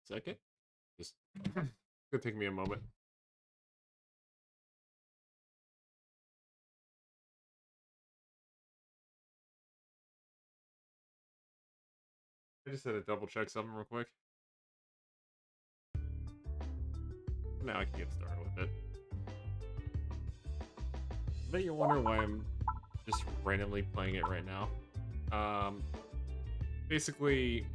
Second, just gonna take me a moment. I just had to double check something real quick. Now I can get started with it. I bet you're wondering why I'm just randomly playing it right now. Basically,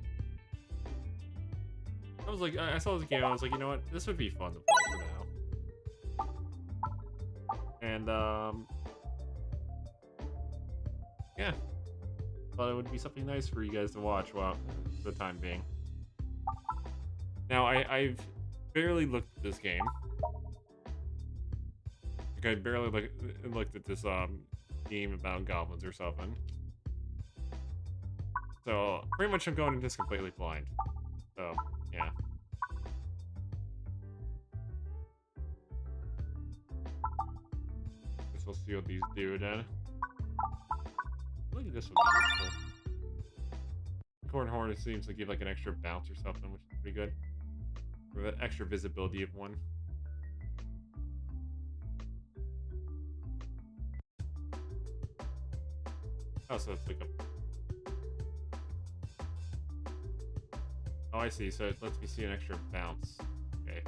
I was like, I saw this game, I was like, you know what, this would be fun to play for now. And, yeah. Thought it would be something nice for you guys to watch while for the time being. Now, I've barely looked at this game. Like, I barely looked at this, game about goblins or something. So, pretty much I'm going into this completely blind. So, yeah. Guess we'll see what these do then. Look at this one. Useful. Corn horn seems to give like an extra bounce or something, which is pretty good. Or that extra visibility of one. Oh, so it's like a... Oh, I see. So it lets me see an extra bounce. Okay.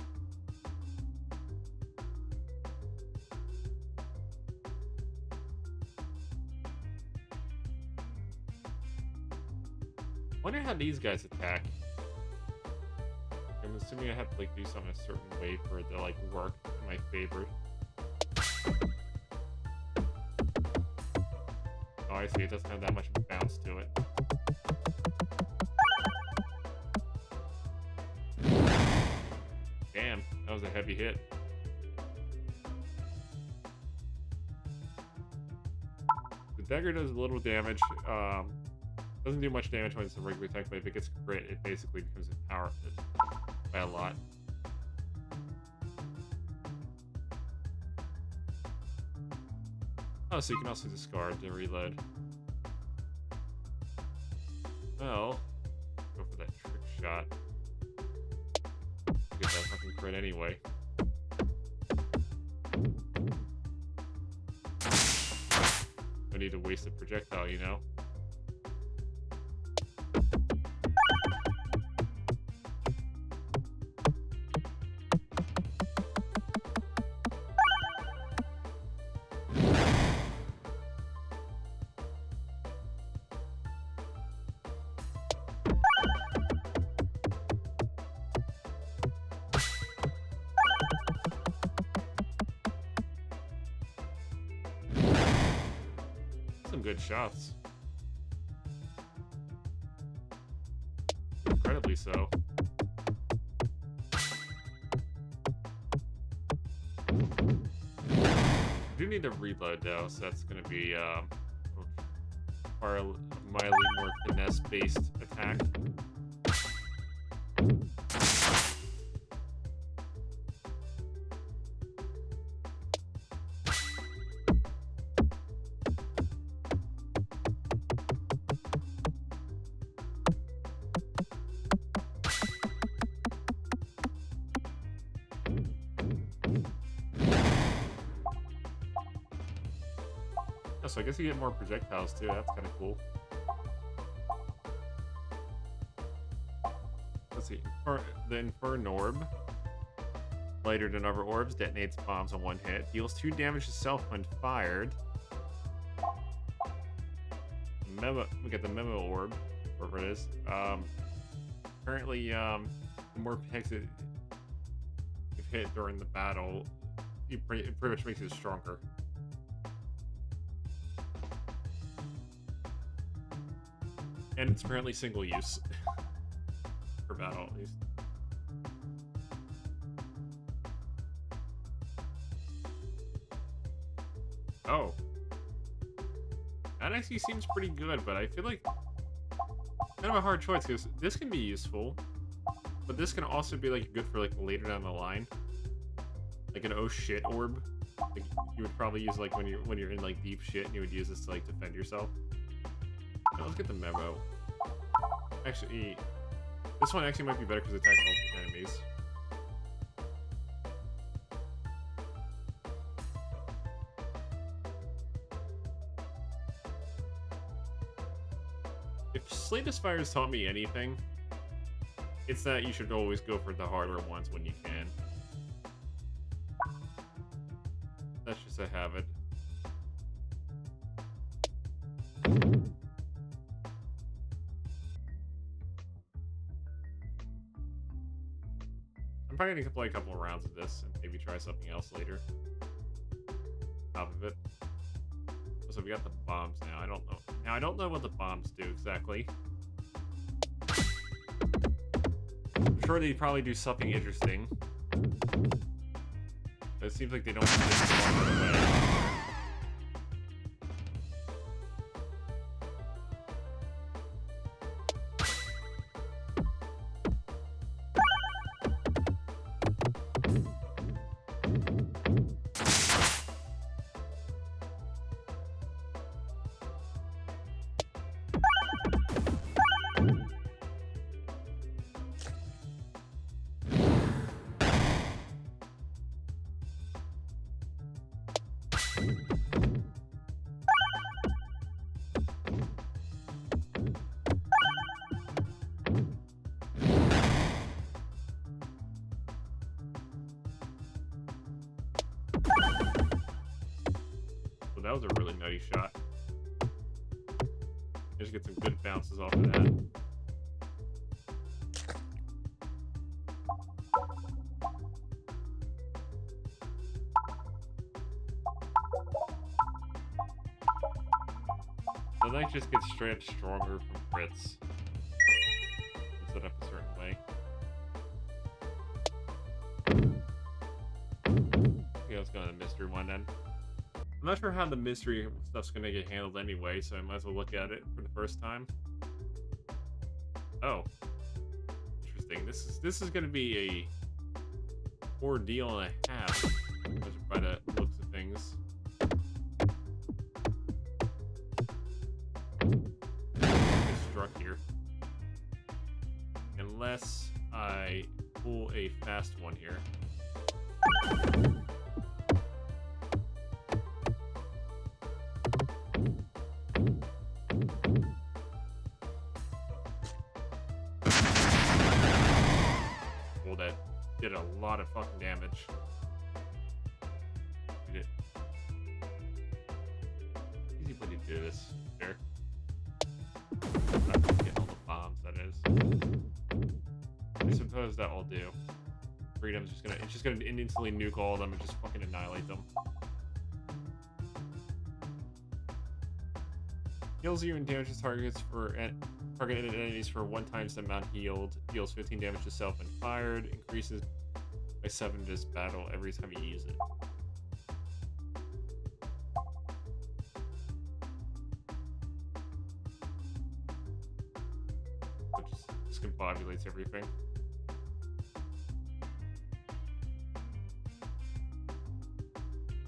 Wonder how these guys attack. I'm assuming I have to like do something a certain way for it to like work in my favor. Oh, I see. It doesn't have that much bounce to it. Damn, that was a heavy hit. The dagger does a little damage. Doesn't do much damage when it's a regular attack, but if it gets crit, it basically becomes powerful by a lot. Oh, so you can also discard to reload. Well, go for that trick shot. Get that fucking crit anyway. I need to waste a projectile, you know? Some good shots. Incredibly so. I do need to reload though, so that's gonna be a mildly more finesse-based attack. So I guess you get more projectiles too, that's kind of cool. Let's see, the Inferno Orb, lighter than other orbs, detonates bombs on one hit, deals 2 damage to self when fired. We get the Memo Orb, whatever it is. Currently, the more pegs it hit during the battle, it pretty much makes it stronger. And it's apparently single use. For battle, at least. Oh. That actually seems pretty good, but I feel like kind of a hard choice, because this can be useful, but this can also be like good for like later down the line. Like an oh shit orb. Like, you would probably use like when you're in like deep shit, and you would use this to like defend yourself. Now, let's get the memo. Actually, this one actually might be better because it attacks all enemies. If Slatus Fire has taught me anything, it's that you should always go for the harder ones when you can. That's just a habit. I'm probably gonna play a couple of rounds of this and maybe try something else later. Top of it. So we got the bombs now. I don't know. Now I don't know what the bombs do exactly. I'm sure they probably do something interesting. But it seems like they don't do this along the way. So that was a really nutty shot. Just get some good bounces off of that. The knight just gets straight up stronger from crits. Set up a certain way. Okay, let's go to the mystery one then. I'm not sure how the mystery stuff's gonna get handled anyway, so I might as well look at it for the first time. Oh. Interesting. This is gonna be a ordeal and a half, judging by the looks of things. Get struck here. Unless I pull a fast one here. Well, that did a lot of fucking damage. Did it. Easy way to do this. There. Not to get all the bombs, that is. I suppose that will do. Freedom's just gonna, it's just gonna instantly nuke all of them and just fucking annihilate them. Heals you and damages targets for targeted enemies for 1 times the amount healed. Deals 15 damage to self and fired. Increases by 7 this battle every time you use it. Which just discombobulates everything.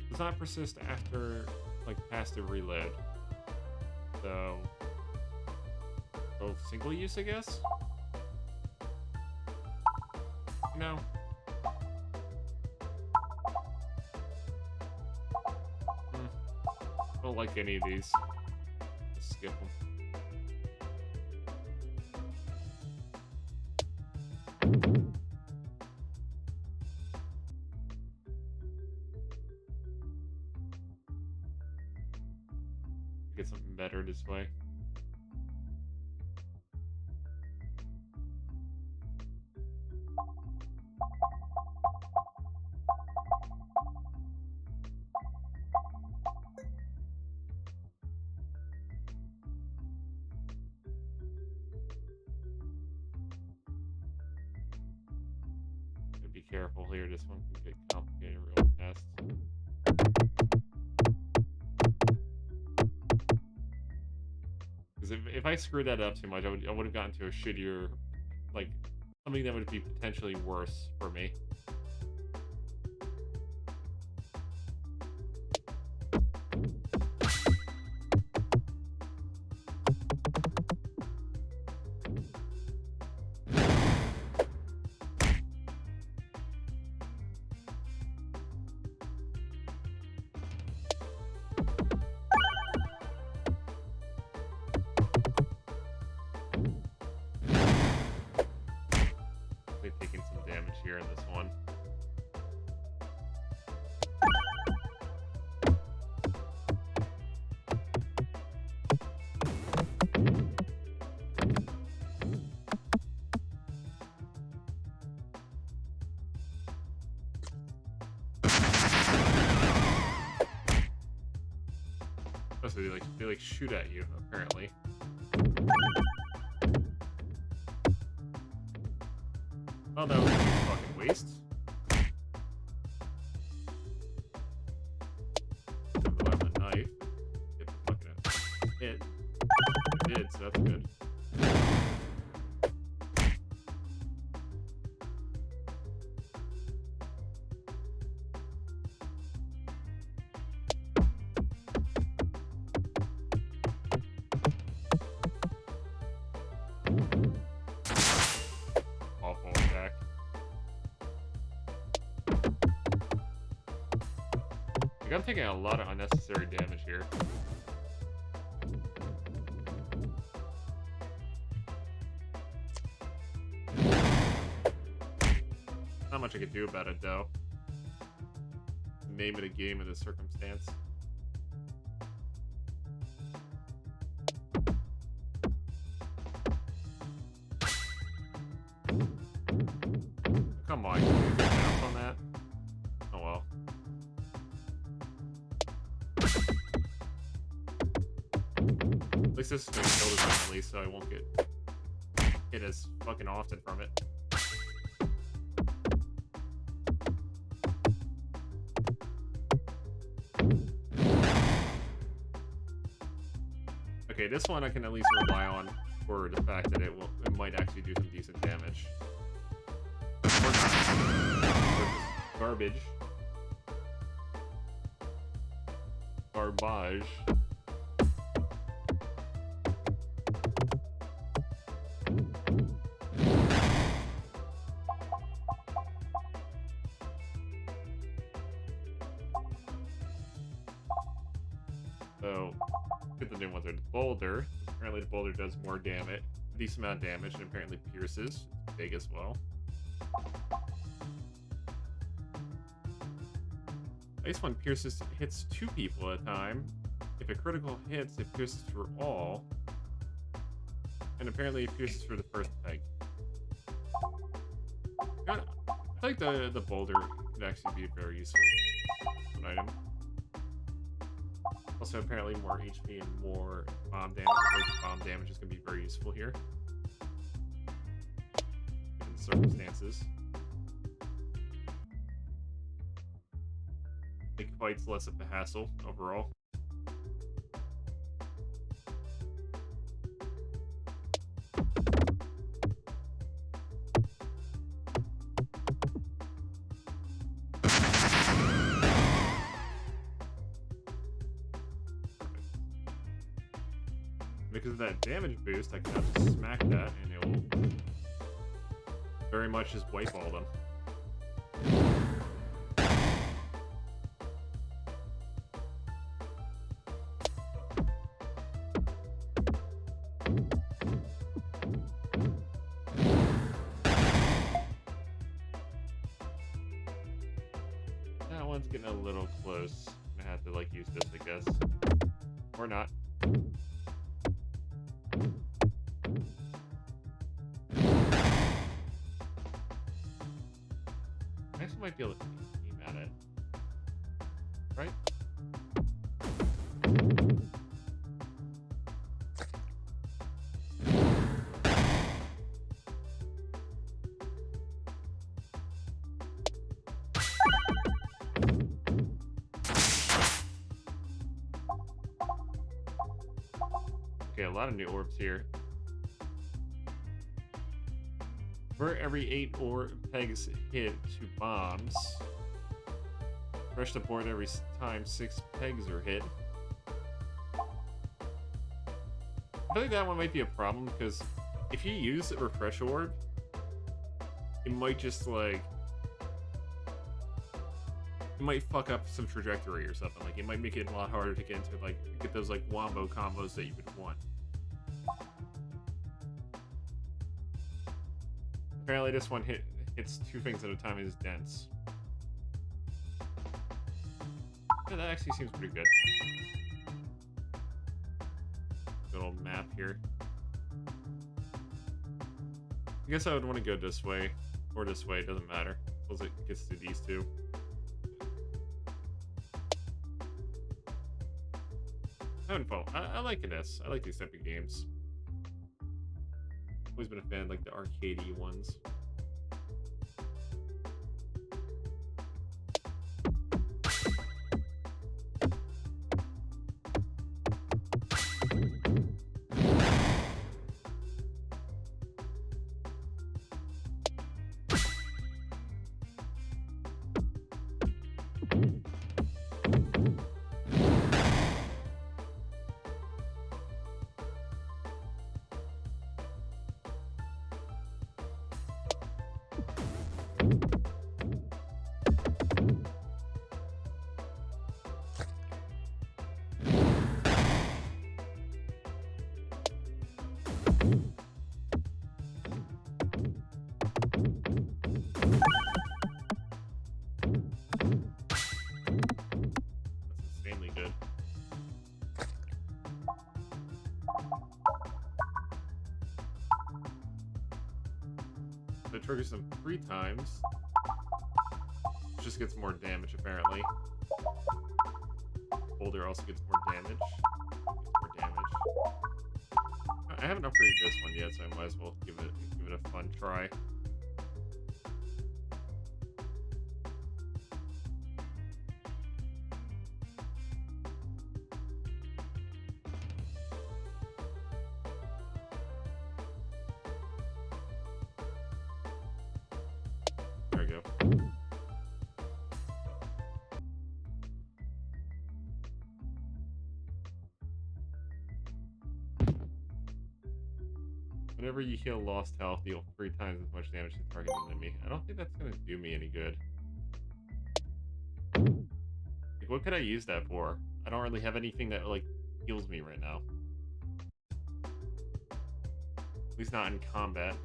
Does not persist after, like, past the reload. So, single use, I guess? No. I don't like any of these. Just skip them. Get something better this way. Be careful here, this one can get complicated real fast. Because if I screwed that up too much, I would have gotten to a shittier, like, something that would be potentially worse for me. Oh, so they like shoot at you, apparently. Oh, that was a huge fucking waste. Rely on the knife. Get the fucking hit. It did, so that's good. Awful attack. Like, I'm taking a lot of unnecessary damage here. Not much I could do about it, though. Name it a game in this circumstance. Come on, can you get bounce on that? Oh well. At least this is gonna kill this enemy, so I won't get hit as fucking often from it. Okay, this one I can at least rely on for the fact that it might actually do some decent damage. Or not. Garbage. Garbage. So, get the new ones are the boulder. Apparently the boulder does more damage, a decent amount of damage, and apparently pierces. It's big as well. Ice one hits 2 people at a time. If a critical hits, it pierces for all. And apparently it pierces for the first peg. I feel like the boulder could actually be very useful an item. Also, apparently more HP and more bomb damage. Like bomb damage is going to be very useful here. In circumstances. Make fights less of a hassle overall. Because of that damage boost, I can now just smack that and it will very much just wipe all of them. That one's getting a little close. I'm gonna have to like use this, I guess. Or not. I actually might be able to aim at it. Right? Okay, a lot of new orbs here. For every 8 pegs hit 2 bombs. Refresh the board every time 6 pegs are hit. I feel like that one might be a problem because if you use a refresh orb, it might just like... It might fuck up some trajectory or something. Like, it might make it a lot harder to get into, like, get those, like, wombo combos that you would want. Apparently this one hits 2 things at a time and is dense. Yeah, that actually seems pretty good. Little map here. I guess I would want to go this way or this way, it doesn't matter. As long as it gets to these 2. having fun. I like this. I like these type of games. Always been a fan of, like, the arcadey ones. That's insanely good. So it triggers them 3 times. Just gets more damage, apparently. Boulder also gets more damage. I haven't upgraded this one yet, so I might as well give it a fun try. There we go. Whenever you heal lost health, deal 3 times as much damage to the target enemy. I don't think that's gonna do me any good. Like, what could I use that for? I don't really have anything that, like, heals me right now. At least not in combat.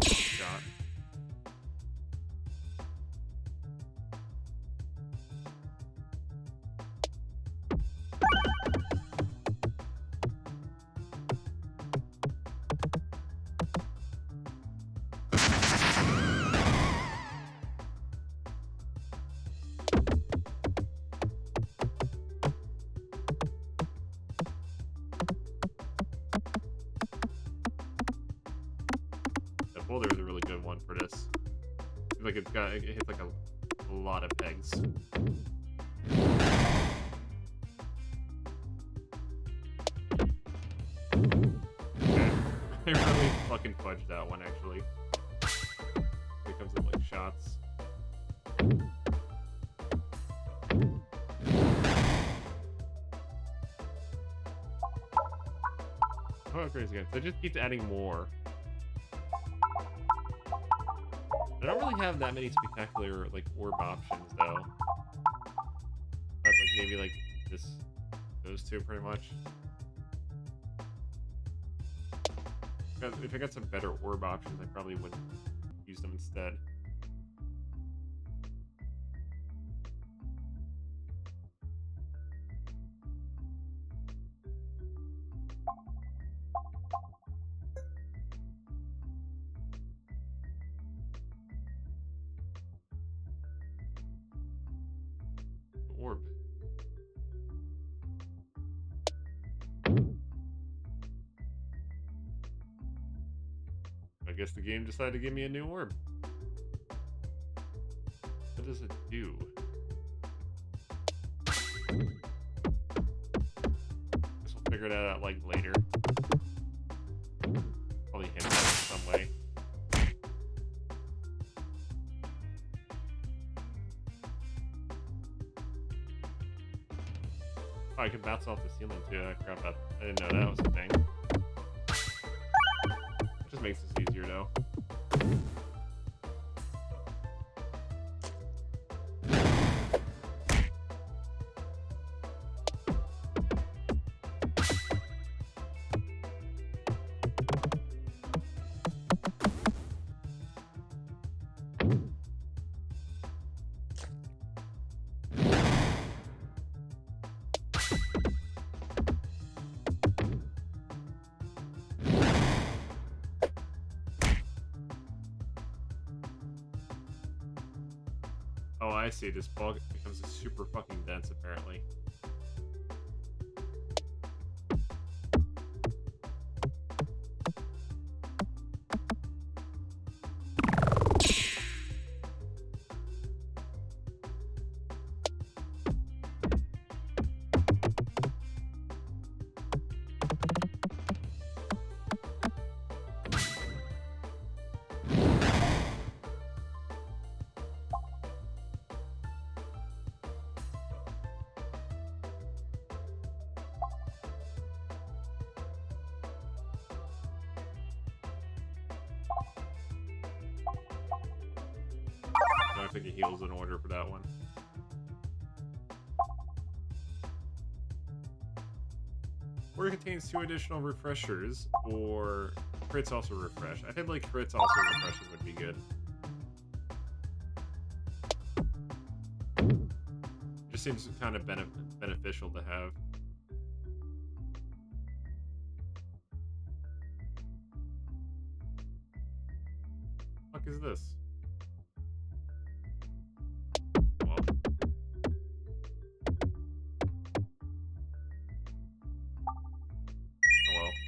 Shot. That boulder is a really good one for this. Seems like it hits like a lot of pegs. Okay. I really fucking fudged that one, actually. It comes in like shots. Oh, upgrades again. So it just keeps adding more. I don't really have that many spectacular, like, orb options, though. That's, like, maybe, like, those two, pretty much. If I got some better orb options, I probably would use them instead. Orb. I guess the game decided to give me a new orb. What does it do? Guess we'll figure that out, like, later. Probably hint at it in some way. Oh, I can bounce off the ceiling too. I forgot about. I didn't know that was a thing. Just makes this easier, though. Oh, I see. This ball becomes super fucking dense, apparently. I think a heal's in order for that one. Order contains 2 additional refreshers, or crits also refresh. I think like crits also refreshing would be good. Just seems kind of beneficial to have. What the fuck is this?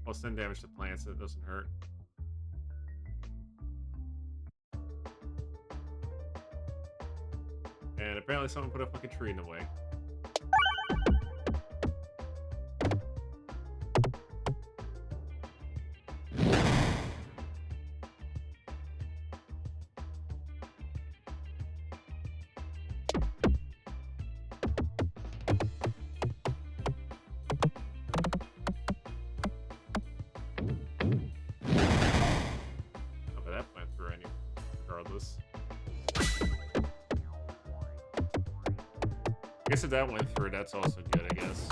Plus 10 damage to plants, that doesn't hurt. And apparently someone put a fucking tree in the way. I guess if that went through, that's also good, I guess.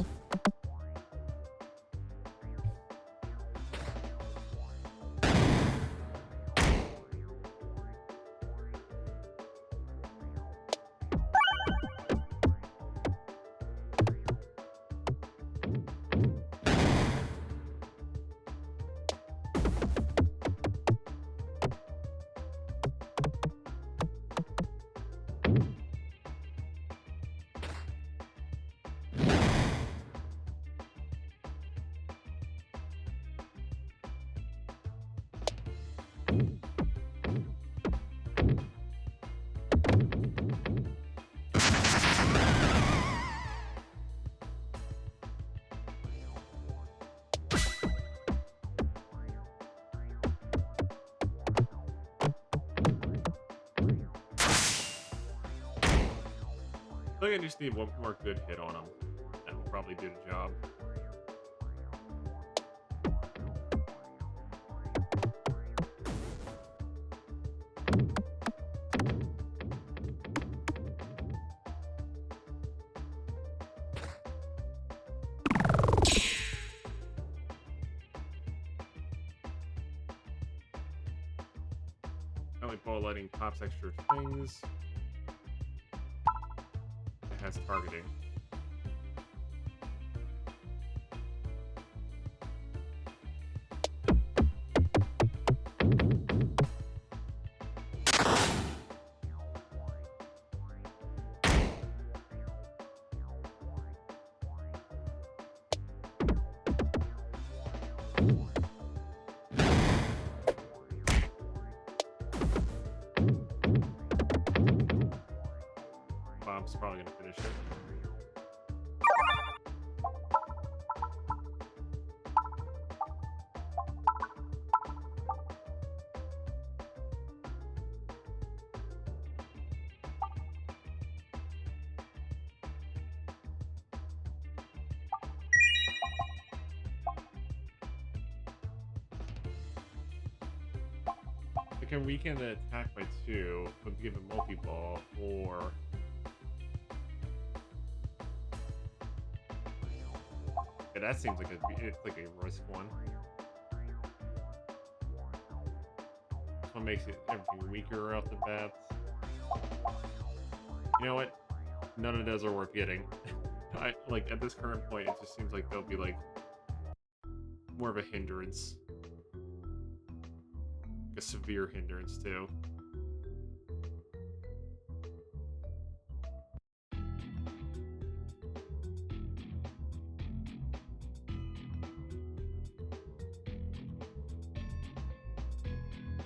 I think I just need one more good hit on him. That will probably do the job. Only ball lighting pops extra things. Has targeting. Bob's probably gonna finish it. It can weaken the attack by 2, but give a multi-ball, or... Yeah, that seems like it's like a risk one. This one makes it everything weaker off the bat. You know what? None of those are worth getting. Like, at this current point, it just seems like they'll be, like, more of a hindrance. A severe hindrance, too.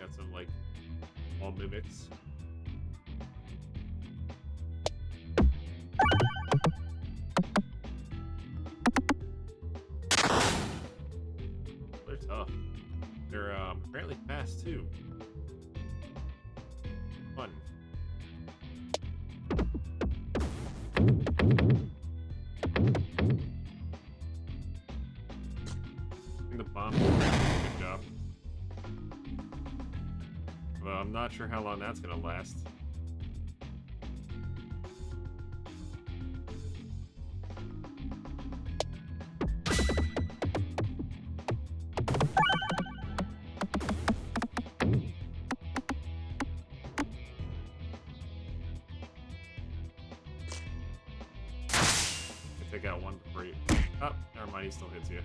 Got some, like, wall mimics. They're tough. They're apparently fast too. Fun. I think the bomb did a good job. Well, I'm not sure how long that's gonna last. Take out one before you... Oh, never mind, he still hits you.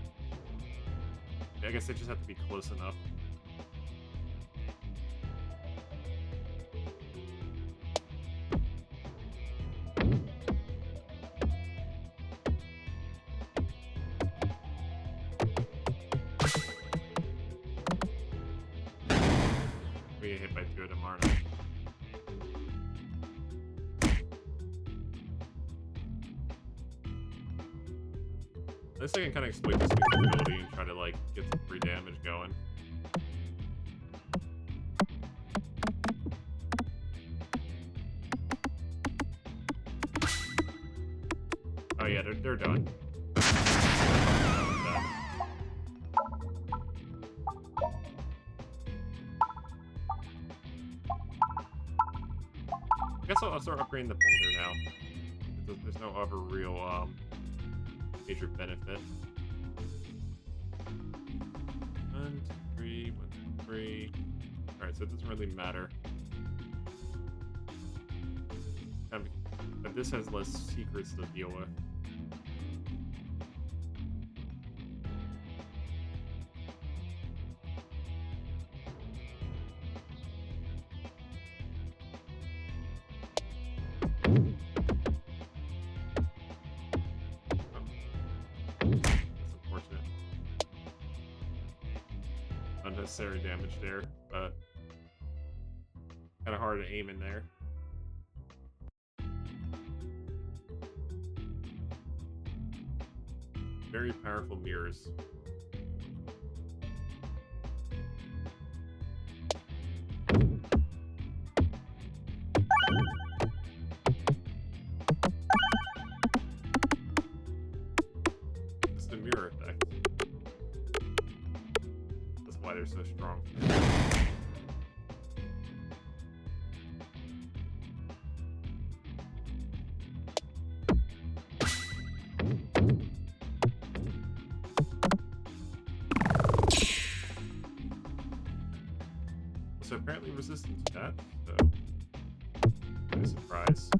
I guess they just have to be close enough. We get hit by 2 of them, aren't we? At least I can kind of exploit this ability and try to, like, get some free damage going. Oh yeah, they're done. I guess I'll start upgrading the boulder now. There's no other real, major benefit. 1, 2, 3, 1, 2, 3. Alright, so it doesn't really matter. But this has less secrets to deal with. Unnecessary damage there, but kind of hard to aim in there. Very powerful mirrors. It's the mirror effect. Why they're so strong. So apparently resistant to that, so no surprise.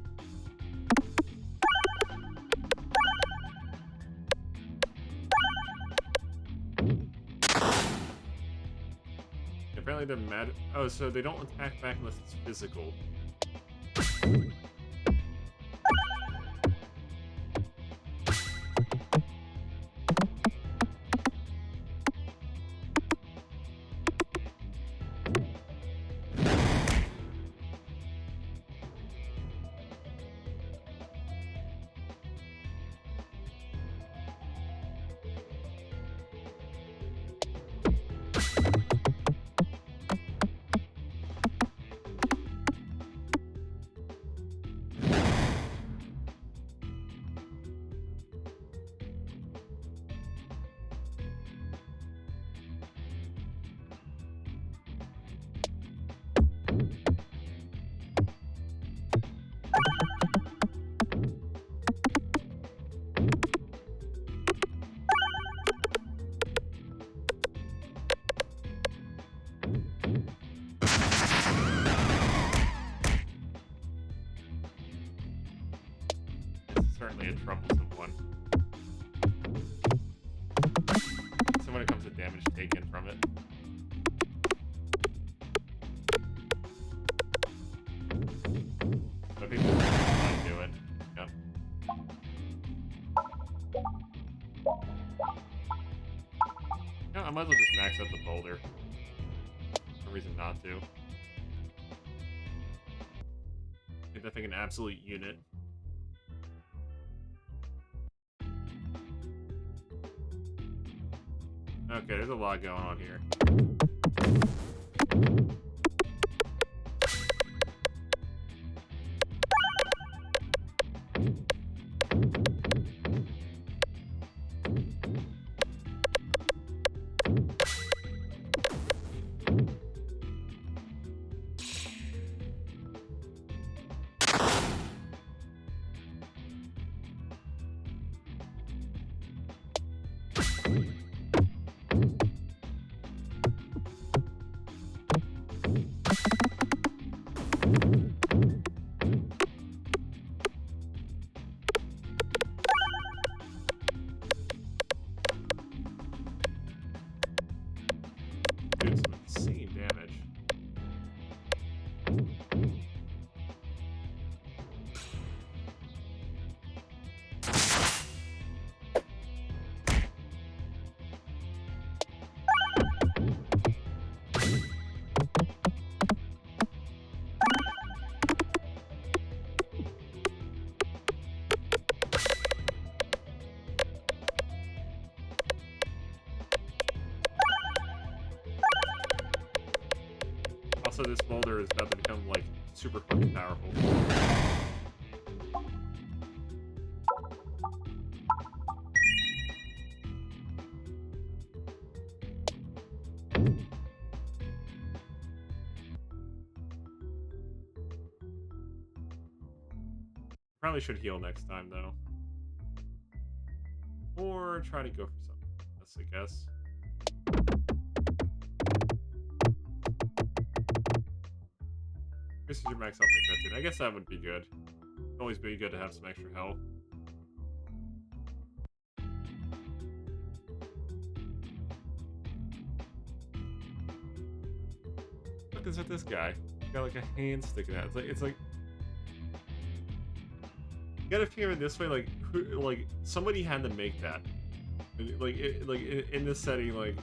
Apparently they're mad. Oh, so they don't attack back unless it's physical. definitely a troublesome one. So when it comes to damage taken from it. I think this is how I do it. Yep. No, I might as well just max out the boulder. No reason not to. Make that thing an absolute unit. Okay, there's a lot going on here. Dude, some insane damage. Also, this boulder is about to become, like, super fucking powerful. Probably should heal next time, though. Or try to go for something else, I guess. I guess you should max out like that, dude. I guess that would be good. It'd always be good to have some extra health. Look at this guy. He's got like a hand sticking out. It's like you gotta figure it this way, like somebody had to make that. In this setting, like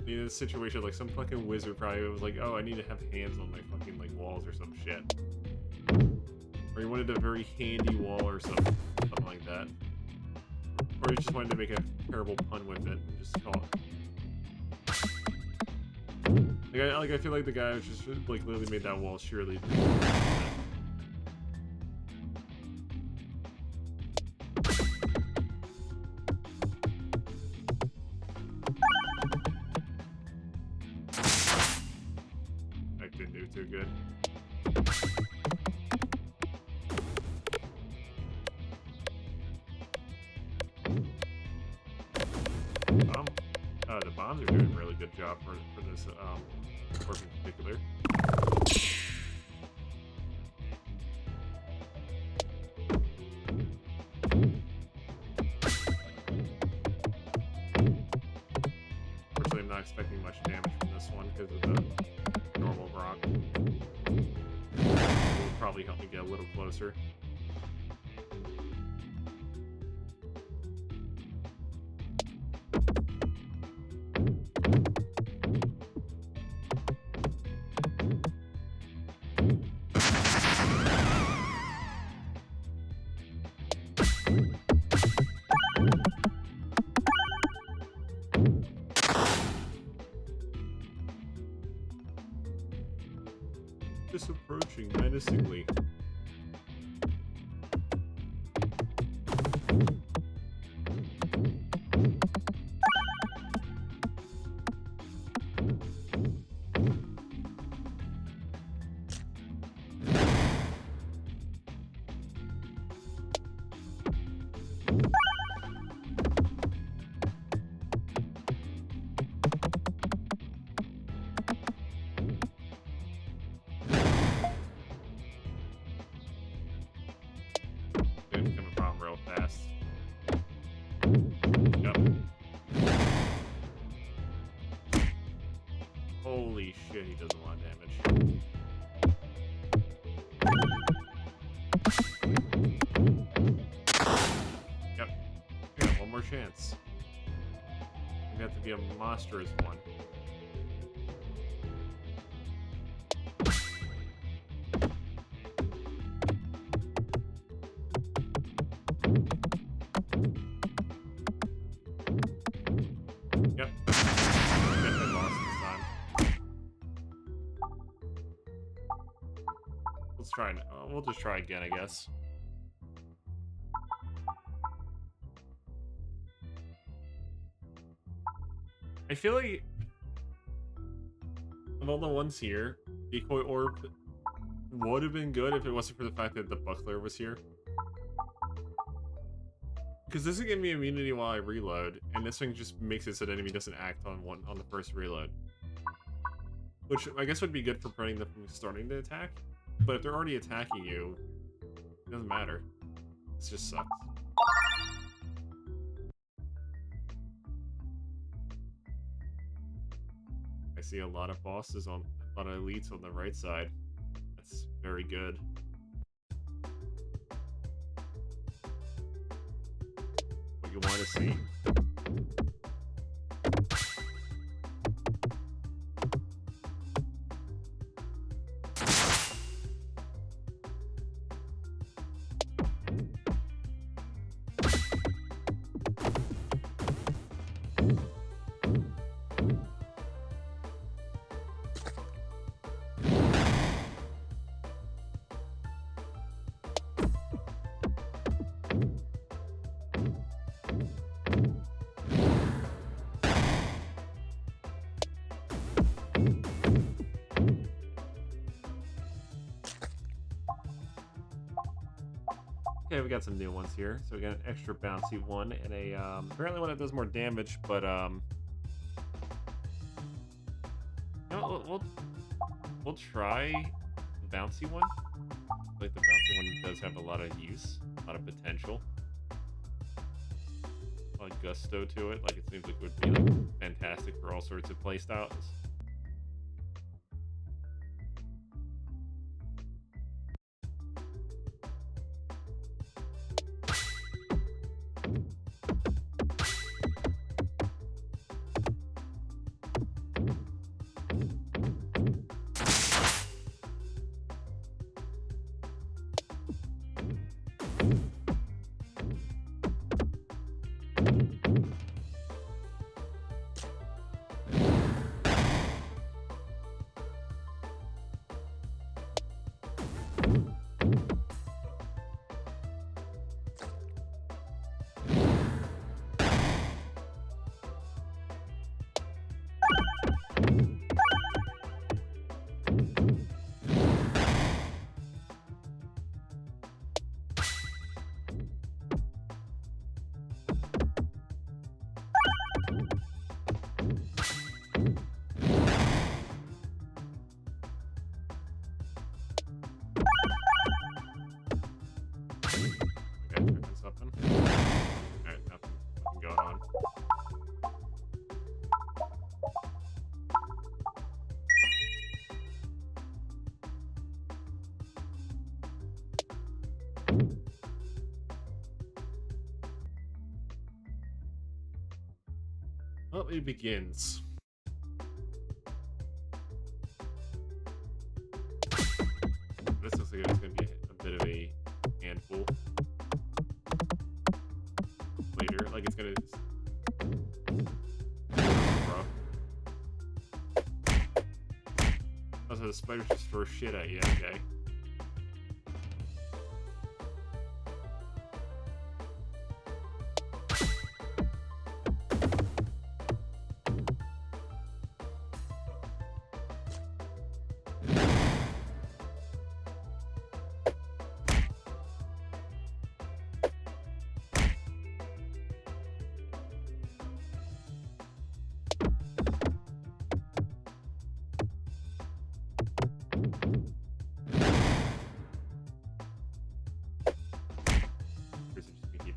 in this situation, like some fucking wizard probably was like, oh, I need to have hands on my fucking like walls or some shit. Or he wanted a very handy wall or something like that. Or he just wanted to make a terrible pun with it and just call it. I feel like the guy was just like literally made that wall surely. That didn't do too good. The bombs are doing a really good job for this orc in particular. Unfortunately, I'm not expecting much damage from this one because of the normal rock. It will probably help me get a little closer. Just approaching menacingly. shit, he does a lot of damage. Yep. We got one more chance. We have to be a monstrous one. Yep. Definitely lost this time. Let's try it. We'll just try again, I guess. I feel like of all the ones here, Decoy Orb would have been good if it wasn't for the fact that the Buckler was here. Because this is giving me immunity while I reload, and this thing just makes it so the enemy doesn't act on the first reload. Which I guess would be good for preventing them from starting to attack. But if they're already attacking you, it doesn't matter. This just sucks. I see a lot of bosses on, a lot of elites on the right side. That's very good. What you want to see. Okay, we got some new ones here. So we got an extra bouncy one and a apparently one that does more damage, but you know, we'll try the bouncy one. Like the bouncy one does have a lot of use, a lot of potential, a lot of gusto to it. Like it seems like it would be like fantastic for all sorts of playstyles. Well, it begins. This looks like it's going to be a bit of a handful later. Like it's going to... rough. Also, the spiders just throw shit at you, okay?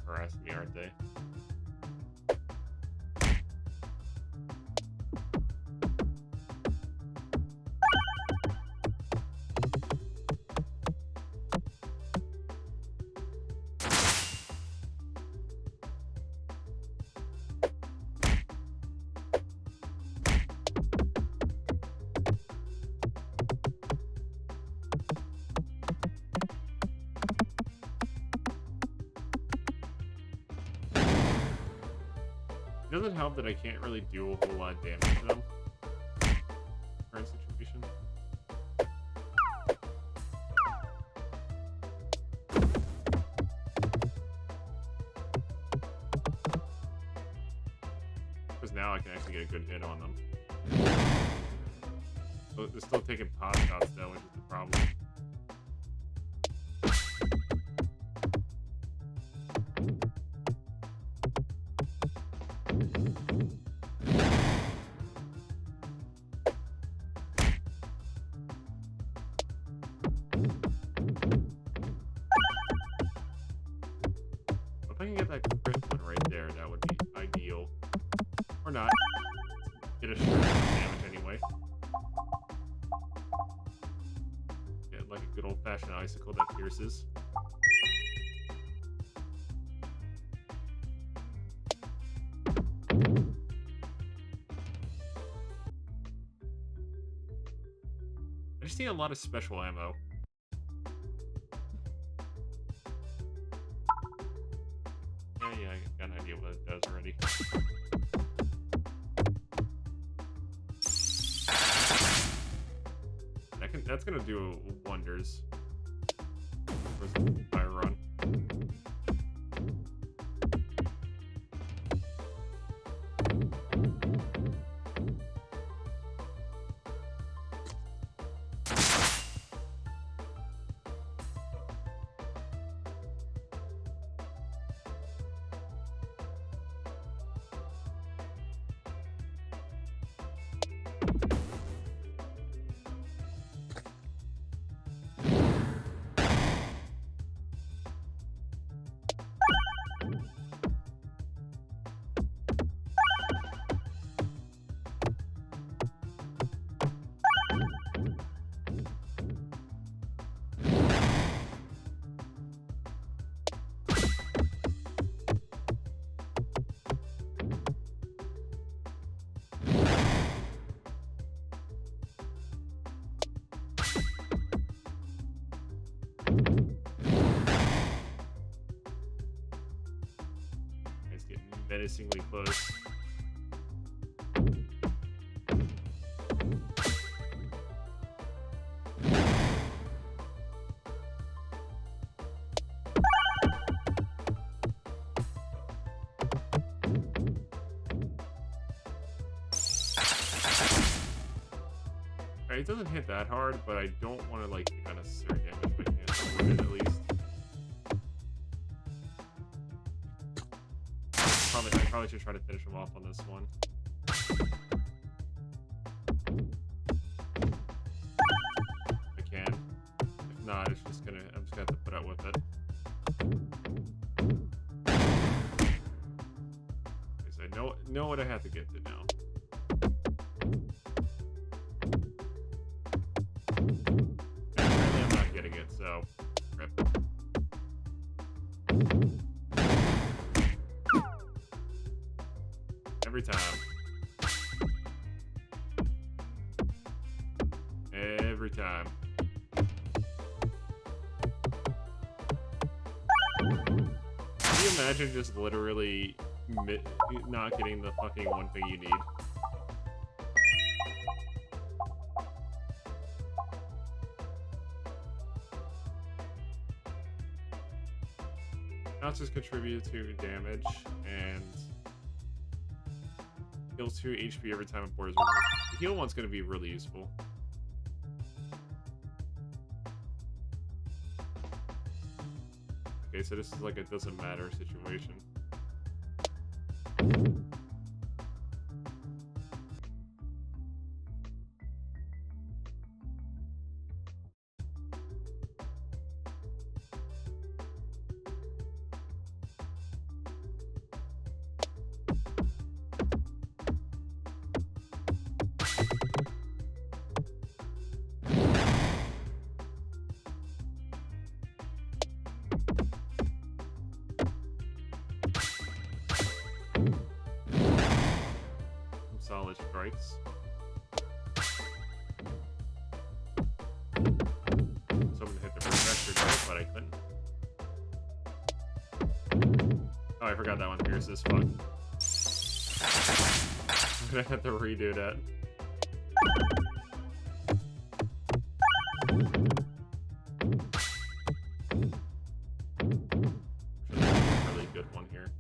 Harassing me, aren't they? doesn't help that I can't really do a whole lot of damage to them. Current situation. Because now I can actually get a good hit on them. But they're still taking pot shots though, which is the problem. If I can get that crit one right there, that would be ideal. Or not. Get a shred of damage anyway. Get like a good old-fashioned icicle that pierces. I just need a lot of special ammo. Yeah, I got an idea what it does already. That's gonna do wonders for the fire run. Menacingly close. Alright, it doesn't hit that hard, but I don't want to like kind of severe damage if I can avoid it at least. I probably should try to finish him off on this one. I can. If not, I'm just gonna have to put up with it. Okay, so I know what I have to get to now. And apparently I'm not getting it, so rip. Every time. Every time. Can you imagine just literally not getting the fucking one thing you need? Bounces contribute to damage and heals 2 HP every time a board is removed. The heal one's going to be really useful. Okay, so this is like a doesn't matter situation. Solid strikes. So I'm gonna hit the protector there, but I couldn't. Oh, I forgot that one pierces. Fuck. I'm gonna have to redo that. Really good one here.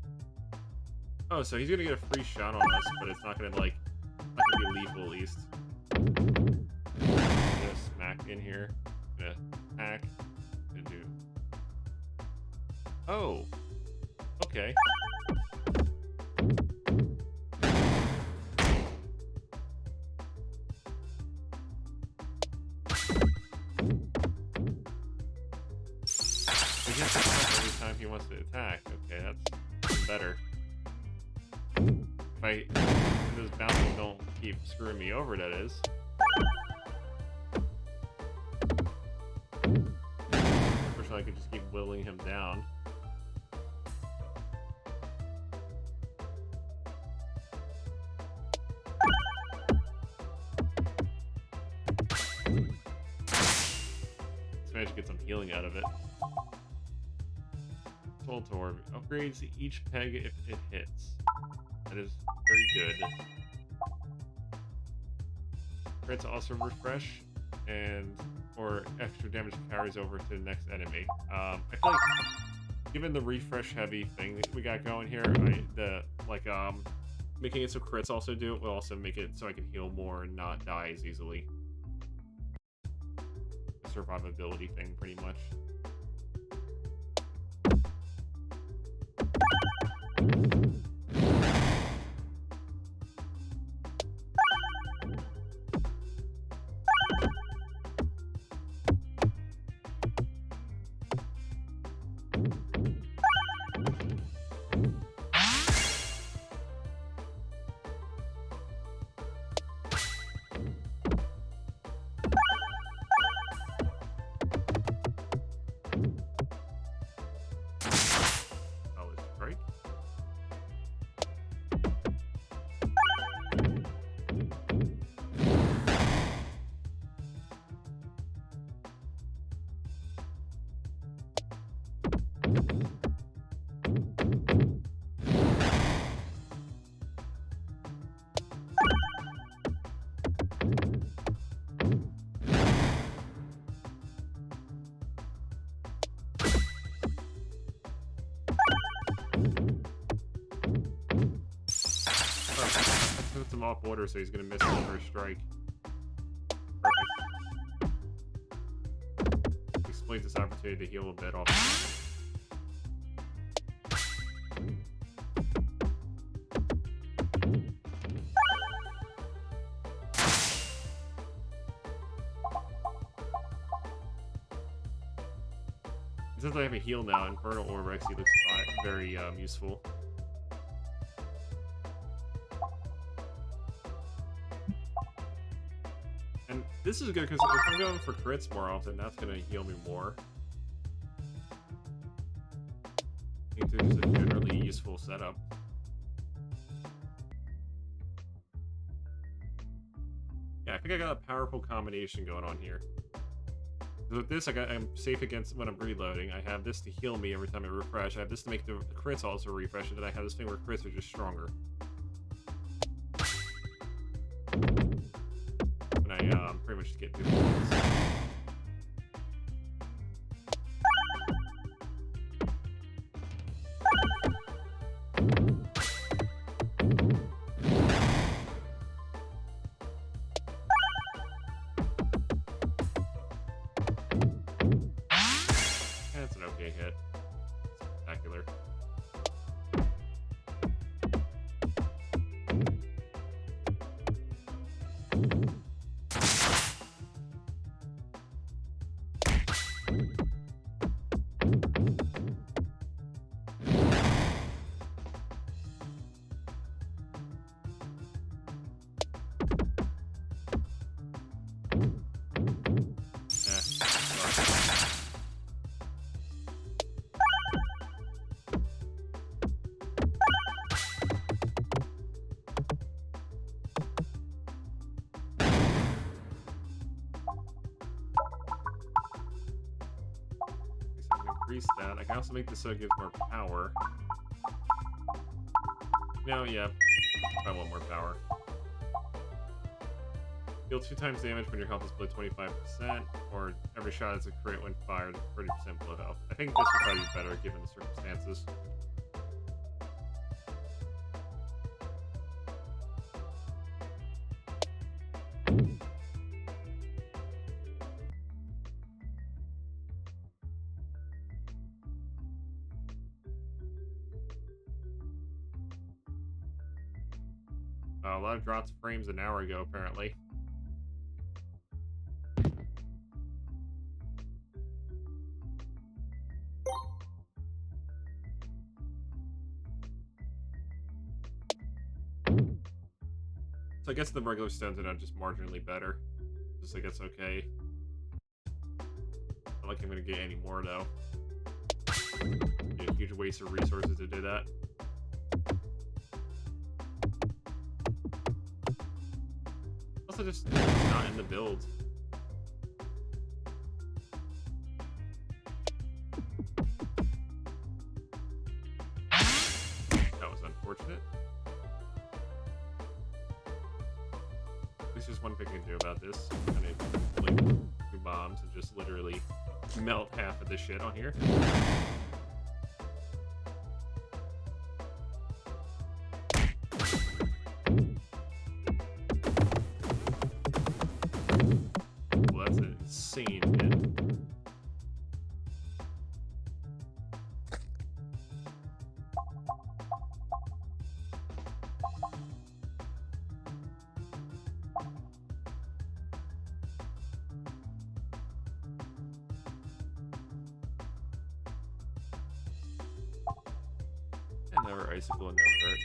Oh, so he's gonna get a free shot on us, but it's not gonna like not gonna be lethal at least. I'm gonna smack in here. I'm gonna attack. I'm gonna do. Oh, okay. He gets to attack every time he wants to attack. Okay, that's better. If those bounces don't keep screwing me over, that is. Unfortunately, I could just keep whittling him down. Let's manage to get some healing out of it. Soul Torb upgrades each peg if it hits. That is very good. Crits also refresh, or extra damage carries over to the next enemy. I feel like, given the refresh heavy thing that we got going here, making it so crits also do it will also make it so I can heal more and not die as easily. A survivability thing, pretty much. Puts him off order, so he's gonna miss his first strike. Perfect. Exploit this opportunity to heal a bit off. Since I have a heal now, Infernal Orb actually looks very useful. And this is good because if I'm going for crits more often, that's going to heal me more. I think this is a generally useful setup. Yeah, I think I got a powerful combination going on here. With this, I'm safe against when I'm reloading. I have this to heal me every time I refresh. I have this to make the crits also refresh, and then I have this thing where crits are just stronger. And I pretty much just get duplicates. That's an okay hit. Spectacular. Increase that. I can also make this so it gives more power. No, yeah. I want more power. Deal 2 times damage when your health is below 25%, or every shot is a crit when fired, 30% below health. I think this would probably be better given the circumstances. A lot of drops frames an hour ago, apparently. So I guess the regular stones are now just marginally better. Just like it's okay. Not like I'm gonna get any more though. A huge waste of resources to do that. Also just not in the build. That was unfortunate. There's just one thing I can do about this. I'm gonna like 2 bombs and just literally melt half of this shit on here. Well, that's an insane hit. Never icicle and never hurt.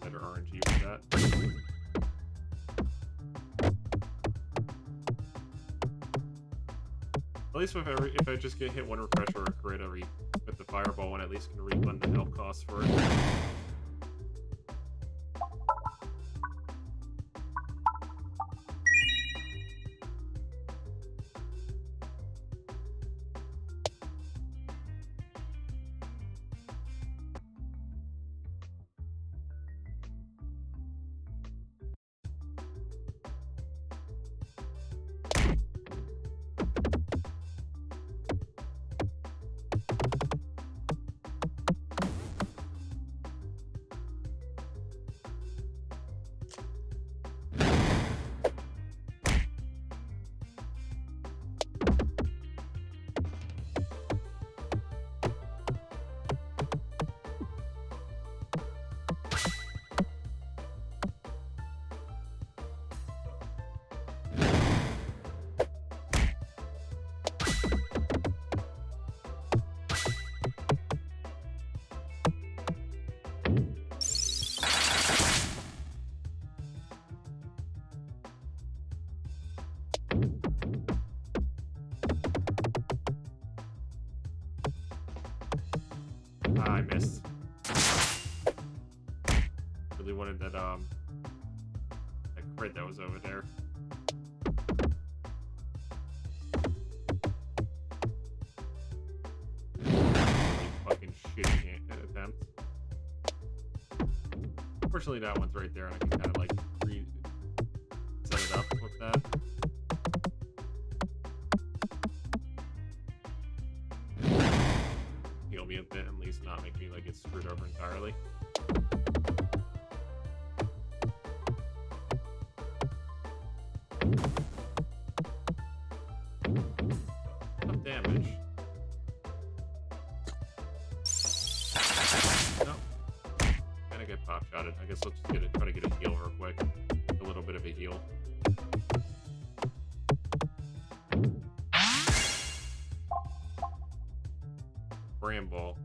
Better RNG with that. At least if I just get hit 1 refresh or a crit every with the fireball one, at least can refund the health costs for it. I missed. Really wanted that crit that was over there. Really fucking shitty attempt. Fortunately, that one's right there, and I can kind of like set it up with that. Heal me a bit, at least not make me like get screwed over entirely. I guess let's just try to get a heal real quick. A little bit of a heal. Bramble.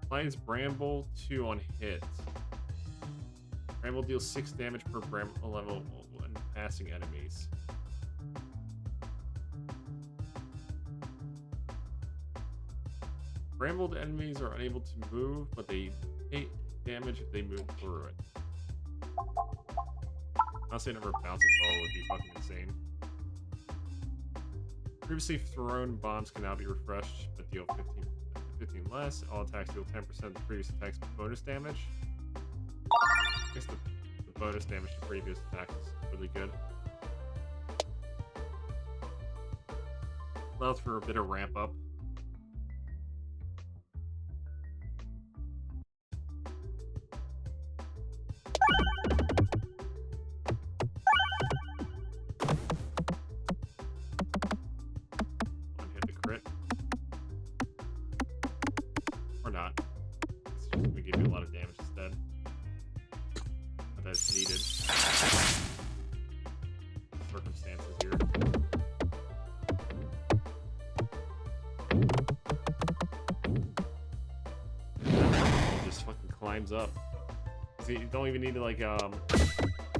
Applies Bramble 2 on hit. Bramble deals 6 damage per Bramble level when passing enemies. Brambled enemies are unable to move, but they take damage if they move through it. Honestly, another bouncing ball would be fucking insane. Previously thrown bombs can now be refreshed, but deal 15 less. All attacks deal 10% of the previous attack's bonus damage. I guess the bonus damage to previous attacks is really good. Allows for a bit of ramp up. Needed circumstances here. Just fucking climbs up. See, you don't even need to like set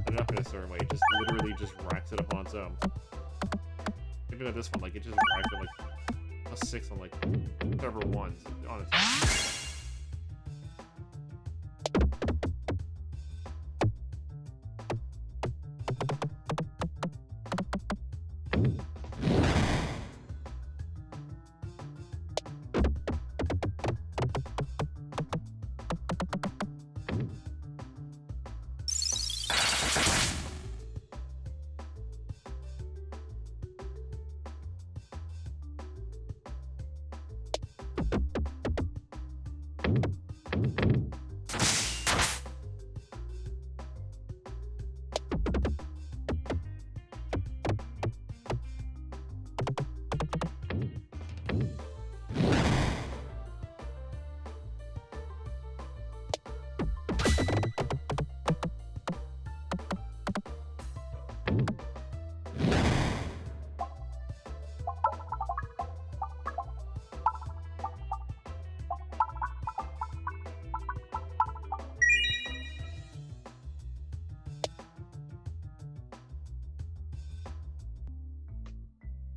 it up in a certain way. It just literally just racks it up on its own. Even at this one, like it just racked it like +6 on like several ones on its own.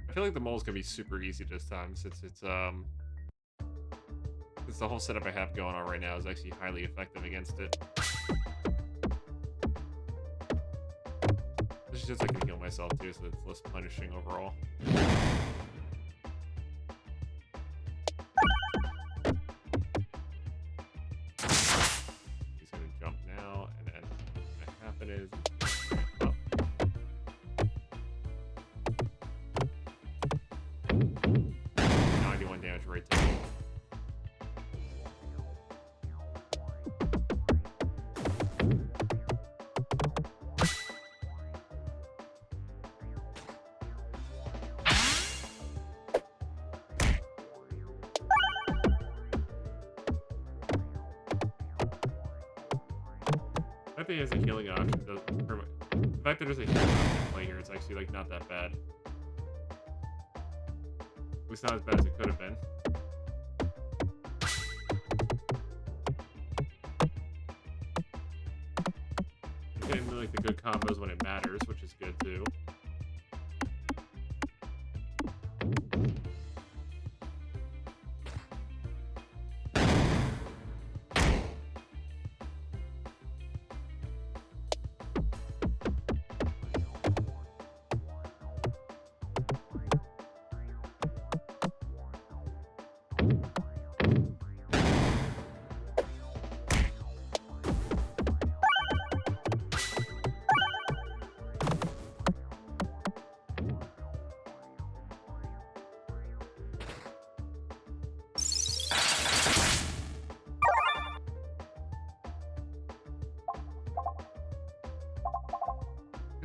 I feel like the mole's gonna be super easy this time since it's the whole setup I have going on right now is actually highly effective against it. This is just like I can heal myself too, so it's less punishing overall. He's gonna jump now, and then what's gonna happen is 91 damage right there. The fact that he has a healing option doesn't. The fact that there's a healing option in play here, it's actually like not that bad. At least not as bad as it could have been. You're getting like the good combos when it matters, which is good too.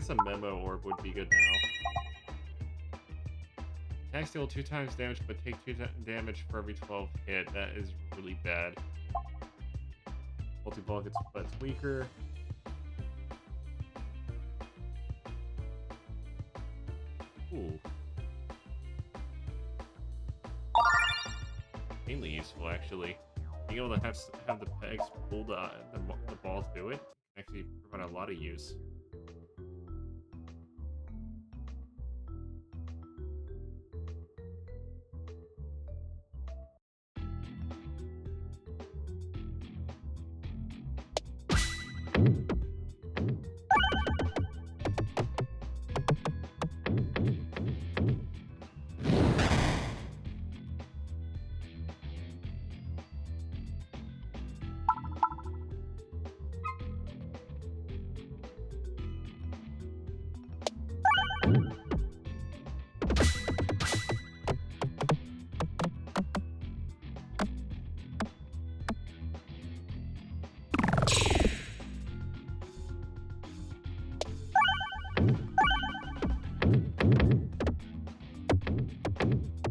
A memo orb would be good now. Attacks deal 2 times damage, but take 2 damage for every 12 hit. That is really bad. Well, multi-ball gets but it's weaker. Ooh. Mainly useful, actually. Being able to have the pegs pull the ball to do it can actually provide a lot of use.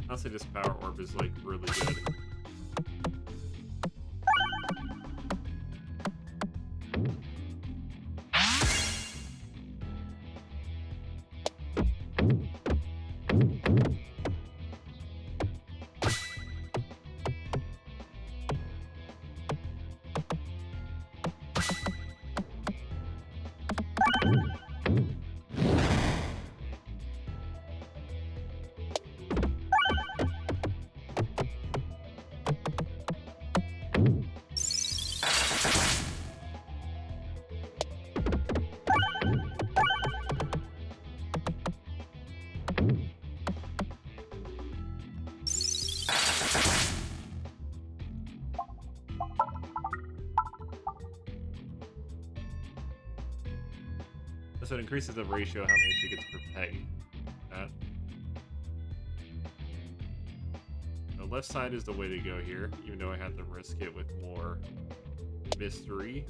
Honestly, this power orb is like really good. So it increases the ratio of how many she gets per peg. The left side is the way to go here, even though I have to risk it with more mystery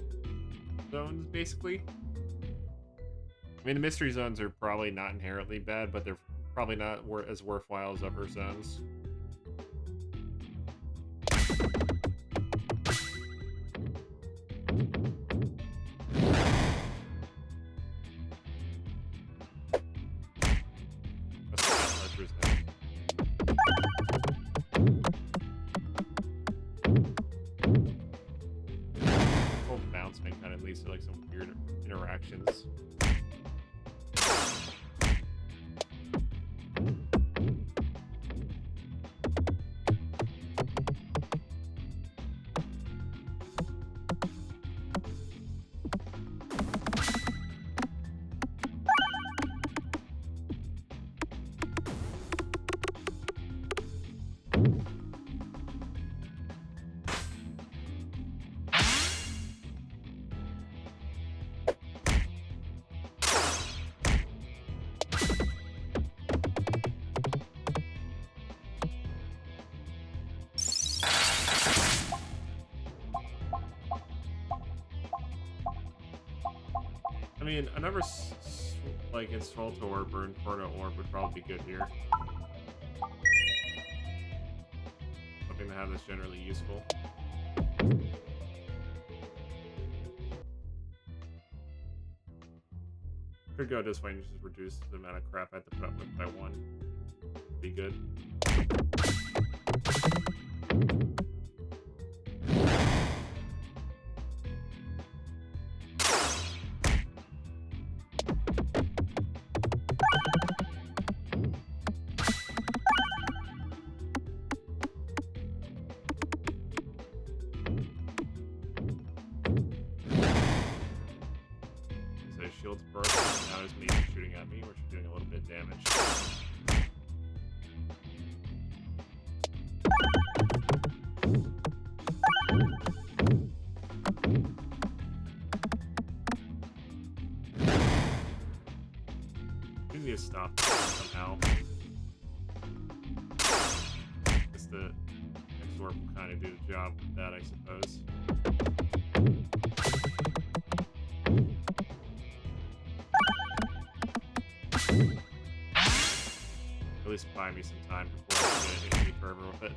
zones, basically. I mean, the mystery zones are probably not inherently bad, but they're probably not as worthwhile as other zones. Whole bouncing kind of leads to like some weird interactions. I mean, another like Insulto Orb or Inferno Orb would probably be good here. Hoping to have this generally useful. Could go this way and just reduce the amount of crap I have to put up with by one. Be good. Shields broken, now it's me shooting at me, which is doing a little bit of damage. We need to stop this somehow. Guess the X-Orb will kind of do the job with that, I suppose. At least buy me some time before I get any further with it.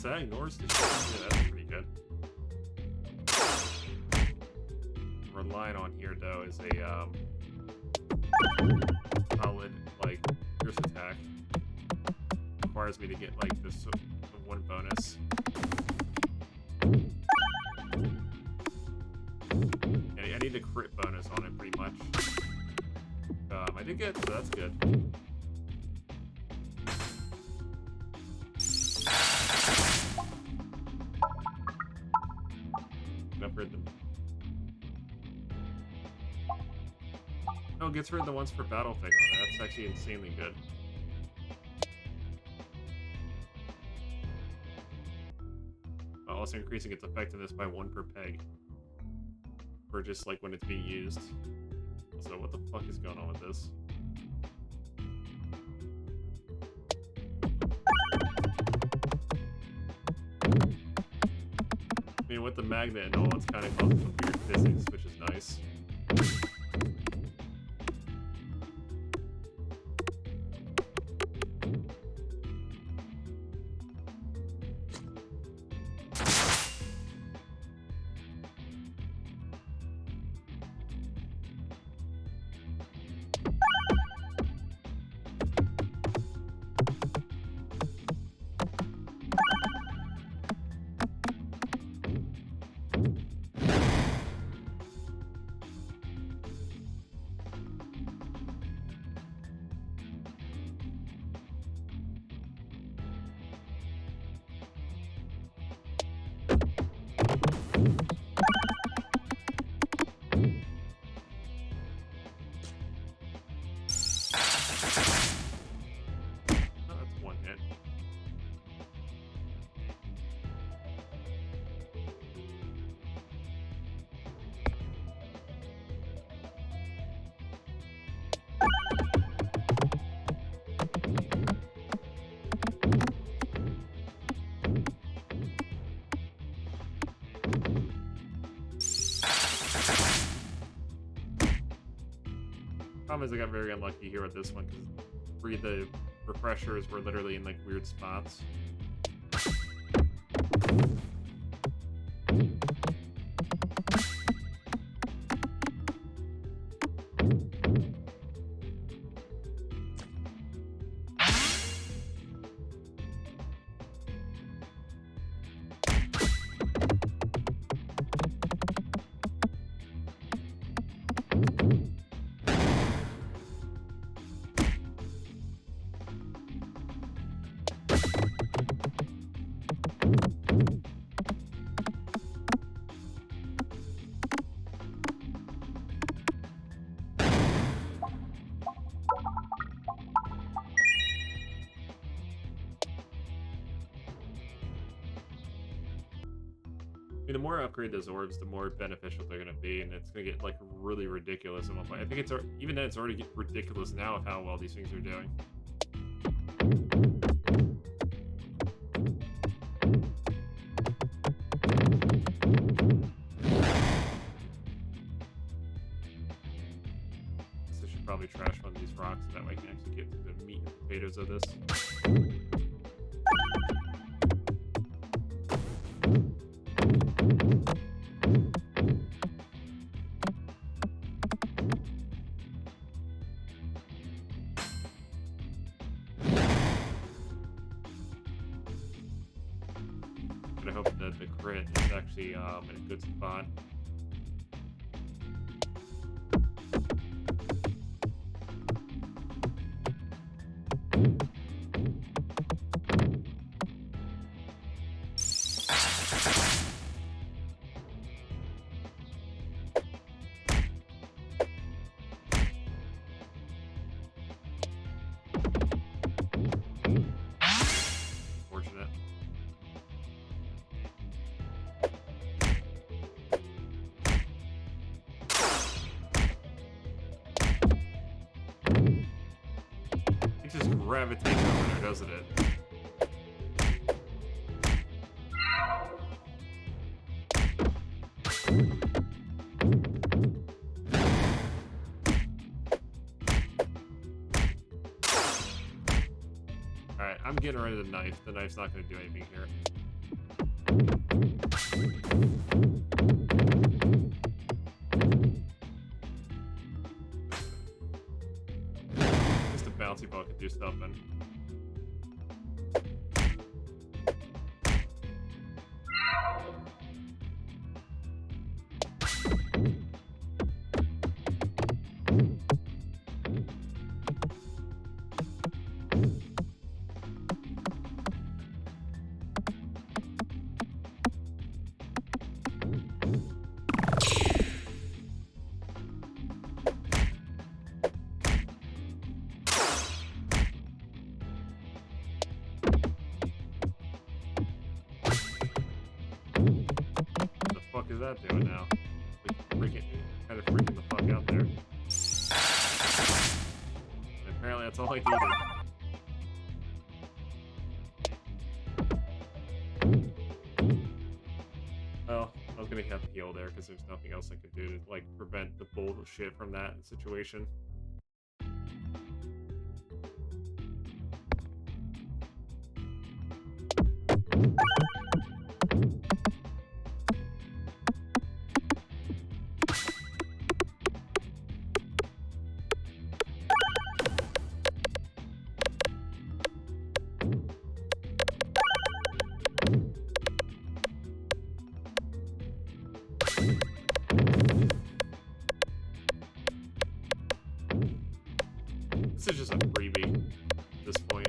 So that ignores the shit. Yeah, that's pretty good. Relying on here though is a solid like pierce attack. Requires me to get like this one bonus. I need a crit bonus on it pretty much. I did get, so that's good. Upgrade them. Oh, gets rid of the ones for battle thing on it. That's actually insanely good. While also increasing its effectiveness by 1 per peg. Or just like when it's being used. So what the fuck is going on with this? I mean, with the magnet and all, it's kind of causing some weird physics, which is nice. Problem is I got very unlucky here with this one because 3 of the refreshers were literally in like weird spots. The more I upgrade those orbs, the more beneficial they're going to be, and it's going to get like really ridiculous at one point. I think it's even then it's already getting ridiculous now of how well these things are doing. So I should probably trash one of these rocks so that way I can actually get to the meat and potatoes of this. I hope that the crit is actually in a good spot. Fortunate. It just gravitates over there, doesn't it? Alright, I'm getting rid of the knife. The knife's not going to do anything here. Just a bouncy ball can do something. What is that doing now? Like, kind of freaking the fuck out there. And apparently that's all I needed. Well, I was gonna have to heal there because there's nothing else I could do to like prevent the bullshit from that situation. This is just a freebie at this point.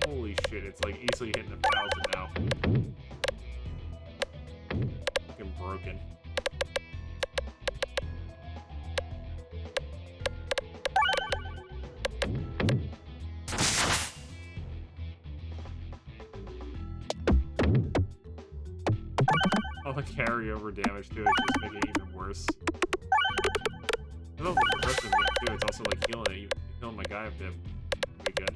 Holy shit, it's like easily hitting 1,000 now. Fucking broken. All the carryover damage too is just making it even worse. I love the progression too, it's also like healing my guy a bit. Pretty good.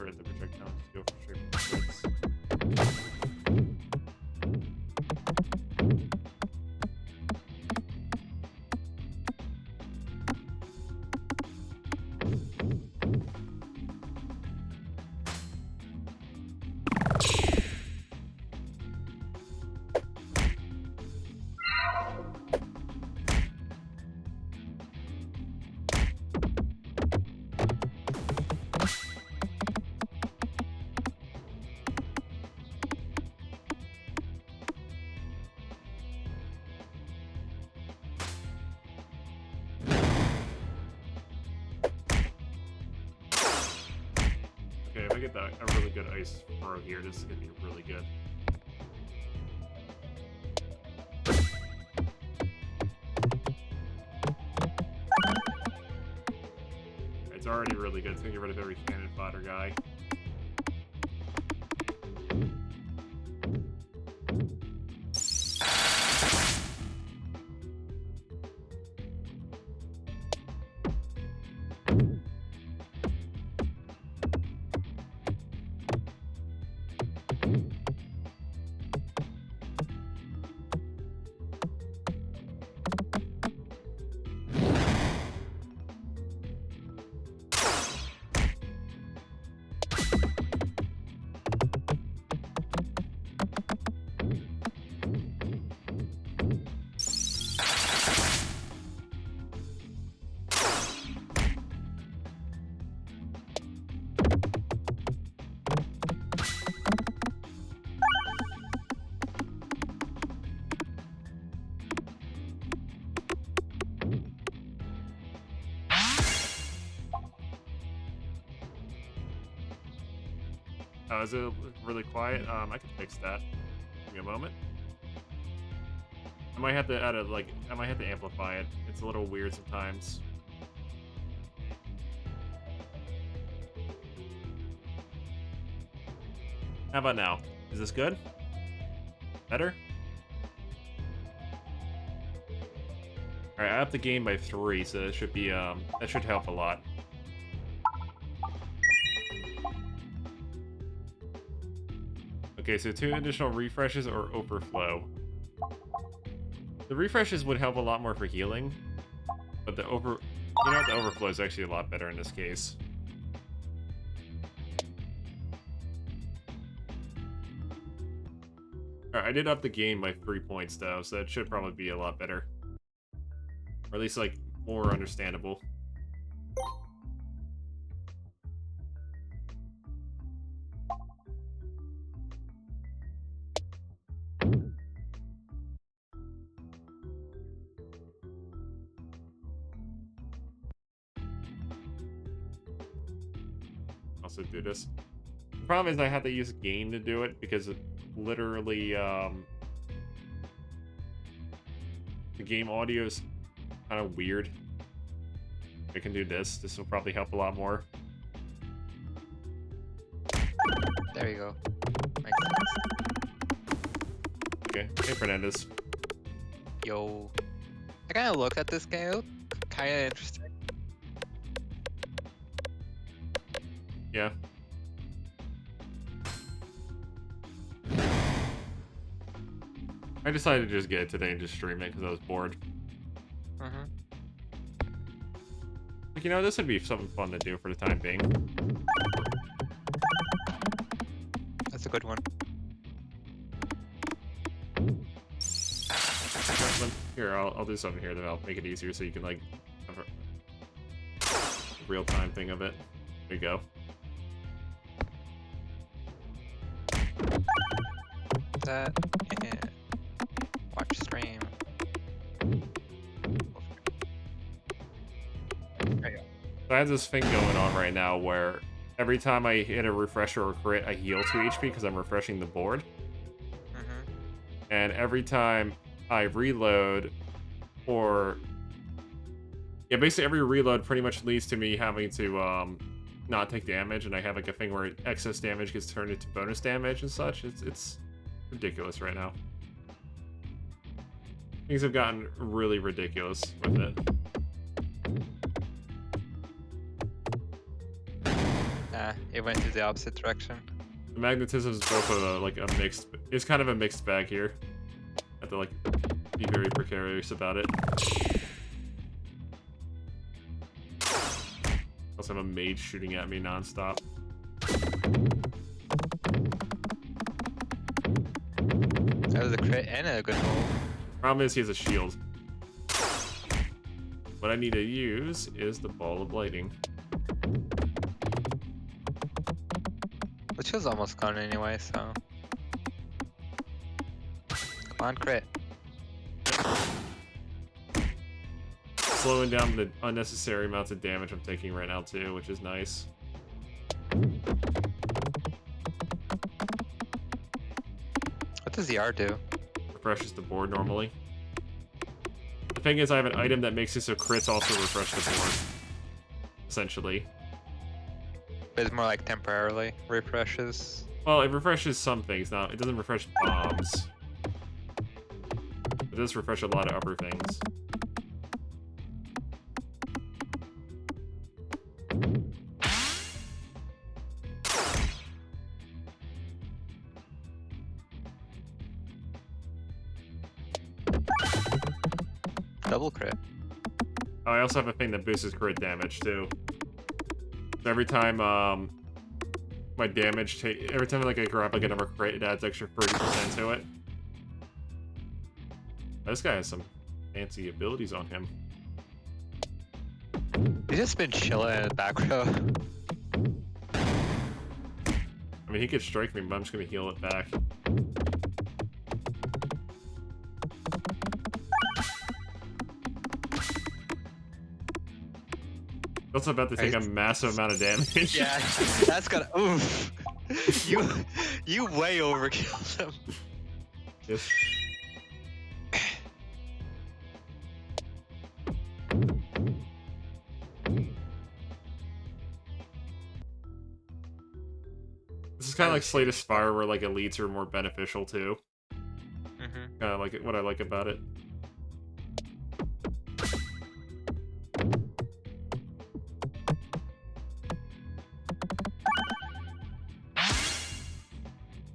The projectile just go for straight hits. Okay, if I get a really good ice throw here, this is gonna be really good. It's already really good. It's gonna get rid of every cannon fodder guy. Oh, is it really quiet? I can fix that. Give me a moment. I might have to add I might have to amplify it. It's a little weird sometimes. How about now? Is this good? Better? Alright, I upped the gain by 3, so that should be, that should help a lot. Okay, so 2 additional refreshes or overflow. The refreshes would help a lot more for healing, but the overflow is actually a lot better in this case. Alright, I did up the gain by 3 points though, so that should probably be a lot better. Or at least, like, more understandable. Also do this. The problem is I have to use gain to do it because it literally, the game audio is kind of weird. I can do this. This will probably help a lot more. There you go. Makes sense. Okay, hey Fernandez. Yo. I kind of looked at this game. Kind of interesting. Yeah. I decided to just get it today and just stream it because I was bored. Like, you know, this would be something fun to do for the time being. That's a good one. Here, I'll do something here that'll make it easier so you can, like, have a real-time thing of it. There you go. That and watch stream. There you go. So I have this thing going on right now where every time I hit a refresher or crit, I heal 2 HP because I'm refreshing the board. And every time I reload, or... yeah, basically every reload pretty much leads to me having to not take damage, and I have like a thing where excess damage gets turned into bonus damage and such. It's ridiculous right now. Things have gotten really ridiculous with it. It went to the opposite direction. The magnetism is both a mixed... it's kind of a mixed bag here. I have to, like, be very precarious about it. Also have a mage shooting at me nonstop. That was a crit and a good roll. Problem is he has a shield. What I need to use is the ball of lightning. Which was almost gone anyway, so... Come on, crit. Slowing down the unnecessary amounts of damage I'm taking right now too, which is nice. What does the R do? Refreshes the board normally. The thing is I have an item that makes it so crits also refresh the board. Essentially. But it's more like temporarily refreshes. Well, it refreshes some things. Now, it doesn't refresh bombs. It does refresh a lot of upper things. Double crit. Oh, I also have a thing that boosts crit damage, too. So every time, my damage every time like I grab like another crit, it adds extra 30% to it. This guy has some fancy abilities on him. He's just been chilling in the back row. I mean, he could strike me, but I'm just gonna heal it back. Also about to take a massive amount of damage. Yeah, that's gonna oof. you you way overkilled him. Yes. This is kind of like Slay the Spire, where like elites are more beneficial too. Mm-hmm. Kind of like what I like about it.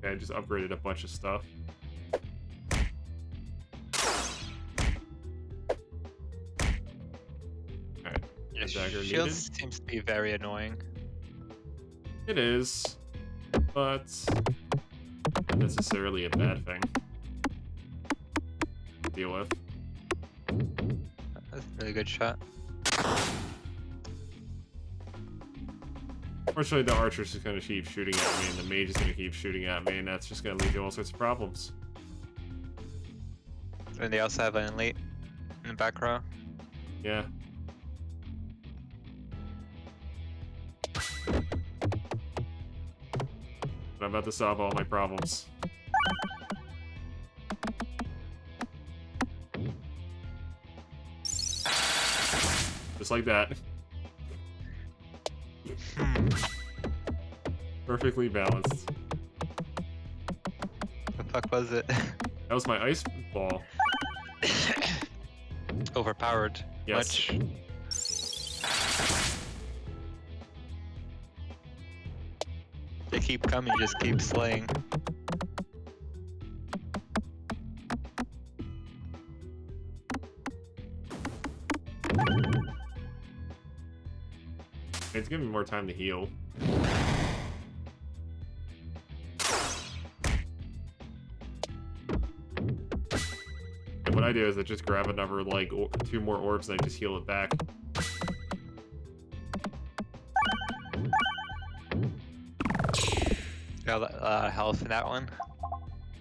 Okay, I just upgraded a bunch of stuff. Alright, Yeah, dagger shield needed. seems to be very annoying. It is, but not necessarily a bad thing to deal with. That's a really good shot. Fortunately, the archer's just gonna keep shooting at me, and the mage is gonna keep shooting at me, and that's just gonna lead to all sorts of problems. And they also have an elite in the back row. Yeah. But I'm about to solve all my problems. Just like that. Perfectly balanced. The fuck was it? That was my ice ball. Overpowered. Yes. Much. They keep coming, just keep slaying. It's giving me more time to heal. And what I do is I just grab another, like, 2 more orbs and I just heal it back. Got a lot of health in that one.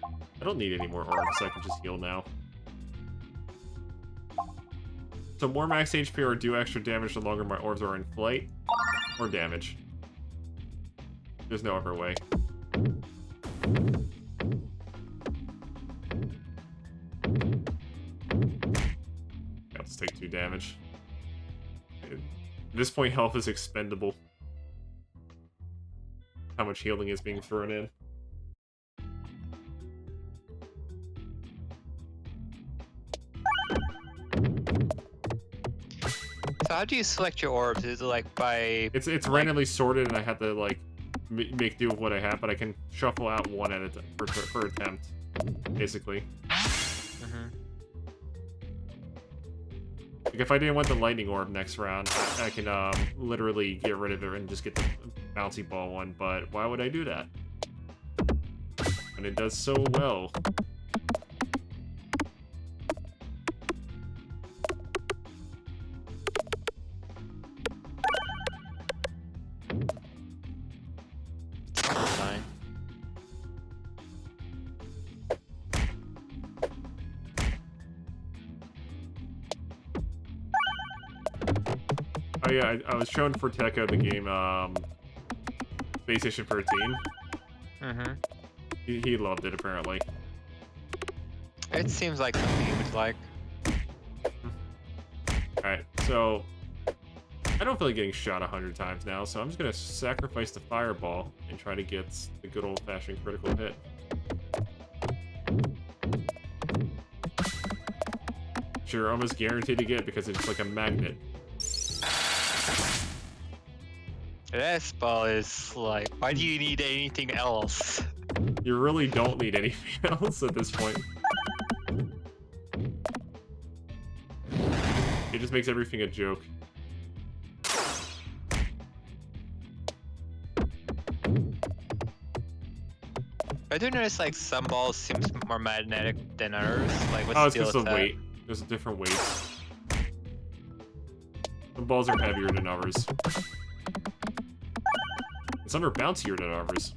I don't need any more orbs, so I can just heal now. So more max HP or do extra damage the longer my orbs are in flight, or damage. There's no other way. I'll just take 2 damage. At this point, health is expendable. How much healing is being thrown in. So how do you select your orbs? Is it like by... It's randomly sorted, and I have to like make do with what I have, but I can shuffle out one at a time per attempt, basically. Like if I didn't want the lightning orb next round, I can literally get rid of it and just get the bouncy ball one. But why would I do that? And it does so well. Fine. Oh yeah, I was showing Forteca the game Space Station 13. He loved it apparently. It seems like something you would like. Alright, so I don't feel like getting shot 100 times now, so I'm just gonna sacrifice the fireball and try to get the good old-fashioned critical hit. Which you're almost guaranteed to get because it's like a magnet. This ball is like, why do you need anything else? You really don't need anything else at this point. It just makes everything a joke. I do notice like some balls seems more magnetic than others. Like what's Oh, the it's deal because with of that? weight. There's different weights. Some balls are heavier than others. And some are bouncier than others.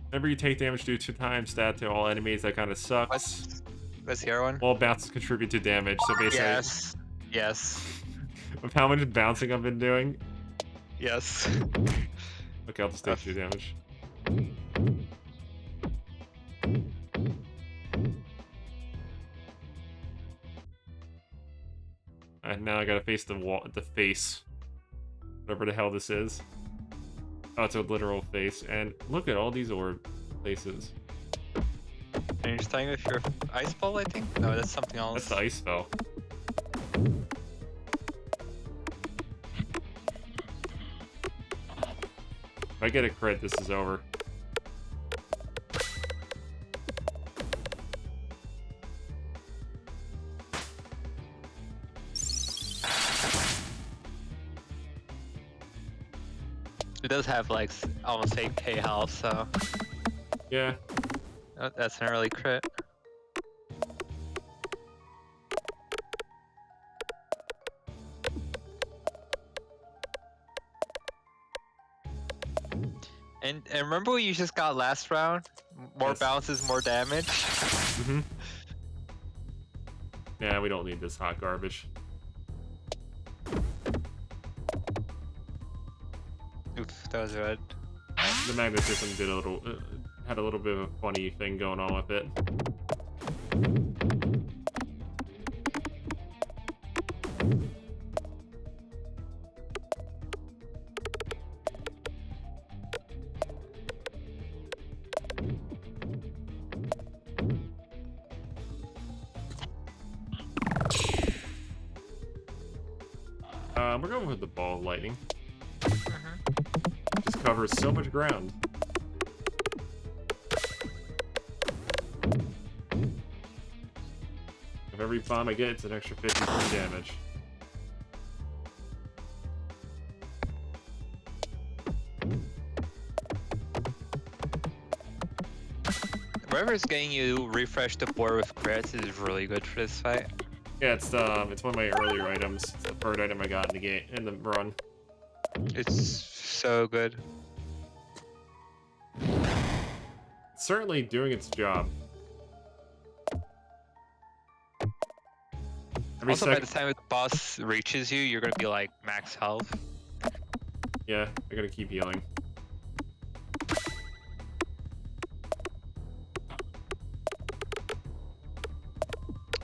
Whenever you take damage, do 2 times stat to all enemies. That kind of sucks. What's the other one? All bounces contribute to damage, so basically... Yes. Yes. Of how much bouncing I've been doing. Yes. Okay, I'll just take 2 damage. Alright, now I gotta face the wall, the face. Whatever the hell this is. Oh, it's a literal face. And look at all these orb places. And you're starting with your ice ball, I think? No, that's something else. That's the ice spell. If I get a crit, this is over. It does have like almost 8k health, so Yeah. that's an early crit. And remember what you just got last round? More Yes. bounces, more damage. Mm-hmm. Yeah, we don't need this hot garbage. Oof, that was red. The magnetism did a little, had a little bit of a funny thing going on with it. We're going with the ball of lightning. Just covers so much ground. If every bomb I get, it's an extra 53 damage. Whatever's getting you refresh the board with crits is really good for this fight. Yeah, it's one of my earlier items. It's the third item I got in the game in the run. It's so good. It's certainly doing its job. Every Also, by the time the boss reaches you, you're gonna be like max health. Yeah, I gotta keep healing.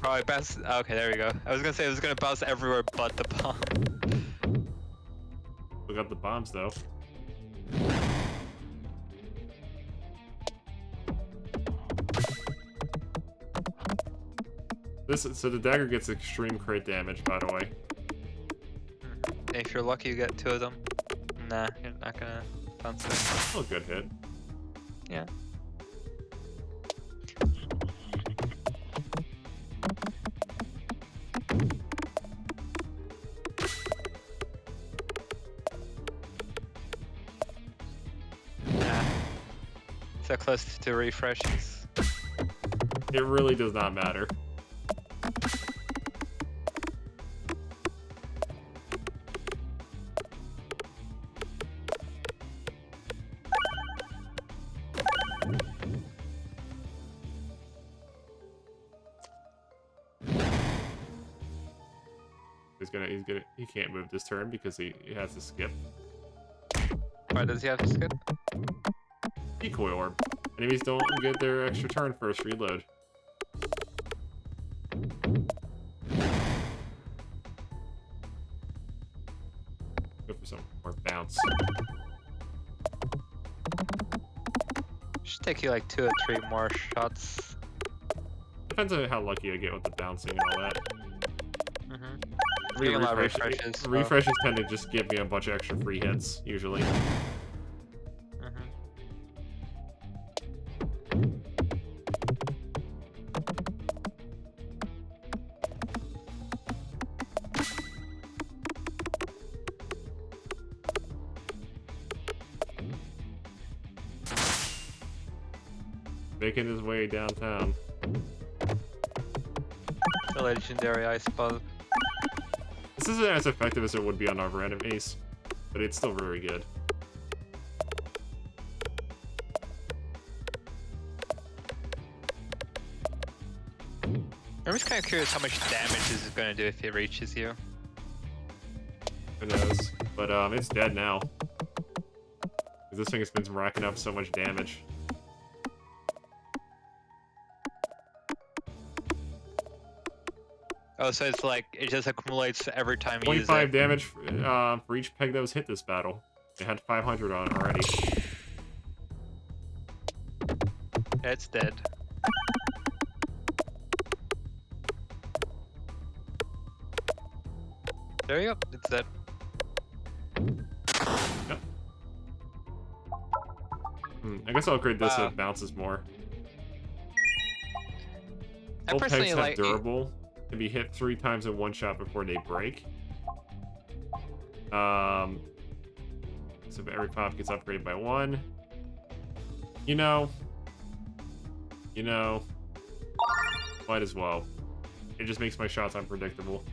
Oh, it bounced. Okay, there we go. I was gonna say it was gonna bounce everywhere but the bomb. Look up the bombs though. So the dagger gets extreme crit damage, by the way. If you're lucky, you get 2 of them. Nah, you're not gonna bounce it. Still a good hit. Yeah. So close to refreshes. It really does not matter. He can't move this turn because he has to skip. Why does he have to skip? Decoy orb. Enemies don't get their extra turn first reload. Go for some more bounce. Should take you like 2 or 3 more shots. Depends on how lucky I get with the bouncing and all that. Getting a lot of refreshes. Refreshes tend to just give me a bunch of extra free hits, usually. Making his way downtown. The legendary ice ball. This isn't as effective as it would be on other enemies, but it's still very good. I'm just kind of curious how much damage this is going to do if it reaches you. Who knows? But it's dead now. 'Cause this thing has been racking up so much damage. Oh, so it's like, it just accumulates every time you use it. 25 damage for each peg that was hit this battle. It had 500 on it already. Yeah, it's dead. There you go, it's dead. Yep. I guess I'll upgrade this so Wow. it bounces more. I Old personally pegs have like durable. Can be hit 3 times in one shot before they break. So if every pop gets upgraded by 1. You know, might as well. It just makes my shots unpredictable.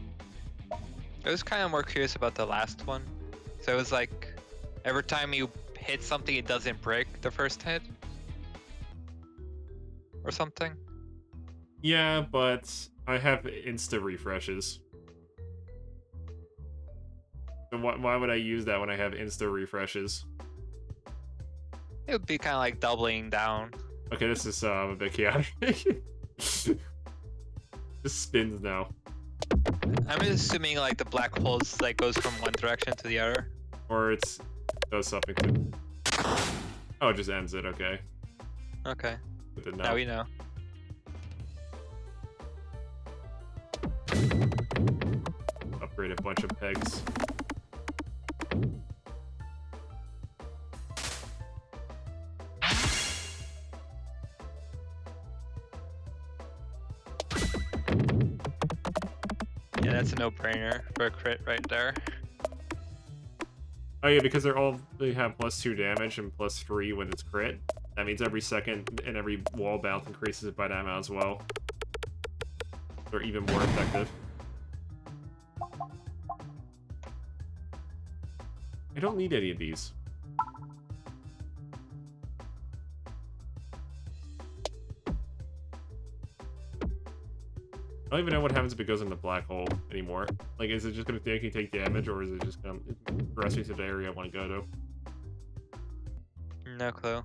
I was kind of more curious about the last one. So it was like, every time you hit something, it doesn't break the first hit? Or something? Yeah, but I have insta refreshes. So why would I use that when I have insta refreshes? It would be kind of like doubling down. Okay, this is a bit chaotic. This spins now. I'm assuming like the black holes like goes from one direction to the other. Or it does something to... Oh, it just ends it, okay. Okay, Good to now know. we know. Upgrade a bunch of pegs. Yeah, that's a no-brainer for a crit right there. Oh yeah, because they have +2 damage and +3 when it's crit. That means every second and every wall bounce increases it by that amount as well. They're even more effective. I don't need any of these. I don't even know what happens if it goes in the black hole anymore. Like, is it just gonna make me take damage, or is it just gonna progress me to the area I want to go to? No clue.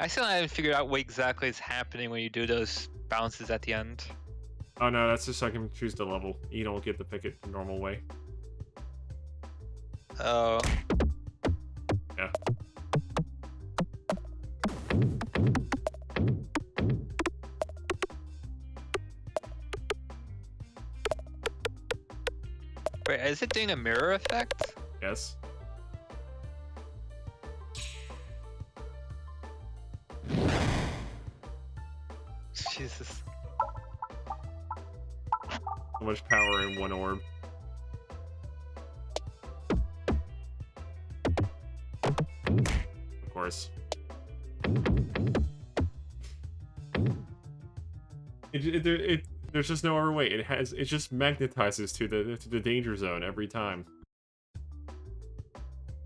I still haven't figured out what exactly is happening when you do those bounces at the end. Oh no, that's just so I can choose the level. You don't get to pick it the normal way. Oh. Yeah. Wait, is it doing a mirror effect? Yes. Jesus. So much power in one orb. Of course. There's just no other way. It just magnetizes to the danger zone every time.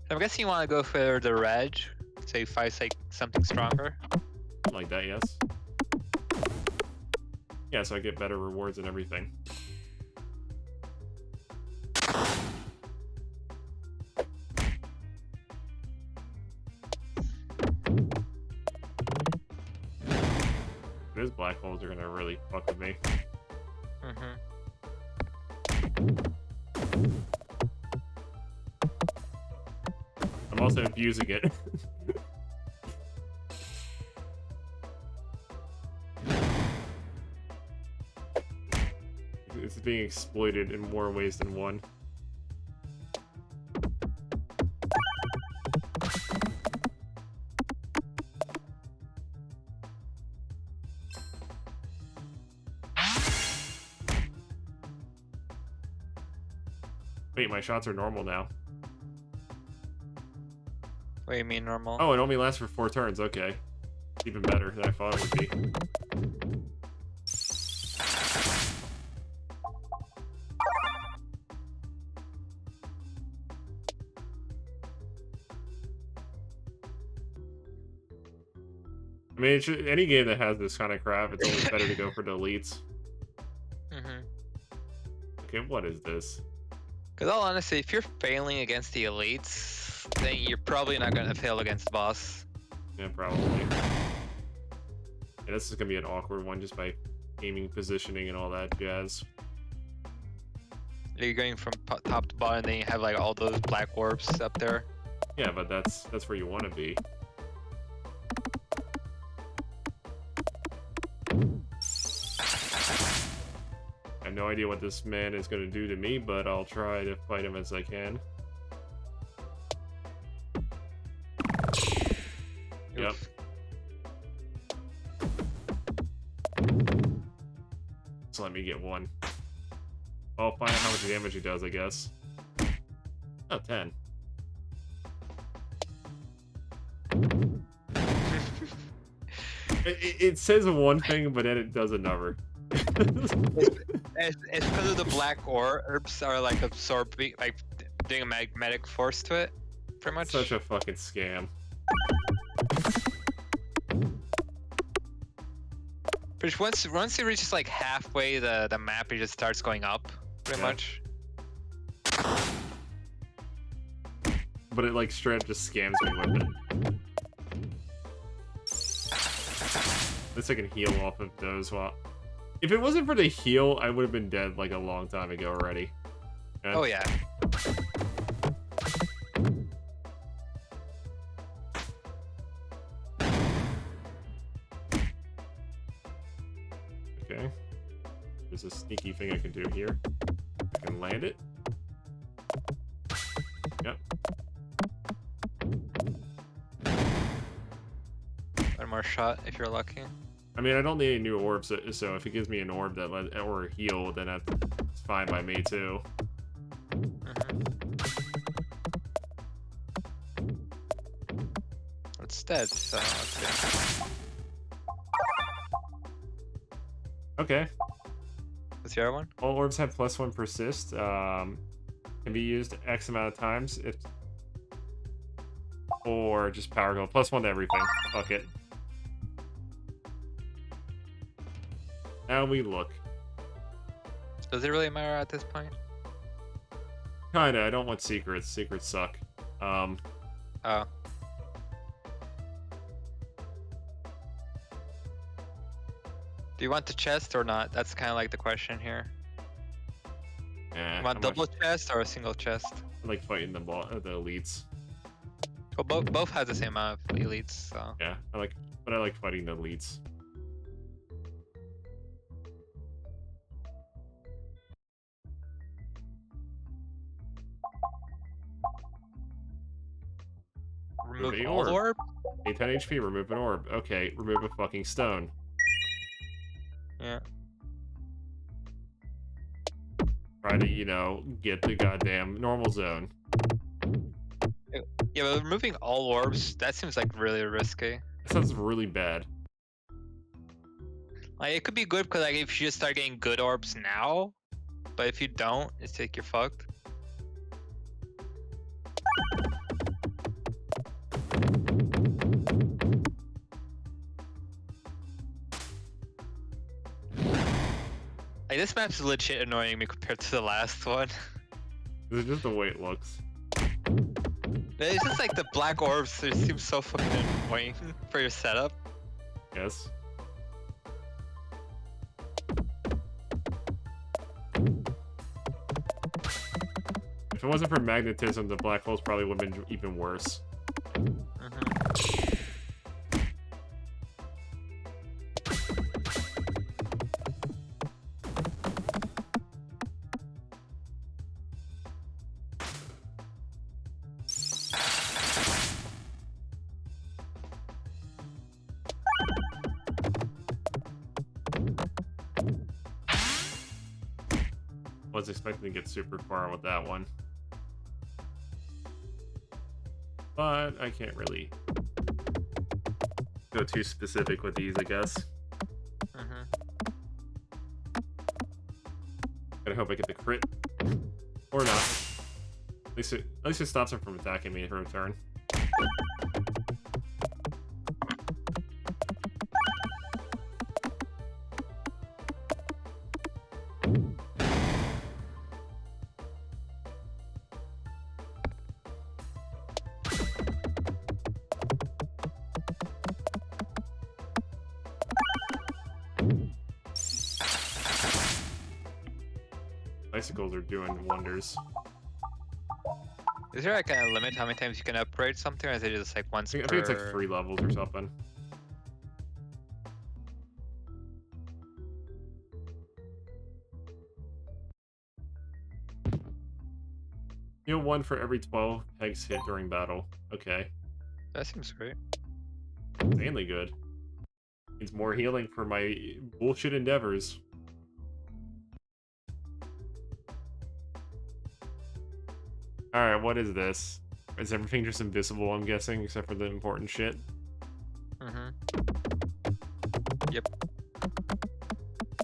I'm guessing you want to go for the reg, so you fight like something stronger. Like that, yes. Yeah, so I get better rewards and everything. Those black holes are gonna really fuck with me. Mm-hmm. I'm also abusing it. It's being exploited in more ways than one. Wait, my shots are normal now. What do you mean normal? Oh, it only lasts for 4 turns. Okay. Even better than I thought it would be. I mean, any game that has this kind of crap, it's always better to go for the elites. Okay, what is this? Because all honesty, if you're failing against the elites, then you're probably not gonna fail against the boss. Yeah, probably. Yeah, this is gonna be an awkward one just by aiming, positioning, and all that jazz. You're going from top to bottom, and then you have like all those black orbs up there. Yeah, but that's where you want to be. I have no idea what this man is going to do to me, but I'll try to fight him as I can. Yep. So let me get one. I'll find out how much damage he does, I guess. Oh, 10. It says one thing, but then it does another. It's because of the black orbs are like absorbing, like doing a magnetic force to it, pretty much. Such a fucking scam. But once it reaches like halfway the map, it just starts going up, pretty much. But it like straight up just scams me with it. At least I can heal off of those while... If it wasn't for the heal, I would have been dead like a long time ago already. Yeah. Oh yeah. Okay. There's a sneaky thing I can do here. I can land it. Yep. One more shot if you're lucky. I mean, I don't need any new orbs, so if it gives me an orb that or a heal, then that's fine by me too. It's dead, so let's see. Okay. What's the other one? All orbs have +1 persist. Can be used X amount of times if, or just power go +1 to everything. Fuck it. Now we look. Does it really matter at this point? Kinda. I don't want secrets. Secrets suck. Oh. Do you want the chest or not? That's kind of like the question here. You want double chest or a single chest? I like fighting the elites. Well, both have the same amount of elites, so. Yeah, I like fighting the elites. Remove all orb? 10 HP, remove an orb. Okay, remove a fucking stone. Yeah. Try to, you know, get the goddamn normal zone. Yeah, but removing all orbs, that seems like really risky. That sounds really bad. Like, it could be good because like if you just start getting good orbs now, but if you don't, it's like you're fucked. Like, this map's legit annoying me compared to the last one. This is just the way it looks. It's just like the black orbs, they seem so fucking annoying for your setup. Yes. If it wasn't for magnetism, the black holes probably would have been even worse. Was expecting to get super far with that one. But I can't really go too specific with these, I guess. Gotta hope I get the crit. Or not. At least it stops him from attacking me for a turn. bicycles are doing wonders. Is there like a limit how many times you can upgrade something, or is it just like once I per? think it's like 3 levels or something. Heal 1 for every 12 pegs hit during battle. Okay. That seems great. Insanely good. Means more healing for my bullshit endeavors. Alright, what is this? Is everything just invisible, I'm guessing, except for the important shit? Mm-hmm. Yep.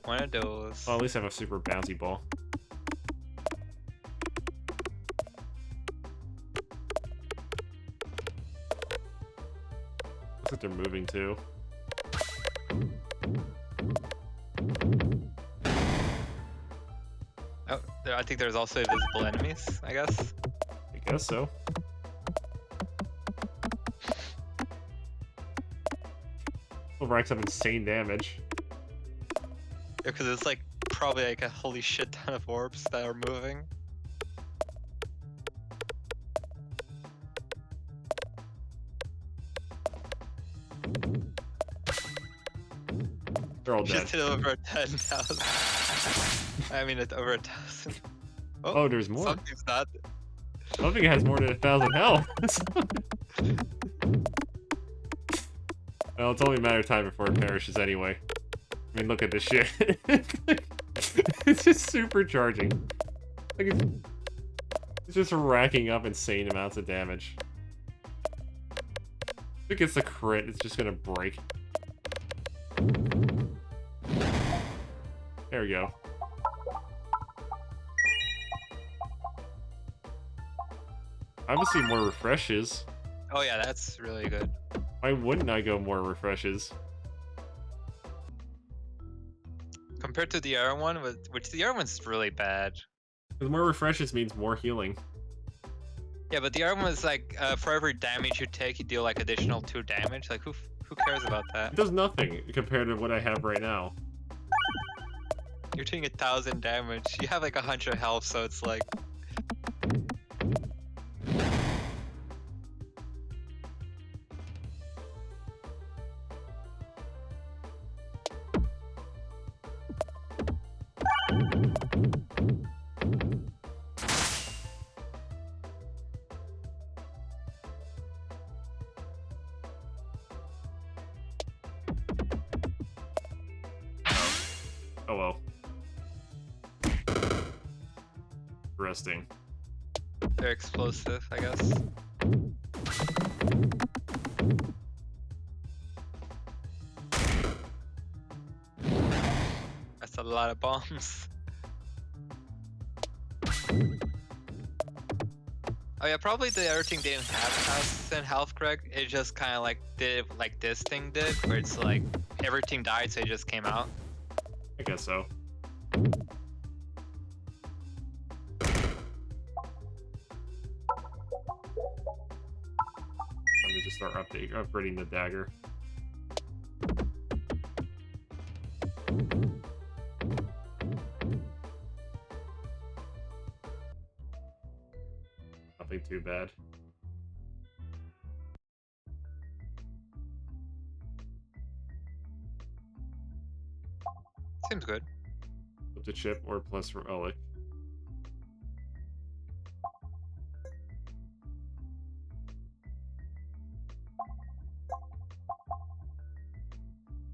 One of those. Well, at least I have a super bouncy ball. Looks like they're moving too. Oh, I think there's also invisible enemies, I guess. I guess so. Well, racks up insane damage. Yeah, because it's like probably like a holy shit ton of orbs that are moving. They're all You dead. just hit over 10,000. I mean, it's over 1,000. Oh, there's more. Something's not. I don't think it has more than 1,000 health. Well, it's only a matter of time before it perishes anyway. I mean, look at this shit. It's just supercharging. Like it's just racking up insane amounts of damage. If it gets a crit, it's just gonna break. There we go. I haven't seen more refreshes. Oh yeah, that's really good. Why wouldn't I go more refreshes? Compared to the other one, which the other one's really bad. Because more refreshes means more healing. Yeah, but the other one is like for every damage you take, you deal like additional 2 damage. Like who cares about that? It does nothing compared to what I have right now. You're taking 1,000 damage. You have like 100 health, so it's like. Oh well. Interesting. They're explosive, I guess. That's a lot of bombs. Oh yeah, probably the other thing didn't have health, Greg. It just kind of like did like this thing did, where it's like everything died, so it just came out. I guess so. Let me just start upgrading the dagger. Nothing too bad. Seems good. Flip the chip or plus relic.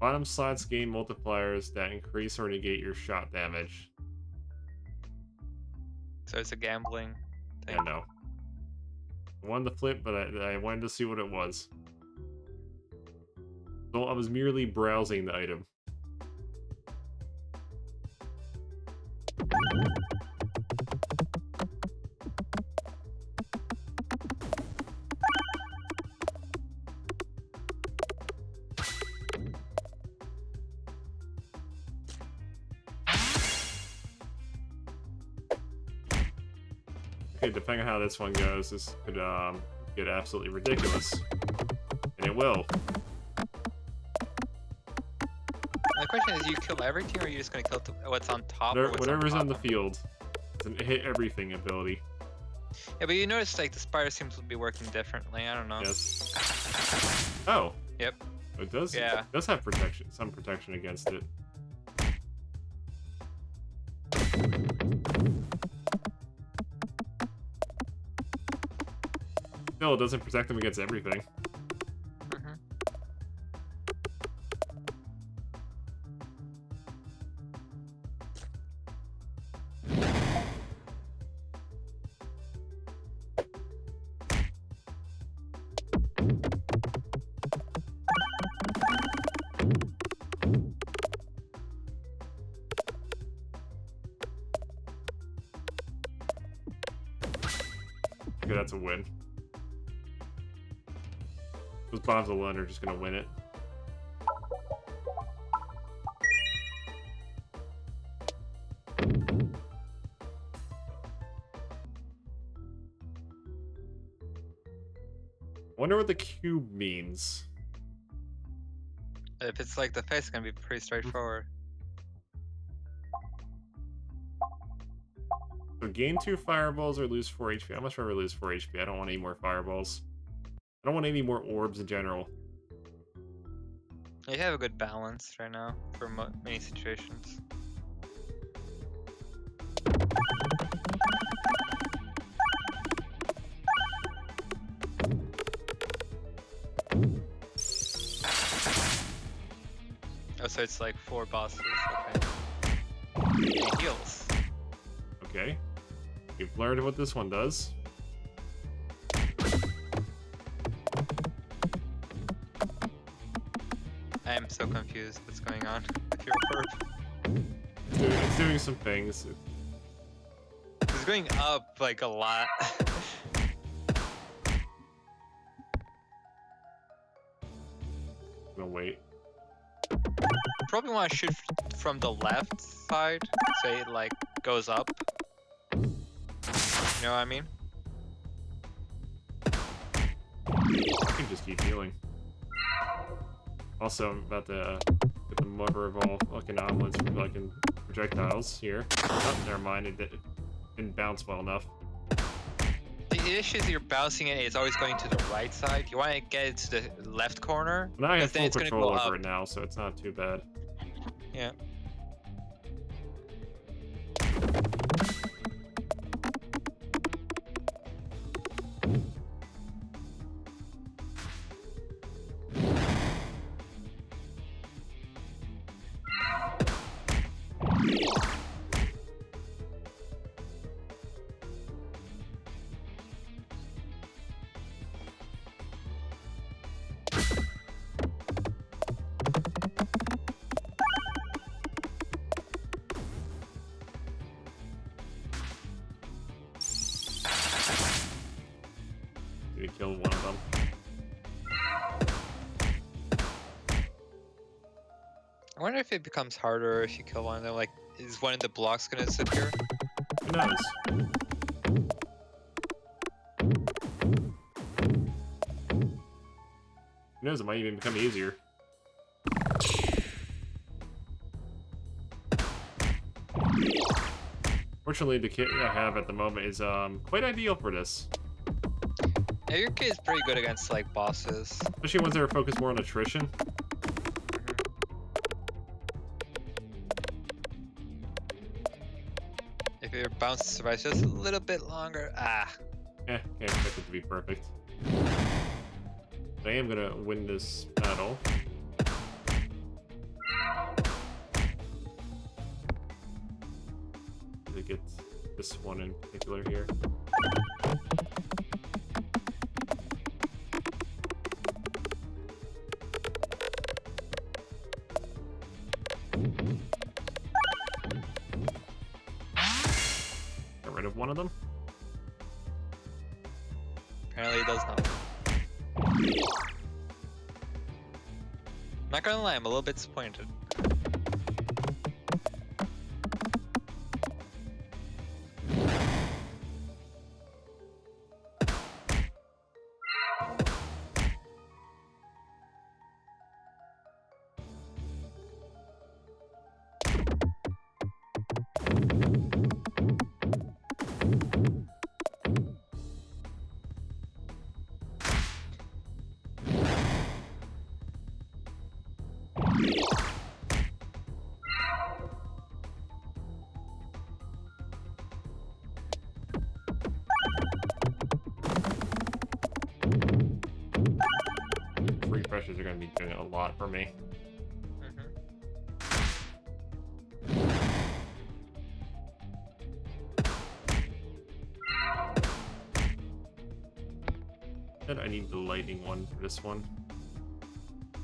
Bottom slots gain multipliers that increase or negate your shot damage. So it's a gambling thing. Yeah, no. I wanted to flip, but I wanted to see what it was. So I was merely browsing the item. Okay, depending on how this one goes, this could get absolutely ridiculous. And it will. The question is, you kill everything, or are you just gonna kill what's on top? Or what's Whatever's on on the top? field. It's an hit everything ability. Yeah, but you notice like the spider seems to be working differently. I don't know. Yes. Oh. Yep. It does. Yeah. It does have protection. Some protection against it. Still, it doesn't protect them against everything. Mhm. Okay, that's a win. Those bombs alone are just gonna win it. I wonder what the cube means. If it's like the face, it's gonna be pretty straightforward. So gain 2 fireballs or lose 4 HP. I'd much rather lose 4 HP. I don't want any more fireballs. I don't want any more orbs in general. You have a good balance right now for many situations. Oh, so it's like 4 bosses. Okay. And heals. Okay. You've learned what this one does. I am so confused. What's going on with your orb? It's doing some things. It's going up like a lot. I'm gonna wait. Probably want to shoot from the left side, so it like goes up. You know what I mean? I can just keep healing. Also, I'm about to get the motor of all fucking omelets for fucking projectiles here. Oh, never mind. It didn't bounce well enough. The issue is you're bouncing it, it's always going to the right side. You want to get it to the left corner, Now I have because then full it's going to control go over up. it now, so it's not too bad. Yeah. Did he kill one of them? I wonder if it becomes harder if you kill one of them. Like, is one of the blocks going to disappear? Who knows? Who knows? It might even become easier. Fortunately, the kit I have at the moment is quite ideal for this. Yeah, your kid is pretty good against like bosses. Especially ones that are focused more on attrition. If your bounce survives just a little bit longer, Can't expect it to be perfect. But I am gonna win this battle. To get this one in particular here. Get rid of one of them. apparently it does not. Not gonna lie, I'm a little bit disappointed. refreshers are going to be doing a lot for me. And I need the lightning one for this one.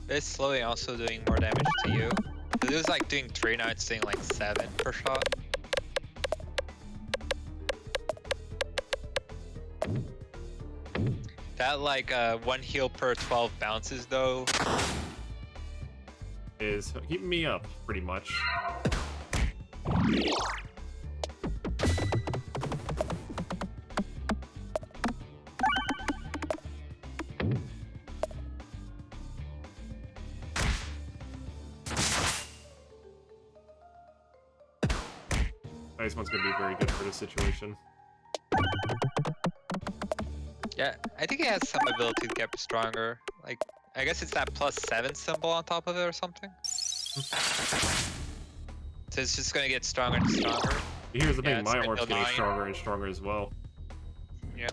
It's slowly also doing more damage to you. It was like doing 3, now it's doing like 7 per shot. That like 1 heal per 12 bounces though is keeping me up pretty much. This one's gonna be very good for this situation. Yeah, I think it has some ability to get stronger. Like, I guess it's that +7 symbol on top of it or something. So it's just gonna get stronger and stronger. Here's the thing, Yeah, my it's orb's until getting 9. stronger and stronger as well. Yeah.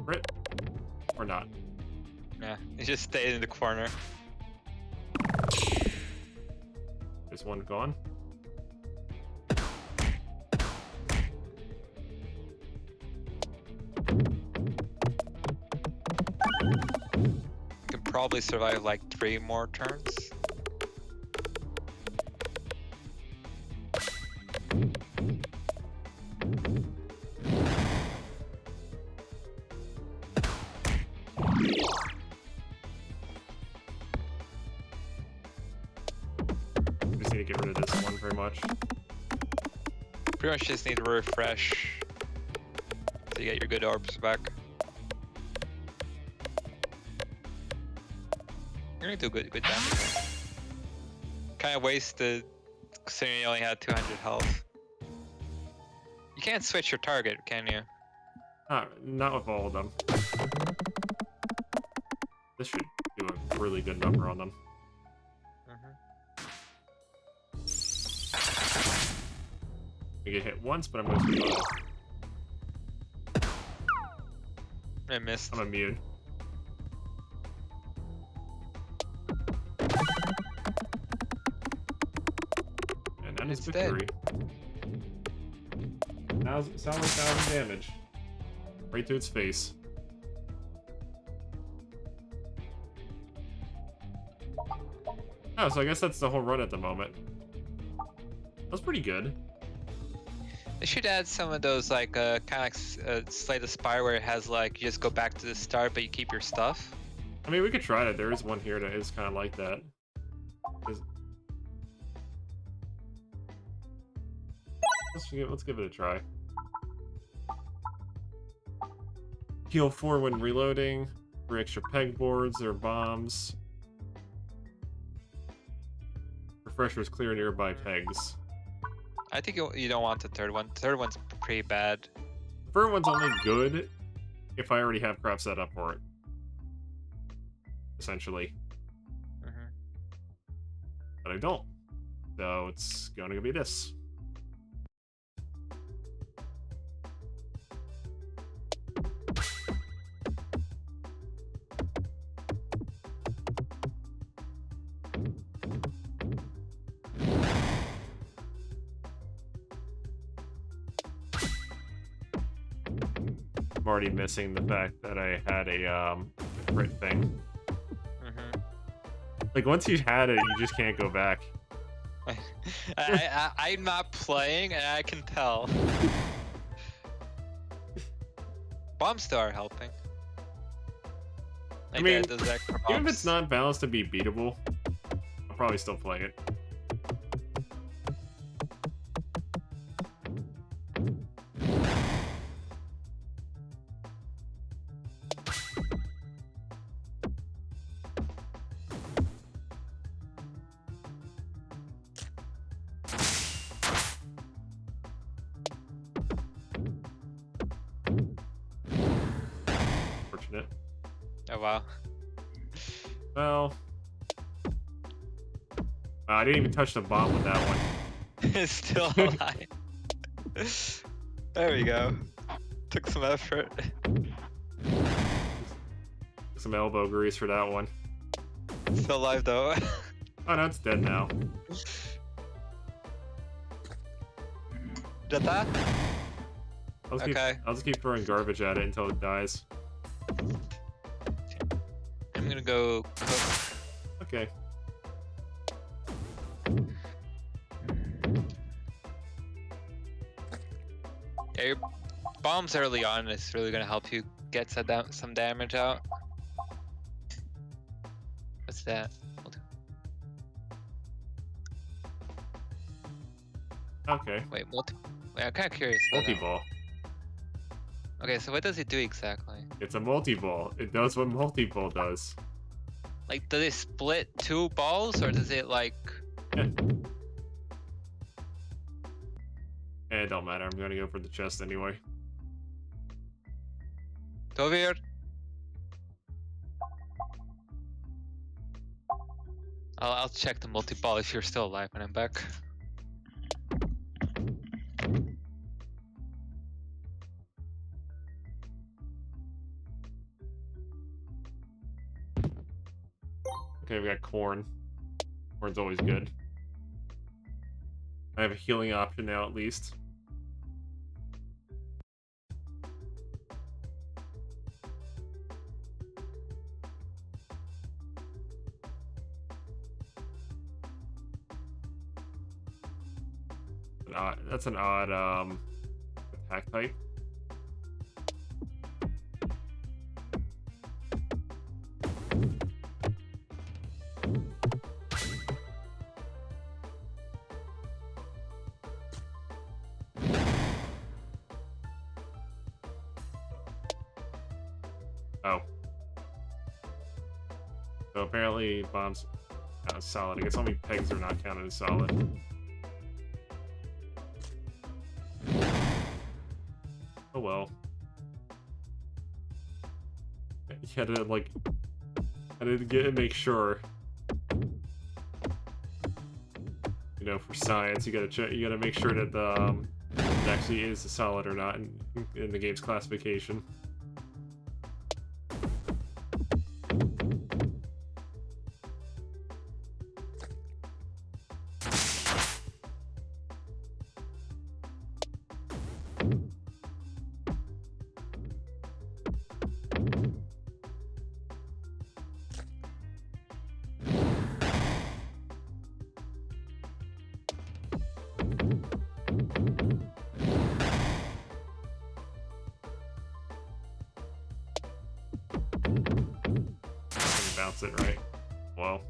Crit? Or not? Yeah, it just stayed in the corner. There's one gone. Can probably survive like 3 more turns. Just need to get rid of this one very much. Pretty much just need to refresh so you get your good orbs back. You're gonna do good damage. Kind of wasted considering you only had 200 health. You can't switch your target, can you? Not with all of them. This should do a really good number on them. I get hit once, but I'm going to survive. I missed. I'm immune. And that is It's victory. Sound like 1,000 damage. Right to its face. Oh, so I guess that's the whole run at the moment. That's pretty good. They should add some of those like kind of like Slay the Spire where it has like you just go back to the start but you keep your stuff. I mean, we could try that. There is one here that is kind of like that. Let's give it a try. Heal 4 when reloading. 3 extra pegboards or bombs. Refreshers clear nearby pegs. I think you don't want the third one. The third one's pretty bad. The third one's only good if I already have crap set up for it. Essentially. But I don't. So it's going to be this. I'm already missing the fact that I had a crit thing. Like, once you had it, you just can't go back. I'm not playing, and I can tell. Bombs still are helping. I mean, those extra bombs. even if it's not balanced to be beatable, I'll probably still play it. Fortunate. Oh wow. Well, I didn't even touch the bomb with that one. It's still alive. There we go. Took some effort. Some elbow grease for that one. Still alive though. Oh no, it's dead now. Did that? Okay. I'll just keep throwing garbage at it until it dies. I'm gonna go cook. Okay. Yeah, your bombs early on is really gonna help you get some damage out. What's that? Okay. Wait, Wait, I'm kind of curious. Multi-ball. Okay, so what does it do exactly? It's a multi-ball. It does what multi-ball does. Like, does it split two balls, or does it like? Yeah. It don't matter. I'm gonna go for the chest anyway. Over here. I'll check the multi-ball if you're still alive when I'm back. Okay, we got corn. Corn's always good. I have a healing option now, at least. That's an odd attack type. Oh. So apparently bombs count as solid. I guess only pegs are not counted as solid. Oh well. You had to like, I had to make sure. You know, for science, you gotta check. You gotta make sure that the it actually is solid or not in the game's classification. Bounce it right. Well,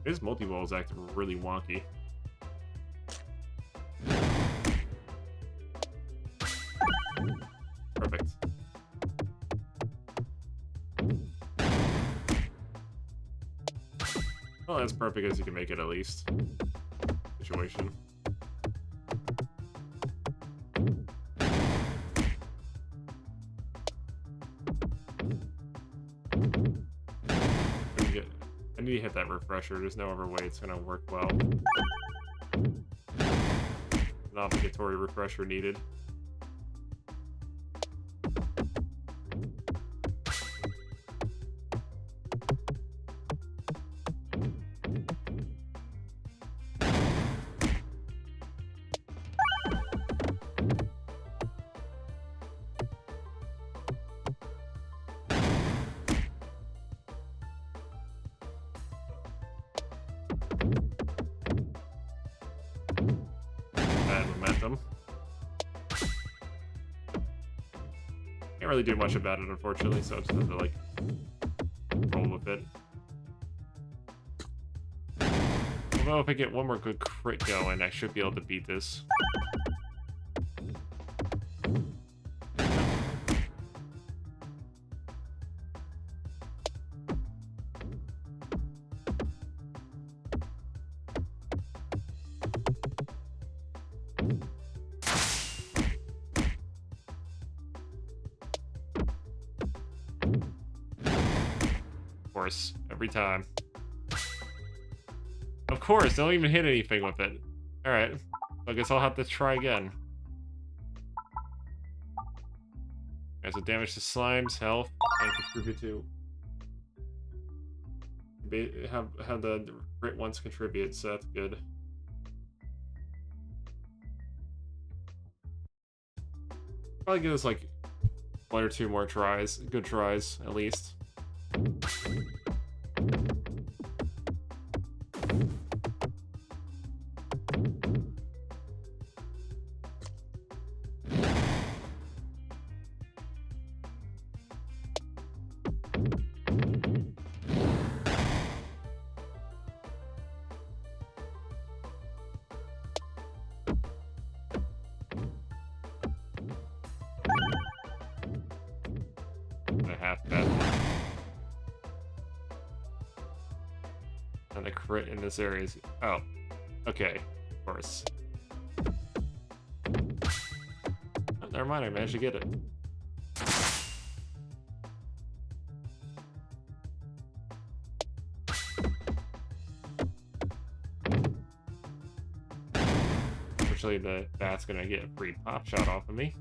his multi-ball is acting really wonky. Perfect. Well, that's perfect as you can make it at least. Situation. I need to hit that refresher. There's no other way it's gonna work well. An obligatory refresher needed. Bad momentum. Can't really do much about it, unfortunately, so I just have to, like, roll with it. Although, if I get one more good crit going, I should be able to beat this. Of course, every time. Of course, don't even hit anything with it. Alright. I guess I'll have to try again. Alright, so damage to slimes, health, and contribute to... Have the crit ones contribute, so that's good. Probably give us like 1 or 2 more tries. Good tries, at least. And a half bad one. And the crit in this area is... Oh. Okay. Of course. Oh, never mind, I managed to get it. Unfortunately, the bat's gonna get a free pop shot off of me.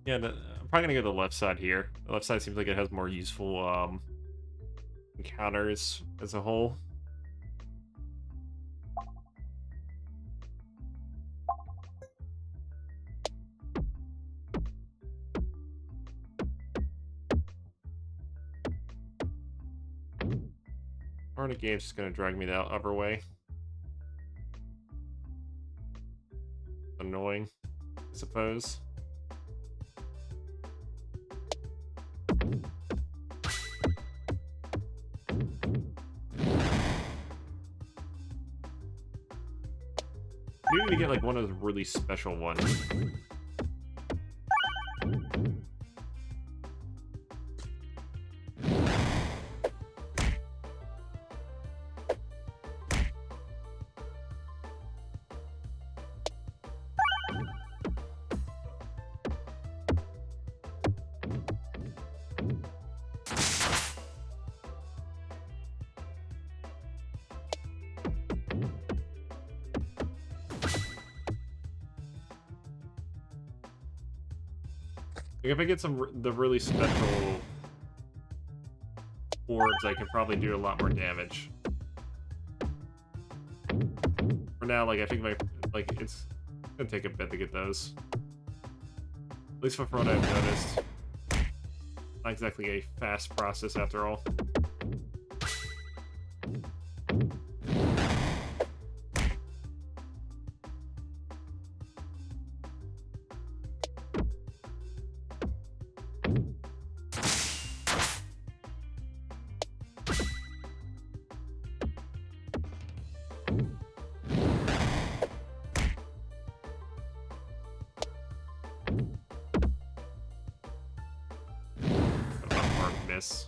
Yeah, I'm probably gonna go to the left side here. The left side seems like it has more useful encounters as a whole. Or the game's just gonna drag me the other way. Annoying, I suppose. You need to get like one of those really special ones. Like if I get the really special orbs, I can probably do a lot more damage. For now, like I think it's gonna take a bit to get those. At least from what I've noticed. Not exactly a fast process after all. Miss.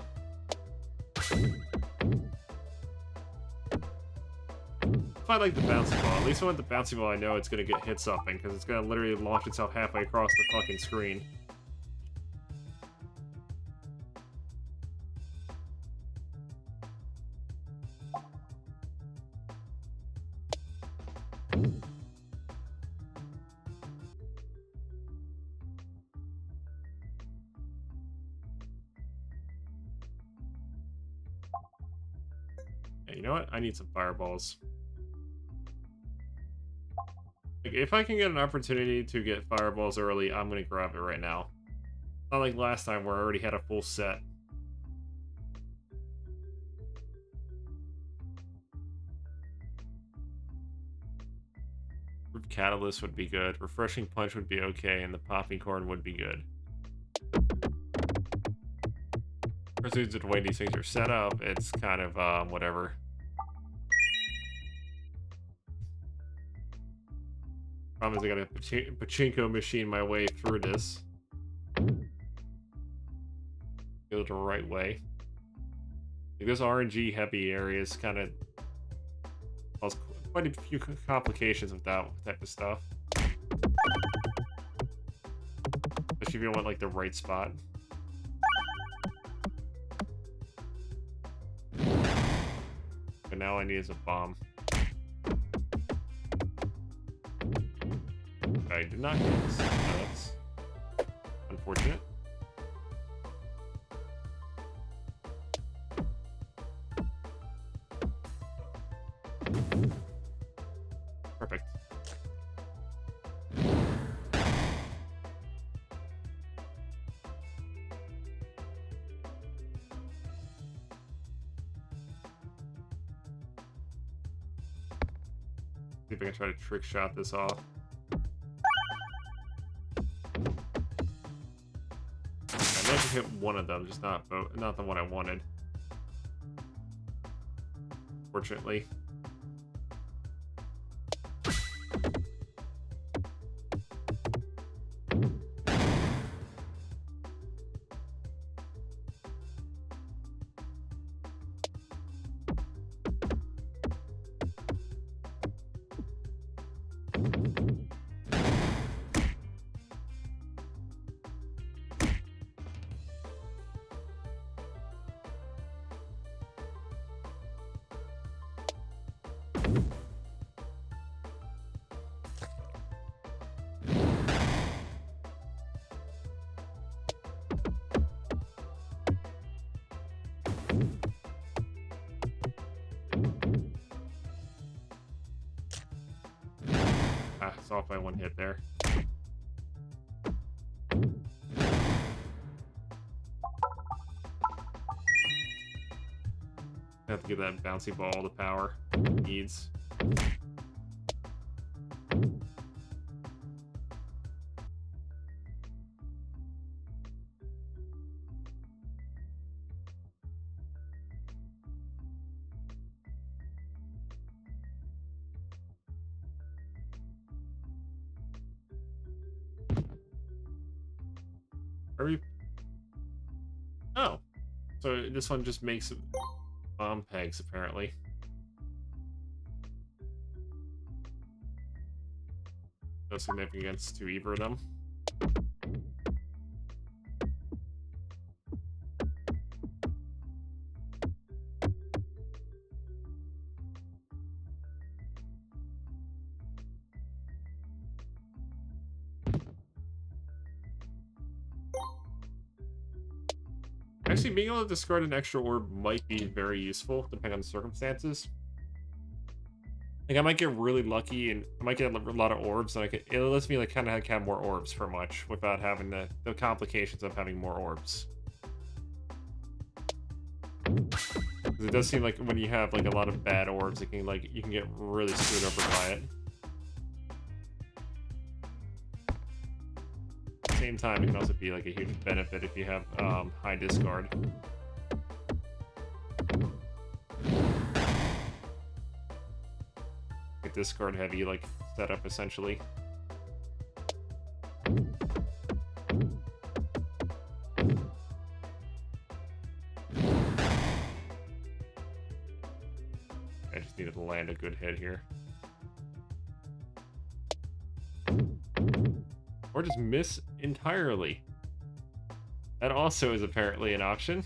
If I like the bouncy ball, at least with the bouncy ball I know it's gonna get hit something, because it's gonna literally launch itself halfway across the fucking screen. Hey, you know what? I need some fireballs. Like, if I can get an opportunity to get fireballs early, I'm gonna grab it right now. Not like last time where I already had a full set. Catalyst would be good. Refreshing Punch would be okay, and the Popping Corn would be good. Especially the way these things are set up, it's kind of, whatever. Problem is I got a Pachinko machine my way through this. Go the right way. Like, this RNG heavy areas kind of cause quite a few complications with that type of stuff. Especially if you want like the right spot. But now all I need is a bomb. I did not get this. That's unfortunate. Perfect. See if I can try to trick shot this off. I managed to hit one of them, just not the one I wanted. Fortunately. It's off by one hit there. I have to give that bouncy ball the power it needs. Are we... Oh. So this one just makes bomb pegs, apparently. No significance to either of them. Actually, being able to discard an extra orb might be very useful, depending on the circumstances. Like, I might get really lucky, and I might get a lot of orbs, and it lets me, like, kind of have more orbs for much, without having the complications of having more orbs. Because it does seem like when you have, like, a lot of bad orbs, it can, like, you can get really screwed over by it. Same time, it can also be like a huge benefit if you have high discard. A discard heavy like setup essentially. I just needed to land a good hit here. Or just miss entirely. That also is apparently an option.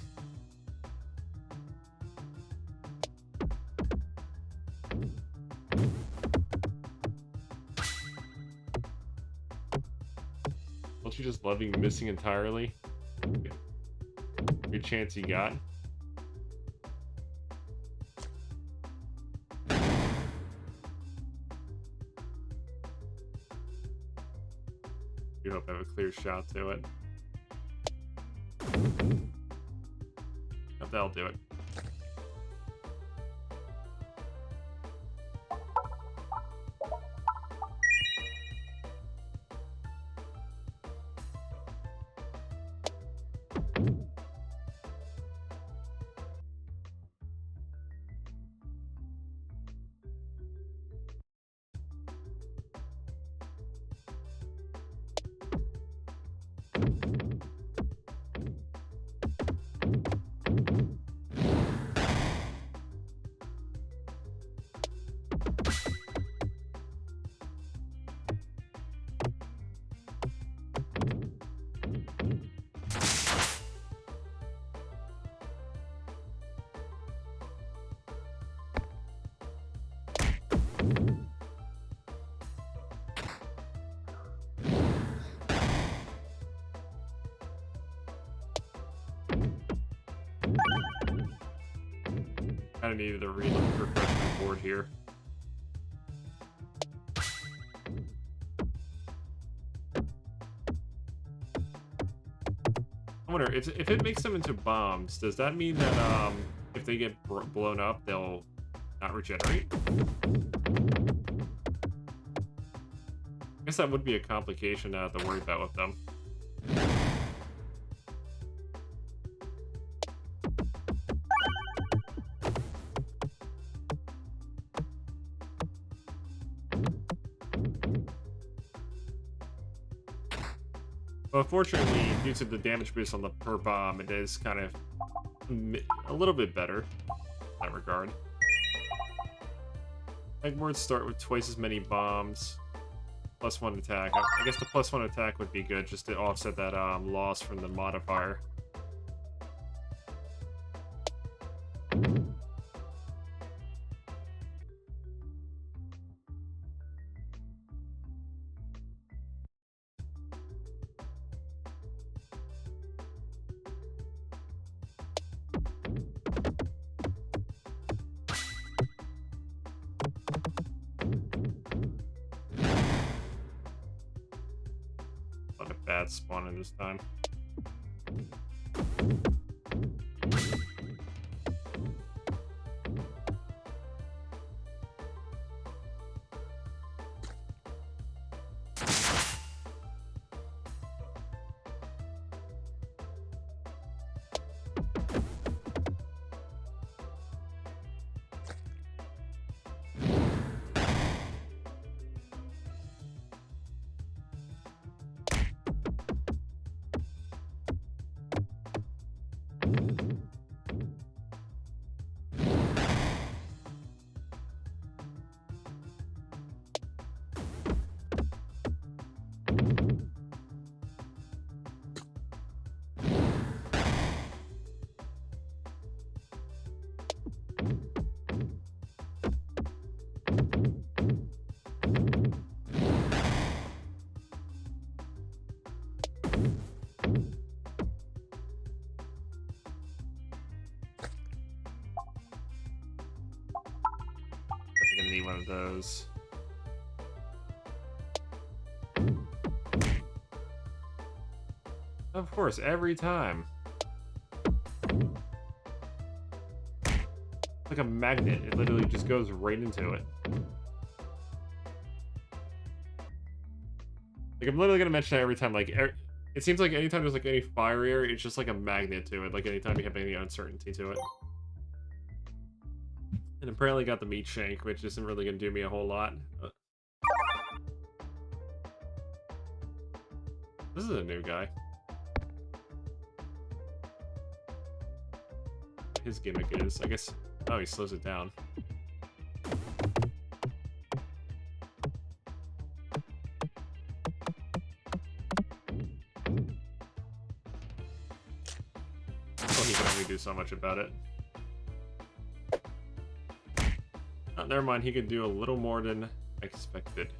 Don't you just loving missing entirely? Good chance you got. do hope I have a clear shot to it. But that'll do it. Kind of needed a refreshment board here. I wonder if it makes them into bombs, does that mean that if they get blown up, they'll not regenerate? I guess that would be a complication to have to worry about with them. Well, fortunately, due to the damage boost on the per bomb, it is kind of a little bit better in that regard. Pegboards start with twice as many bombs, +1 attack. I guess the +1 attack would be good just to offset that loss from the modifier. Bad spawning this time. Need one of those. Of course, every time. Like a magnet, it literally just goes right into it. Like, I'm literally gonna mention that every time, like, it seems like anytime there's like any fire area, it's just like a magnet to it, like anytime you have any uncertainty to it. And apparently got the meat shank, which isn't really going to do me a whole lot. This is a new guy. His gimmick is, I guess... Oh, he slows it down. Well, he can only do so much about it. Oh, never mind, he could do a little more than expected.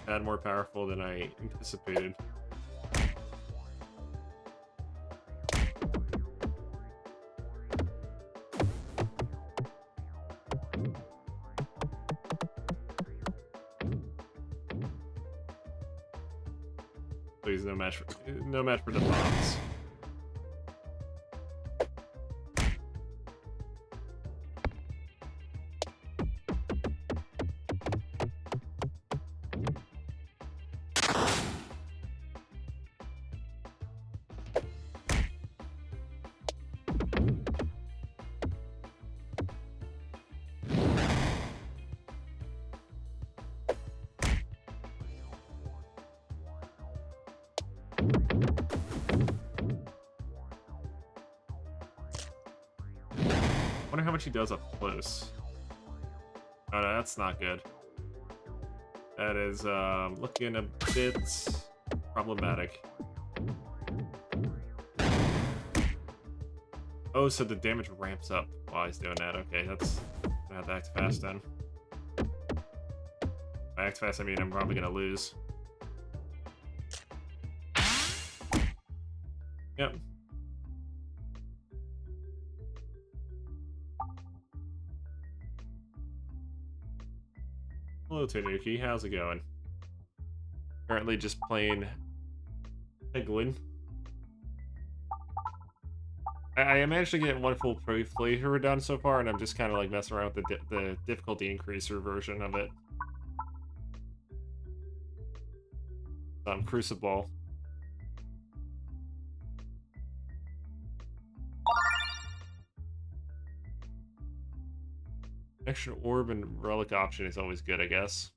Bad, more powerful than I anticipated. he's no match for the bombs. Wonder how much he does up close. Oh no, that's not good. That is looking a bit problematic. Oh, so the damage ramps up while he's doing that. Okay, that's gonna have to act fast then. By act fast, I mean I'm probably gonna lose. Yep. Hello, Tanuki. How's it going? Currently just playing Peglin. I managed to get one full playthrough done so far, and I'm just kind of like messing around with the difficulty increaser version of it. Crucible. Extra orb and relic option is always good, I guess.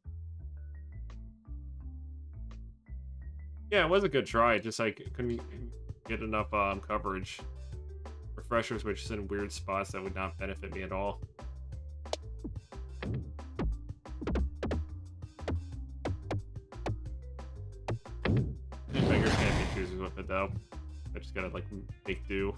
Yeah, it was a good try. Just like couldn't get enough coverage. Refreshers, which is in weird spots that would not benefit me at all. And beggars can't be choosers with it though. I just gotta like make do.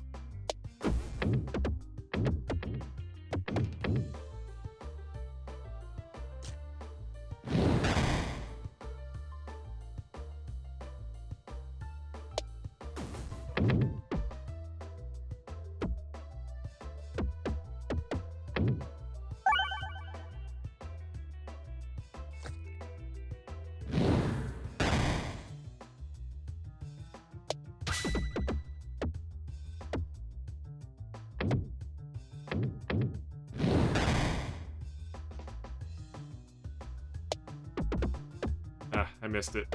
I missed it.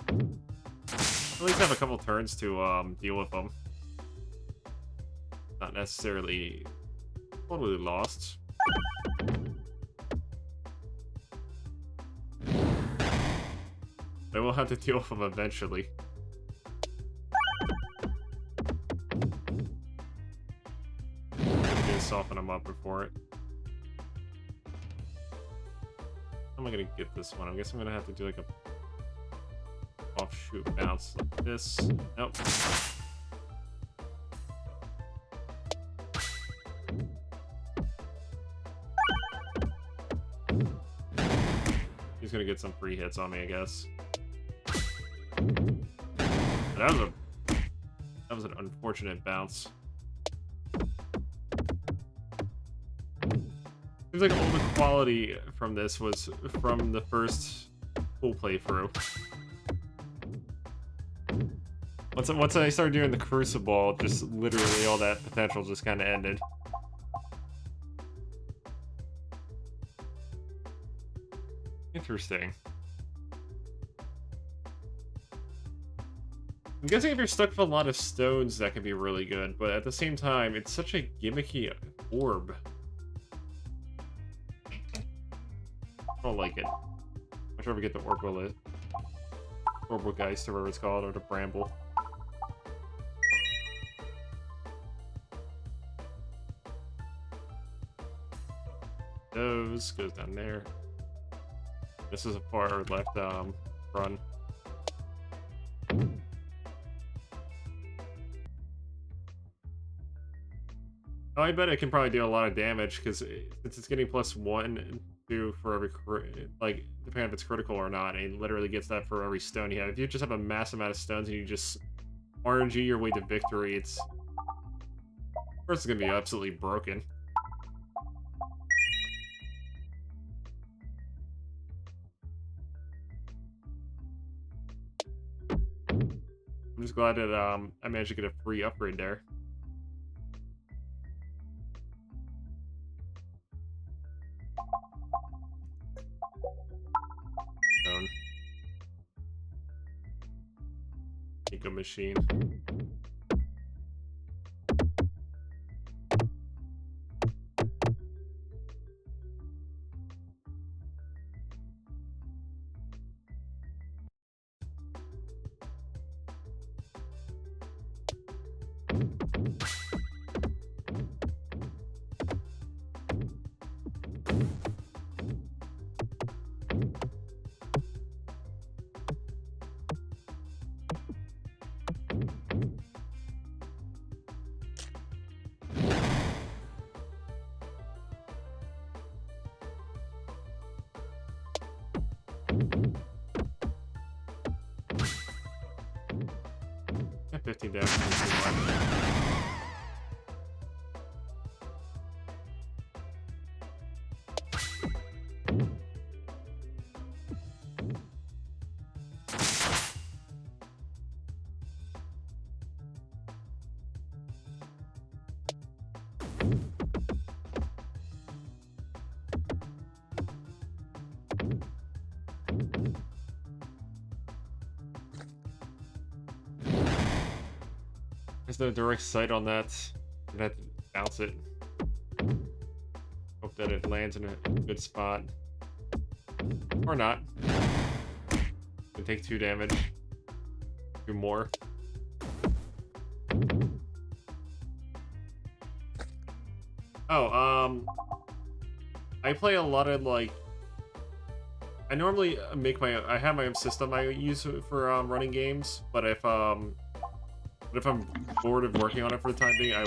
At least have a couple turns to deal with them. Not necessarily totally lost. I will have to deal with them eventually. I'm gonna soften them up before it. How am I gonna get this one? I guess I'm gonna have to do like a offshoot bounce like this. Nope. He's gonna get some free hits on me, I guess. That was an unfortunate bounce. Seems like all the quality from this was from the first full playthrough. Once I started doing the Crucible, just literally all that potential just kind of ended. Interesting. I'm guessing if you're stuck with a lot of stones, that can be really good, but at the same time, it's such a gimmicky orb. I don't like it. I'm sure we get the Orbital Geist or whatever it's called, or the Bramble. Those goes down there. This is a far left run. Oh, I bet it can probably do a lot of damage because since it's getting +1 and 2 for every like depending if it's critical or not, and it literally gets that for every stone you have. If you just have a mass amount of stones and you just RNG your way to victory, it's first it's gonna be absolutely broken. I'm just glad that I managed to get a free upgrade there. Stone. Eco machine. Yeah, 15 damage. Isn't too much. There's no direct sight on that. I'm gonna have to bounce it. Hope that it lands in a good spot. Or not. Can take 2 damage. Do more. Oh, I play a lot of like. I normally I have my own system I use for running games, but if I'm bored of working on it for the time being, I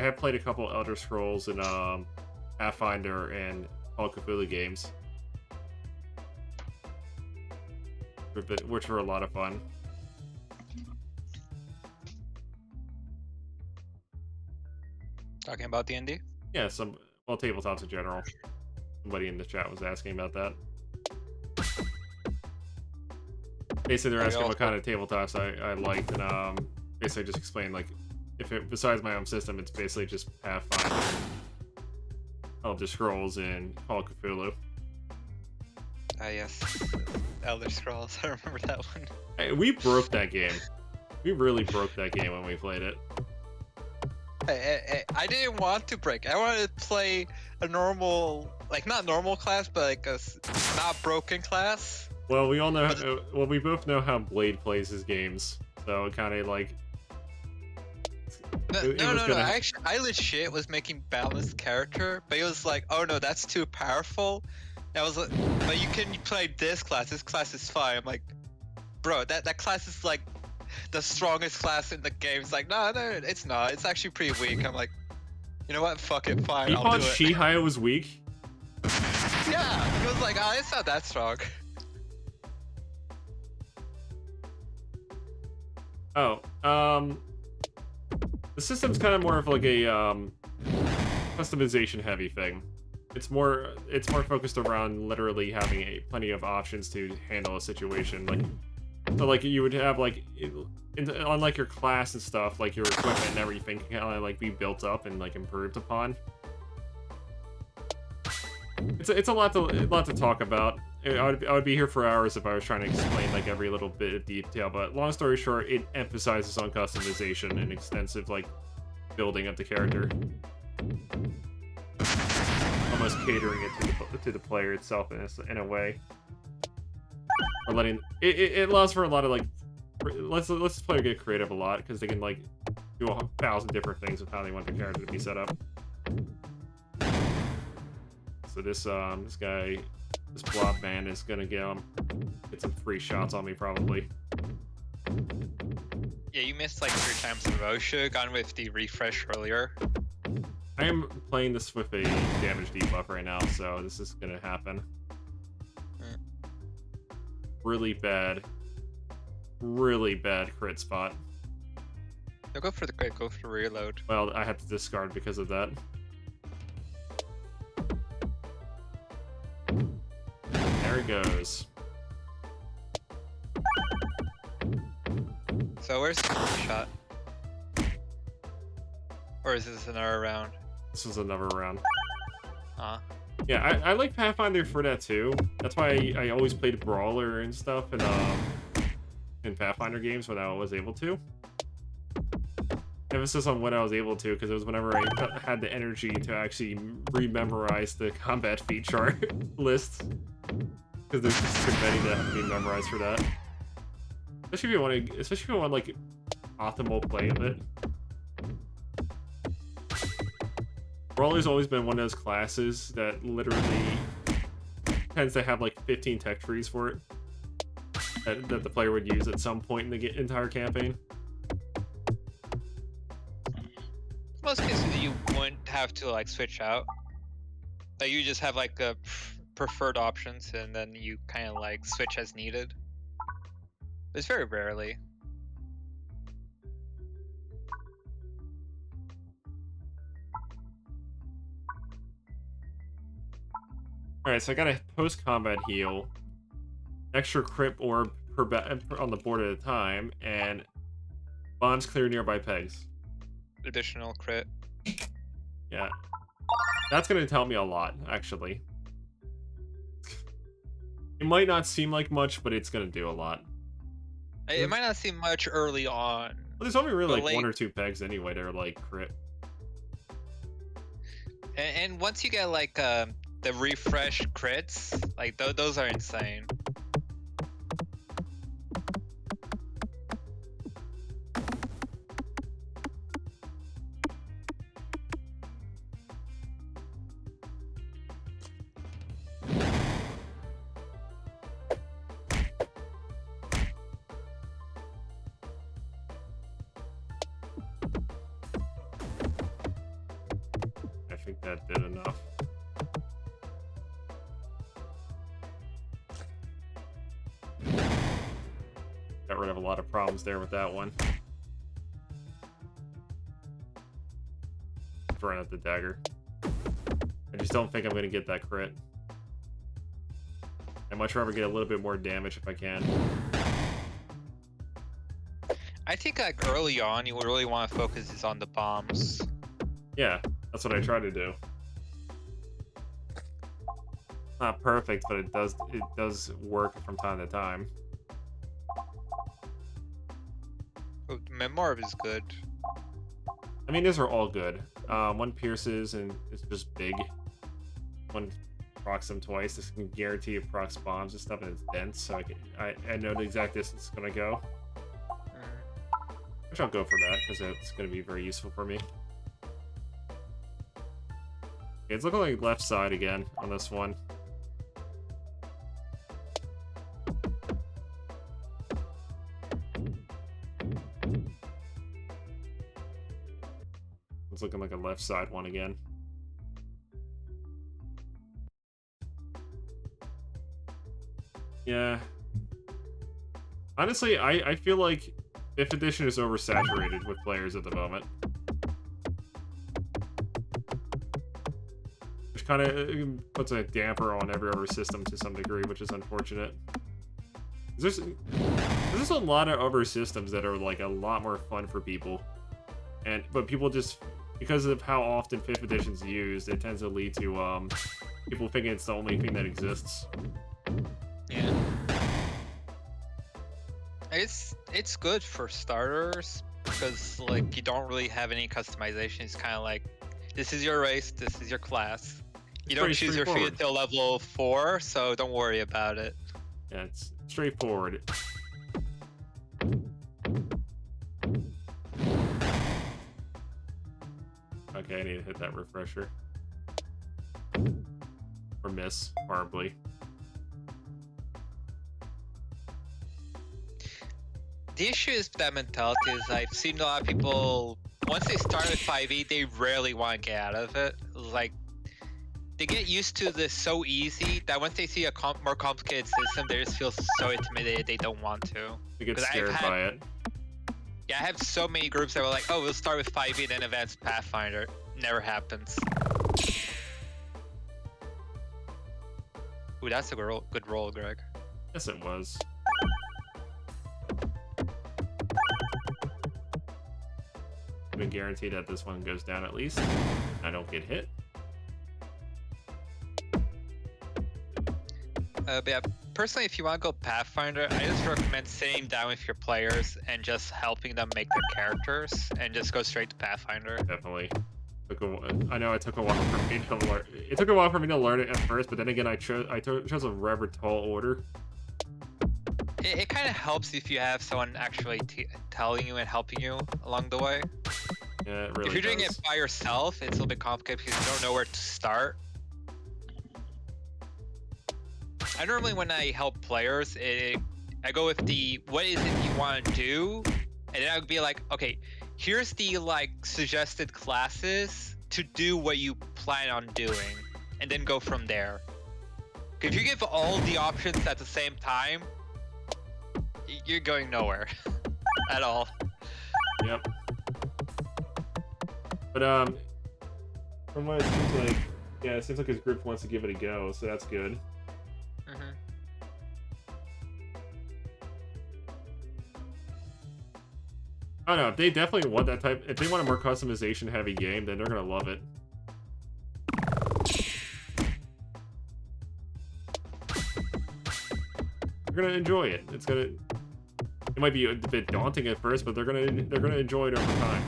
have played a couple Elder Scrolls and Pathfinder and Call of Cthulhu games, which were a lot of fun. Talking about D&D? Yeah, tabletops in general. Somebody in the chat was asking about that. Basically, they're asking what kind of tabletops I liked, and basically just explained like, besides my own system, it's basically just Pathfinder, Elder Scrolls, and Call of Cthulhu. Ah, yes. Elder Scrolls, I remember that one. Hey, we broke that game. We really broke that game when we played it. I didn't want to break. I wanted to play a normal, like not normal class, but like a not broken class. Well, we all know. We both know how Blade plays his games, so it kind of like. No. Actually, I legit was making balanced character, but it was like, oh no, that's too powerful. And I was like, but you can play this class. This class is fine. I'm like, bro, that class is like the strongest class in the game. It's like, no, it's not. It's actually pretty weak. I'm like, you know what? Fuck it, fine. You I'll thought do it. Shihaya was weak? Yeah, he was like, oh, it's not that strong. Oh, the system's kind of more of like a customization heavy thing. It's more focused around literally having plenty of options to handle a situation. Like, so like you would have like, unlike your class and stuff, like your equipment and everything can kind of like be built up and like improved upon. It's a lot to talk about. I would be here for hours if I was trying to explain like every little bit of detail, but long story short, it emphasizes on customization and extensive like building of the character, almost catering it to the player itself in a way, or letting it allows for a lot of like let's play get creative a lot because they can like do 1,000 different things with how they want their character to be set up. So this guy. This blob man is gonna get some free shots on me probably. Yeah, you missed like 3 times in a row. Should've gone with the refresh earlier. I am playing this with a damage debuff right now, so this is gonna happen. Really bad crit spot. Don't go for the crit, go for reload. Well, I had to discard because of that. There he goes. So where's the shot? Or is this another round? This was another round. Huh? Yeah, I like Pathfinder for that too. That's why I always played Brawler and stuff in Pathfinder games when I was able to. Emphasis on when I was able to, because it was whenever I had the energy to actually rememorize the combat feat chart lists. Because there's just too many that have to be memorized for that. Especially if you want like optimal play of it. Brawler's always been one of those classes that literally tends to have like 15 tech trees for it that the player would use at some point in the entire campaign. Most cases you wouldn't have to like switch out. Like you just have like a preferred options and then you kind of like switch as needed. It's very rarely. Alright, so I got a post-combat heal, extra crit orb on the board at a time, and bombs clear nearby pegs. Additional crit. Yeah. That's gonna tell me a lot, actually. It might not seem like much, but it's gonna do a lot. It might not seem much early on. Well, there's only really like late... 1 or 2 pegs anyway that are like crit. And once you get like the refresh crits, like those are insane. I think that did enough. Got rid of a lot of problems there with that one. Throwing out the dagger. I just don't think I'm gonna get that crit. I'd much rather get a little bit more damage if I can. I think like early on you really want to focus is on the bombs. Yeah, that's what I try to do. Not perfect, but it does work from time to time. Oh, Memorb is good. I mean, these are all good. One pierces and it's just big. One procs them twice. This can guarantee it procs bombs and stuff, and it's dense, so I know the exact distance it's gonna go. Which I'll go for that because it's gonna be very useful for me. Okay, it's looking like left side again on this one. It's looking like a left side one again. Yeah. Honestly, I feel like 5th edition is oversaturated with players at the moment. Which kind of puts a damper on every other system to some degree, which is unfortunate. There's a lot of other systems that are like a lot more fun for people. But people just, because of how often 5th edition's used, it tends to lead to people thinking it's the only thing that exists. Yeah. It's good for starters because like you don't really have any customization. It's kind of like this is your race, this is your class. You don't choose your feat until level 4, so don't worry about it. Yeah, it's straightforward. Okay, I need to hit that refresher. Or miss horribly. The issue is that mentality is I've seen a lot of people, once they start with 5e, they rarely want to get out of it. Like, they get used to this so easy that once they see a more complicated system, they just feel so intimidated they don't want to. They get scared by it. Yeah, I have so many groups that were like, oh, we'll start with 5e, then advance Pathfinder. Never happens. Ooh, that's a good roll, Greg. Yes, it was. gonna guarantee that this one goes down at least. I don't get hit. But yeah, personally, if you want to go Pathfinder, I just recommend sitting down with your players and just helping them make their characters, and just go straight to Pathfinder. Definitely. I know it took a while for me to learn. It took a while for me to learn it at first, but then again, I chose a rather tall order. It kind of helps if you have someone actually telling you and helping you along the way. Yeah, it really If you're doing does. it by yourself, it's a little bit complicated because you don't know where to start. I normally, when I help players, I go with the what is it you want to do, and then I would be like, okay, here's the suggested classes to do what you plan on doing, and then go from there. If you give all the options at the same time, you're going nowhere at all. Yep. But from what it seems like, yeah, it seems like his group wants to give it a go, so that's good. I don't know, if they definitely want that type, if they want a more customization heavy game, then they're gonna love it. They're gonna enjoy it. It might be a bit daunting at first, but they're gonna enjoy it over time.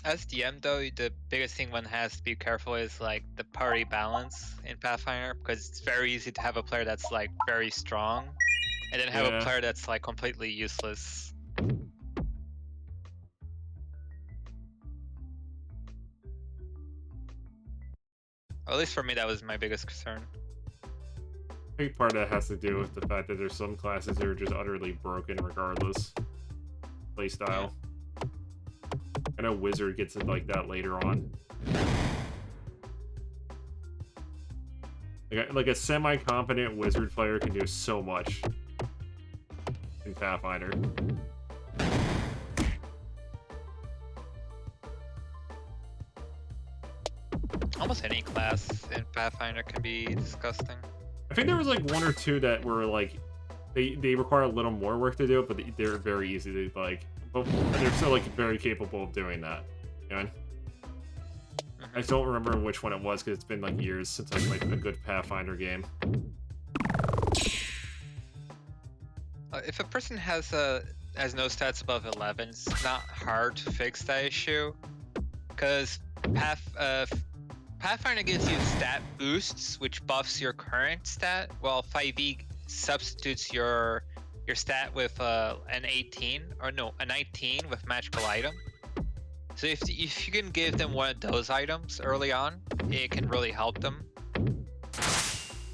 As DM though, the biggest thing one has to be careful is the party balance in Pathfinder, because it's very easy to have a player that's very strong, and then have a player that's completely useless. Or at least for me, that was my biggest concern. I think part of that has to do with the fact that there's some classes that are just utterly broken regardless. Playstyle. I know Wizard gets it like that later on. Like a semi-competent Wizard player can do so much in Pathfinder. Almost any class in Pathfinder can be disgusting. I think there was one or two that were they require a little more work to do it, but they're very easy to but they're still very capable of doing that. You know? I don't remember which one it was because it's been years since I played a good Pathfinder game. If a person has no stats above 11, it's not hard to fix that issue, because Pathfinder gives you stat boosts, which buffs your current stat, while 5e substitutes your stat with an 18 or no, a 19 with magical item. So if you can give them one of those items early on, it can really help them.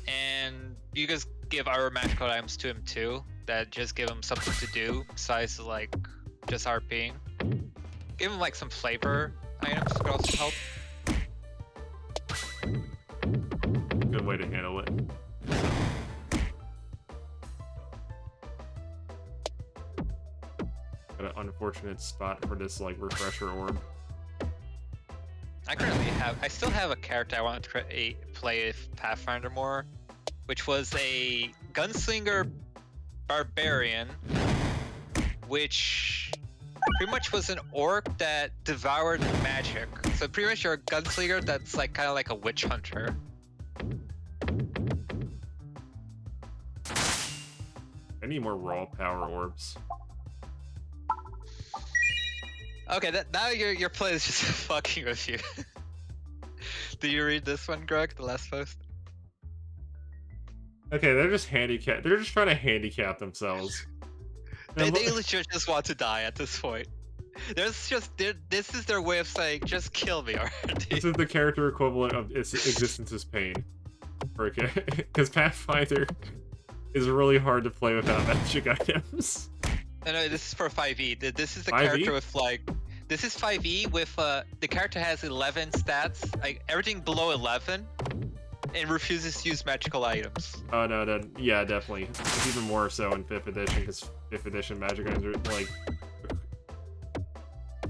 And you just give other magical items to him too, that just give him something to do besides just RPing. Give him some flavor items could also help. Good way to handle it. Got an unfortunate spot for this refresher orb. I still have a character I want to play with Pathfinder more, which was a gunslinger barbarian, which pretty much was an orc that devoured magic. So pretty much you're a gunslinger that's kind of like a witch hunter. I need more raw power orbs. Okay, now your play is just fucking with you. Do you read this one, Greg? The last post? Okay, they're just trying to handicap themselves. They legit just want to die at this point. This is their way of saying, just kill me already. This is the character equivalent of its existence is pain. Okay, because Pathfinder is really hard to play without magic items. No, this is for 5e. This is the 5e? character with this is 5e with the character has 11 stats, everything below 11, and refuses to use magical items. Oh no, yeah, definitely. It's even more so in 5th edition, because 5th edition magic items are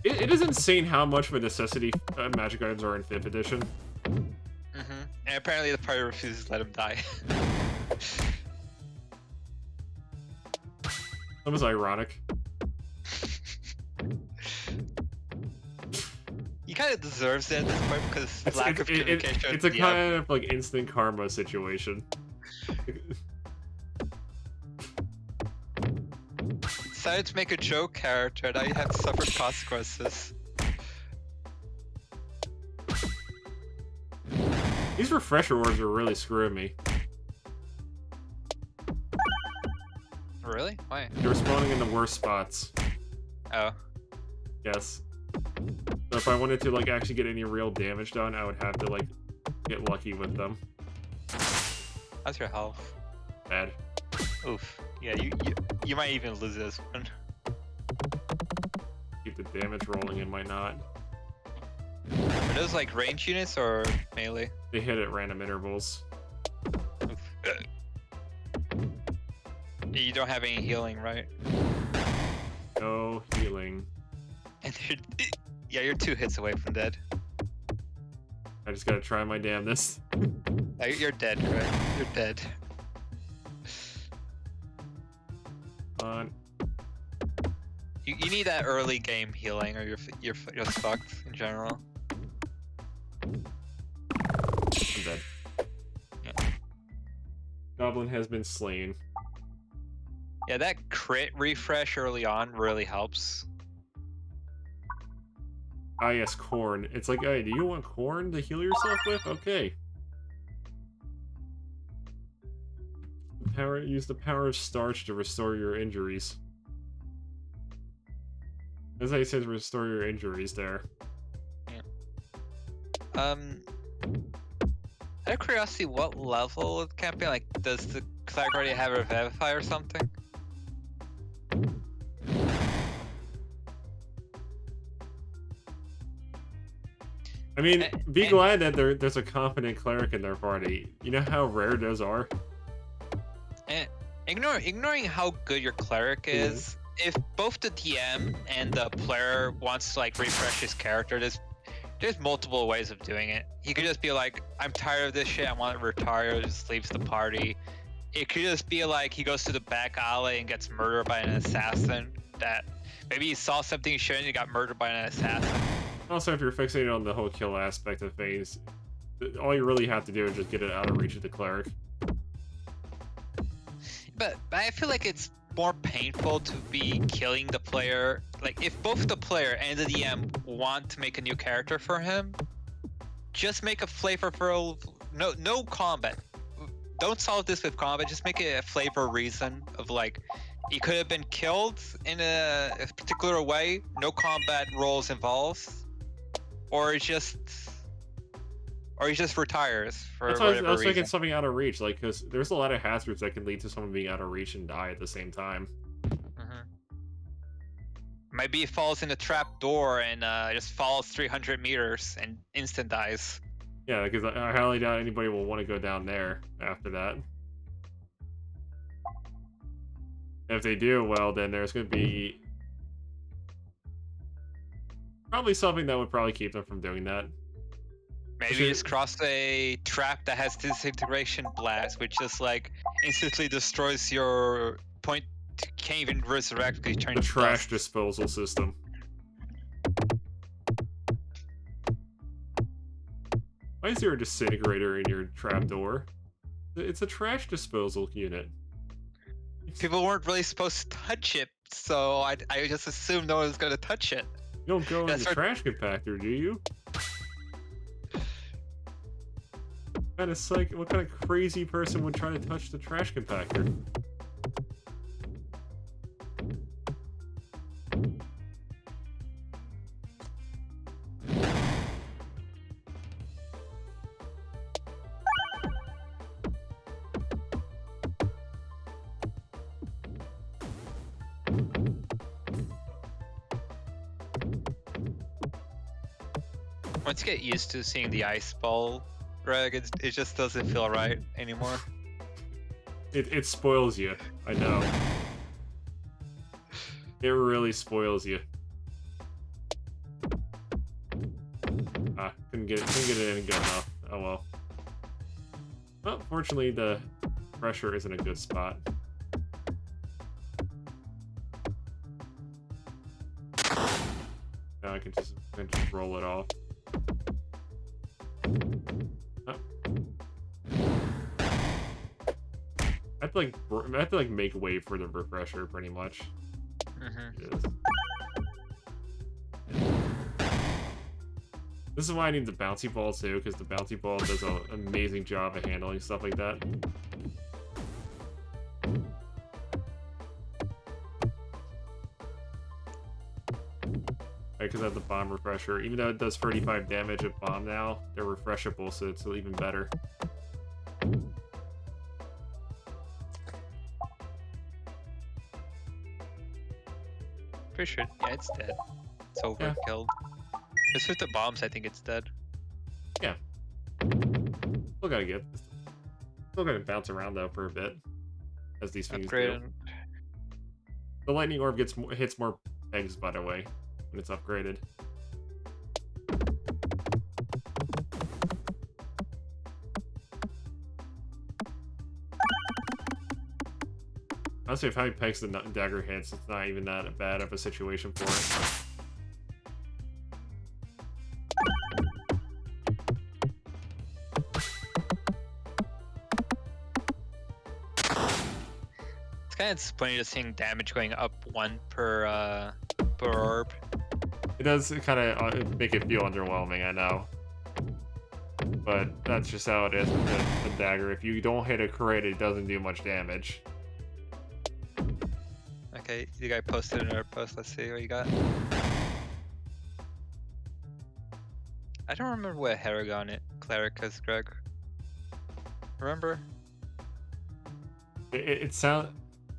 It is insane how much of a necessity magic items are in 5th edition. And apparently the party refuses to let him die. That was ironic. He kind of deserves it at this point because lack of communication. It's a kind of like instant karma situation. Decided to make a joke character, now you have to suffer consequences. These refresher orbs are really screwing me. Really? Why? They're spawning in the worst spots. Oh. Yes. So if I wanted to like actually get any real damage done, I would have to like get lucky with them. How's your health? Bad. Oof. Yeah, you might even lose this one. Keep the damage rolling and might not. Are those like range units or melee? They hit at random intervals. Oof. You don't have any healing, right? No healing. And you're 2 hits away from dead. I just gotta try my damnedest. You're dead, Craig. You're dead. On. You need that early game healing, or you're fucked in general. I'm dead. Yeah. Goblin has been slain. Yeah, that crit refresh early on really helps. Ah, yes, corn. It's like, hey, do you want corn to heal yourself with? Okay. Use the power of starch to restore your injuries. That's how he says restore your injuries there. Yeah. Out of curiosity, what level of campaign? Like, does the cleric already have Revivify or something? I mean, be glad that there's a competent cleric in their party. You know how rare those are? And ignoring how good your cleric is, if both the DM and the player wants to like refresh his character, there's multiple ways of doing it. He could just be like, I'm tired of this shit, I want to retire, just leaves the party. It could just be like he goes to the back alley and gets murdered by an assassin. That maybe he saw something he shouldn't and got murdered by an assassin. Also, if you're fixated on the whole kill aspect of things, all you really have to do is just get it out of reach of the cleric. But I feel like it's more painful to be killing the player. Like, if both the player and the DM want to make a new character for him, just make a flavorful... No combat. Don't solve this with combat, just make it a flavor reason of like, he could have been killed in a particular way, no combat roles involved, or he just retires for That's whatever why I was reason. thinking something out of reach, like, because there's a lot of hazards that can lead to someone being out of reach and die at the same time. Maybe he falls in a trap door and just falls 300 meters and instant dies. Yeah, because I highly doubt anybody will want to go down there after that. If they do, well, then there's going to be probably something that would probably keep them from doing that. Maybe you just cross a trap that has disintegration blast, which just like instantly destroys your point. Can't even resurrect because you turn The to trash dust. disposal system. Why is there a disintegrator in your trapdoor? It's a trash disposal unit. People weren't really supposed to touch it, so I just assumed no one was gonna touch it. You don't go in the trash compactor, do you? What kind of crazy person would try to touch the trash compactor? Once you get used to seeing the ice ball, Greg, it just doesn't feel right anymore. It spoils you. I know. It really spoils you. Couldn't get it in good enough. Oh well. Well, fortunately, the pressure isn't a good spot. Now I can just roll it off. Oh. I have to like make way for the refresher pretty much. Yes. This is why I need the bouncy ball too, because the bouncy ball does an amazing job of handling stuff like that. Because I have the bomb refresher. Even though it does 35 damage at bomb now, they're refreshable, so it's even better. Pretty sure, yeah, it's dead. It's overkilled. Just with the bombs, I think it's dead. Yeah. Still gotta bounce around though for a bit, as these things do. The lightning orb hits more pegs, by the way, when it's upgraded. Honestly, if how many pegs the dagger hits, it's not even that bad of a situation for it. It's kind of disappointing just seeing damage going up 1 per orb. It does kind of make it feel underwhelming, I know. But that's just how it is with the dagger. If you don't hit a crit, it doesn't do much damage. Okay, you guys posted another post. Let's see what you got. I don't remember what Haragon cleric is, Greg. Remember? It sounds.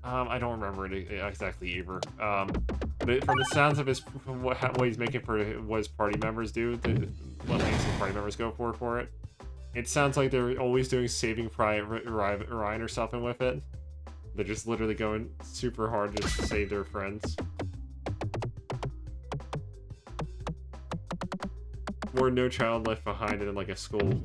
I don't remember it exactly either. But from the sounds of from what he's making for what his party members do, what lengths his party members go for it, it sounds like they're always doing Saving Private Ryan or something with it. They're just literally going super hard just to save their friends. Or No Child Left Behind in like a school.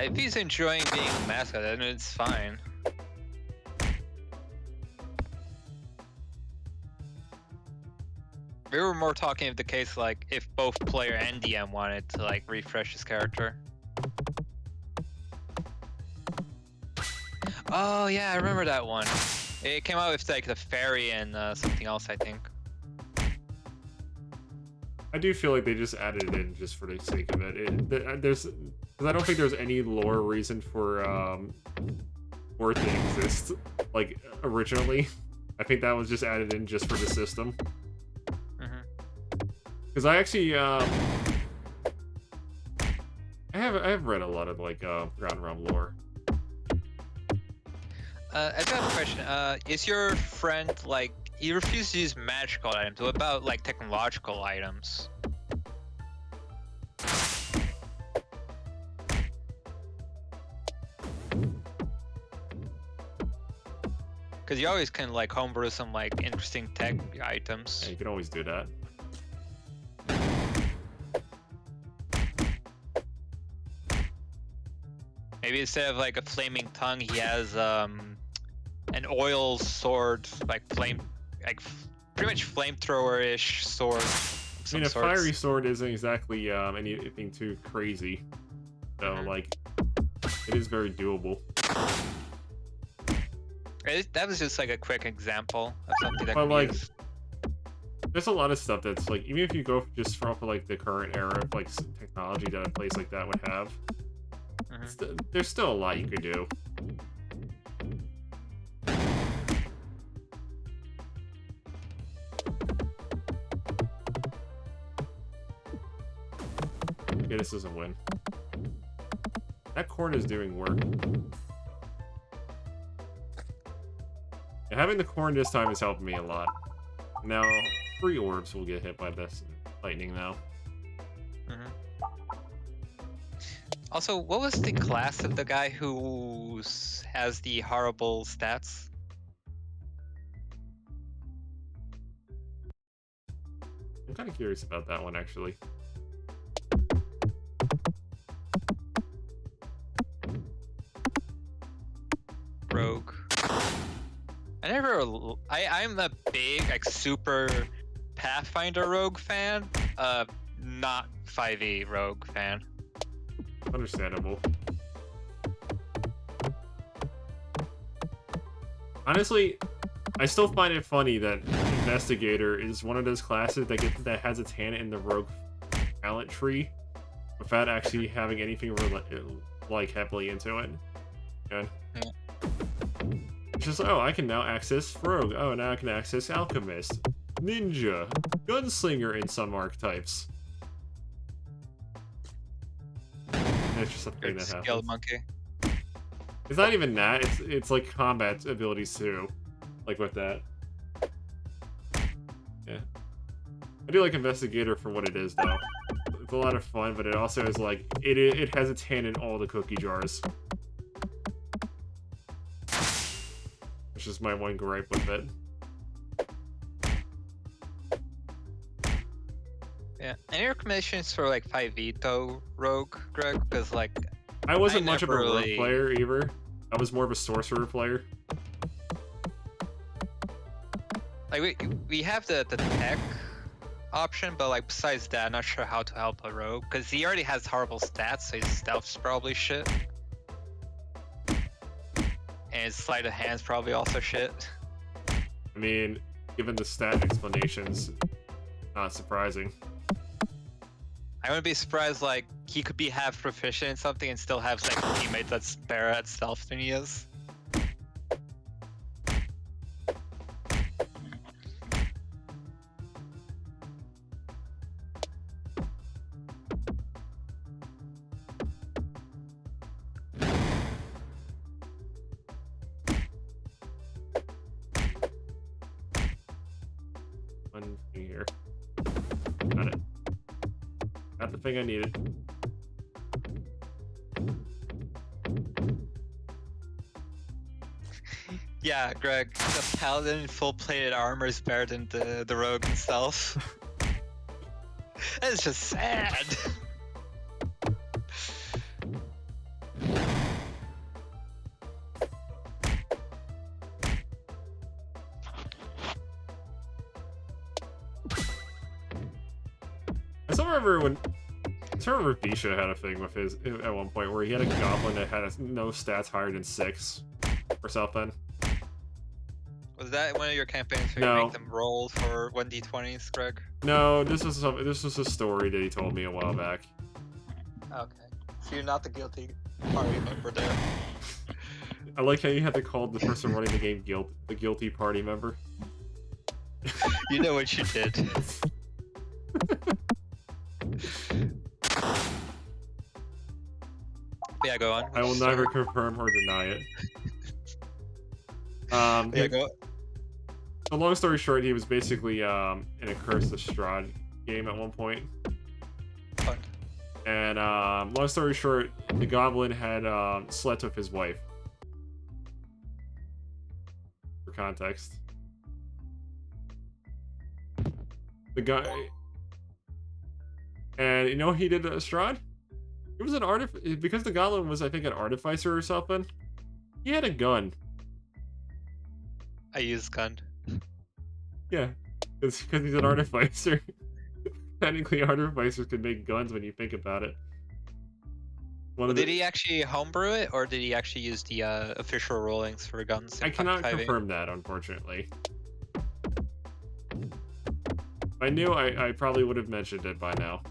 If he's enjoying being a mascot, then it's fine. We were more talking of the case like if both player and DM wanted to like refresh his character. Oh yeah, I remember that one. It came out with like the fairy and something else, I think. I do feel like they just added it in just for the sake of it. Because I don't think there's any lore reason for it to exist, like, originally. I think that was just added in just for the system. Because I actually, I have read a lot of, like, Forgotten Realm lore. I've got a question. Is your friend, like, he refuses to use magical items. What about, like, technological items? Because you always can, like, homebrew some, like, interesting tech items. Yeah, you can always do that. Maybe instead of, like, a flaming tongue, he has, an oil sword, like, pretty much flamethrower-ish sword. I mean, a fiery sword isn't exactly anything too crazy, so like, it is very doable. That was just like a quick example of something that but can be like, used. There's a lot of stuff that's like, even if you go just for like the current era of like technology that a place like that would have, there's still a lot you could do. Okay, this is a win. That corn is doing work. And having the corn this time is helping me a lot. Now, 3 orbs will get hit by this lightning now. Also, what was the class of the guy who has the horrible stats? I'm kind of curious about that one, actually. Rogue. I'm a big, like, super Pathfinder Rogue fan, not 5e Rogue fan. Understandable. Honestly, I still find it funny that Investigator is one of those classes that has its hand in the Rogue talent tree without actually having anything like heavily into it. Yeah. It's just, oh, I can now access Rogue. Oh, now I can access Alchemist, Ninja, Gunslinger in some archetypes. It's just a thing that happens. Skill monkey. It's not even that. It's like combat abilities too, like with that. Yeah, I do like Investigator for what it is though. It's a lot of fun, but it also is like it has its hand in all the cookie jars, which is my one gripe with it. Yeah. Any recommendations for like 5e though, Rogue, Greg? Because like I wasn't much of a never rogue really- player either. I was more of a sorcerer player. like we have the tech option, but like besides that, I'm not sure how to help a rogue because he already has horrible stats, so his stealth's probably shit, and his sleight of hand's probably also shit. I mean, given the stat explanations, not surprising. I wouldn't be surprised like he could be half proficient in something and still have like a teammate that's better at stealth than he is. One thing here. Got it. Got the thing I needed. Yeah, Greg, the paladin in full plated armor is better than the rogue himself. That's just sad. I still remember Bisha had a thing with his at one point where he had a goblin that had no stats higher than 6 or something. Was that one of your campaigns where No. you make them roll for 1d20s, Greg? No, this was a story that he told me a while back. Okay. So you're not the guilty party member there. I like how you had to call the person running the game the guilty party member. You know what you did. Yeah, go on. I will never confirm or deny it. Yeah, go. So long story short, he was basically in a Curse of Strahd game at one point. Fun. And long story short, the Goblin had slept with his wife. For context. The guy... And you know what he did to Strahd? He was an because the Goblin was, I think, an artificer or something. He had a gun. I use gun. Yeah, because he's an artificer. Technically, artificers can make guns when you think about it. Did he actually homebrew it, or did he actually use the official rulings for guns? I cannot confirm that, unfortunately. If I knew, I probably would have mentioned it by now.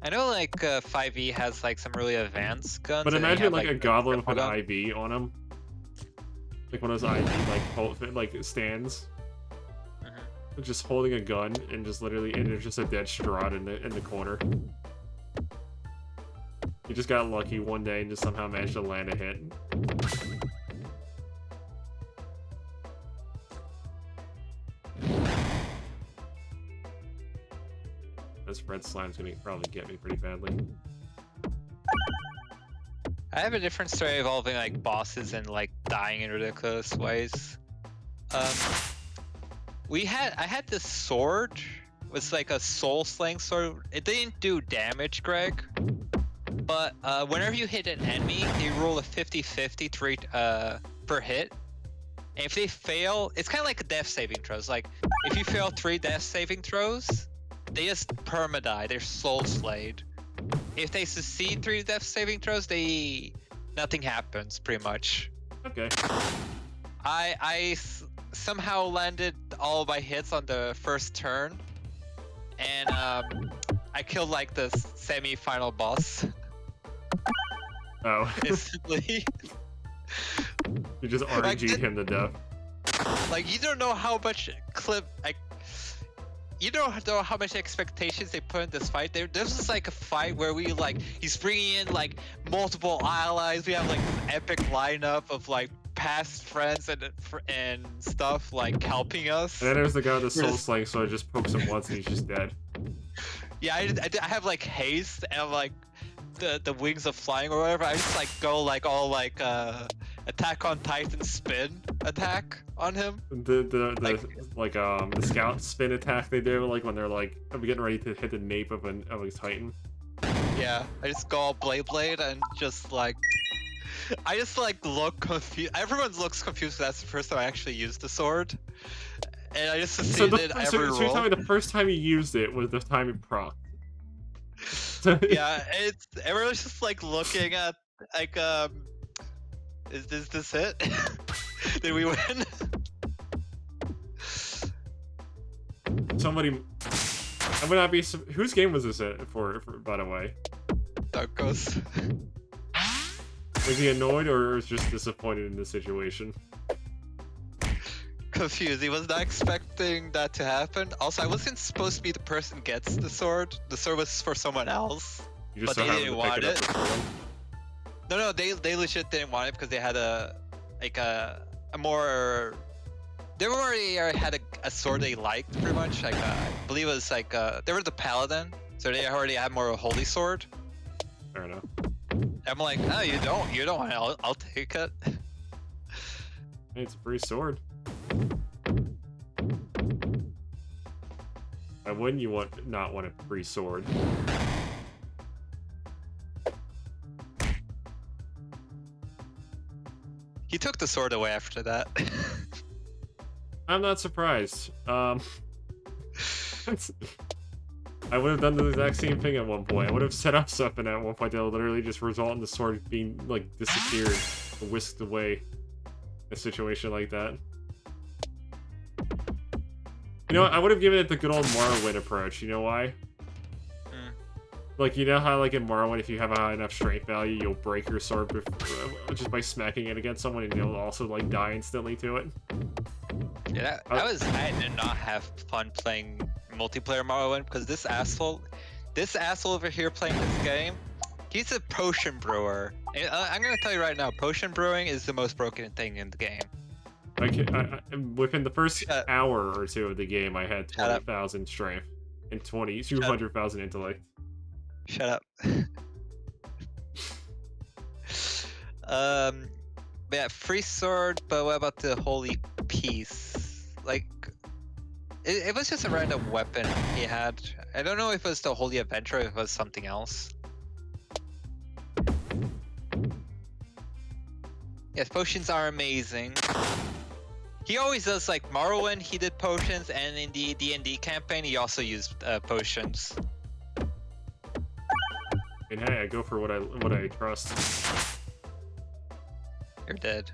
I know, like, 5e has, like, some really advanced guns. But and they imagine, have, like, a goblin with an gun. IV on him. Like one of those IV, like stands. Just holding a gun and just literally, and there's just a dead Strahd in the corner. He just got lucky one day and just somehow managed to land a hit. This red slime's gonna probably get me pretty badly. I have a different story involving like bosses and like dying in ridiculous ways. I had this sword. It was like a soul slaying sword. It didn't do damage, Greg. But whenever you hit an enemy, they roll a 50-50 per hit. And if they fail, it's kind of like a death saving throws. Like if you fail 3 death saving throws, they just perma-die. They're soul slayed. If they succeed 3 death saving throws, nothing happens pretty much. Okay. I somehow landed all my hits on the first turn, and I killed like the semi-final boss. Oh. Instantly. You just RNG'd him to death. Like you don't know how much you don't know how much expectations they put in this fight. This was like a fight where he's bringing in like multiple allies. We have like this epic lineup of like past friends and stuff like helping us. And then there's the guy with the soul slaying, so I just pokes him once and he's just dead. Yeah, I have like haste and like the wings of flying or whatever. I just like go like all like Attack on Titan spin attack on him. The scout spin attack they do, like when they're like getting ready to hit the nape of a Titan. Yeah, I just go all blade and just like I just like look confused. Everyone looks confused. That's the first time I actually used the sword, and I just succeeded every roll. So you're telling me the first time you used it was the time it procced? Yeah, everyone's just like looking at like is this it? Did we win? Somebody, I would not be. Whose game was this for by the way? Dunkos. Was he annoyed or was just disappointed in the situation? Confused. He was not expecting that to happen. Also, I wasn't supposed to be the person who gets the sword. The sword was for someone else. You just but so they didn't want it. No, they legit didn't want it because they had a more. They already had a sword they liked pretty much. Like I believe it was like they were the paladin, so they already had more of a holy sword. Fair enough. I'm like, oh, you don't want it. I'll take it. Hey, it's a free sword. Why wouldn't you not want a free sword? He took the sword away after that. I'm not surprised. I would have done the exact same thing at one point. I would have set up something at one point that would literally just result in the sword being like disappeared, or whisked away. A situation like that. You know what? I would have given it the good old Morrowind approach. You know why? Like, you know how, like, in Morrowind, if you have a high enough strength value, you'll break your sword just by smacking it against someone, and you'll also, like, die instantly to it? Yeah, I did not have fun playing multiplayer Morrowind, because this asshole over here playing this game, he's a potion brewer. And I'm gonna tell you right now, potion brewing is the most broken thing in the game. Within the first hour or two of the game, I had 20,000 strength and 200,000 intellect. Shut up. Yeah, free sword, but what about the holy piece? Like, it was just a random weapon he had. I don't know if it was the holy adventure or if it was something else. Yes, potions are amazing. He always does, like, Morrowind, he did potions, and in the D&D campaign, he also used potions. And hey, I go for what I trust. You're dead.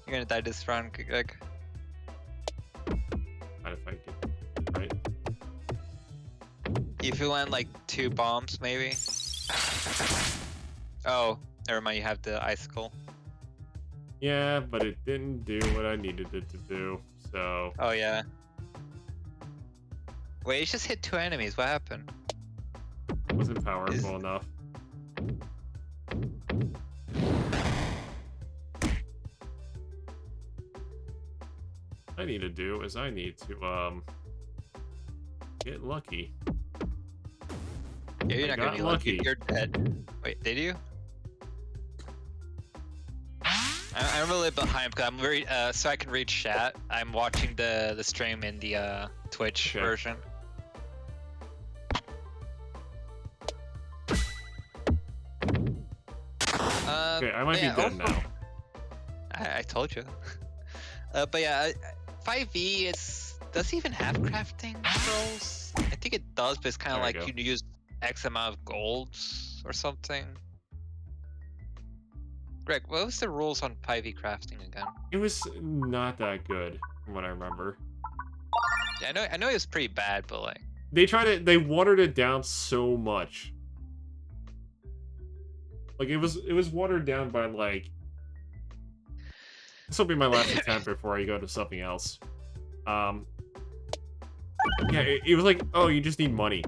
You're gonna die this round, Greg. I think it, right? If you land like 2 bombs, maybe. Oh, never mind. You have the icicle. Yeah, but it didn't do what I needed it to do. So. Oh yeah. Wait, it just hit 2 enemies. What happened? Wasn't powerful enough. What I need to do is I need to Get lucky. Yeah, you're I not gonna got be lucky. lucky. You're dead. Wait, did you? I'm a little behind because I'm very so I can read chat. I'm watching the stream in the Twitch Okay. version. Okay, I might be yeah, dead now. I told you. But yeah, 5e does it even have crafting rolls? I think it does, but it's kind of There we like go. you use X amount of golds or something. Greg, what was the rules on 5e crafting again? It was not that good, from what I remember. Yeah, I know it was pretty bad, but like They watered it down so much. Like it was watered down by like. This will be my last attempt before I go to something else. Yeah, it was like, oh, you just need money.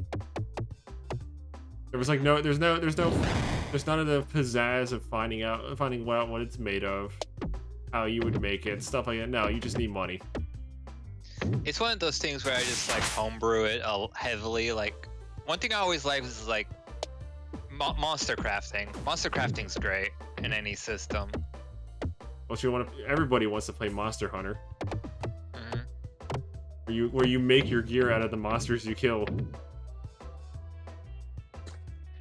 There was like there's none of the pizzazz of finding out what it's made of, how you would make it, stuff like that. No, you just need money. it's one of those things where I just like homebrew it heavily. Like one thing I always like is like monster crafting. Monster crafting's great in any system. Everybody wants to play Monster Hunter, Mm-hmm. where you make your gear out of the monsters you kill.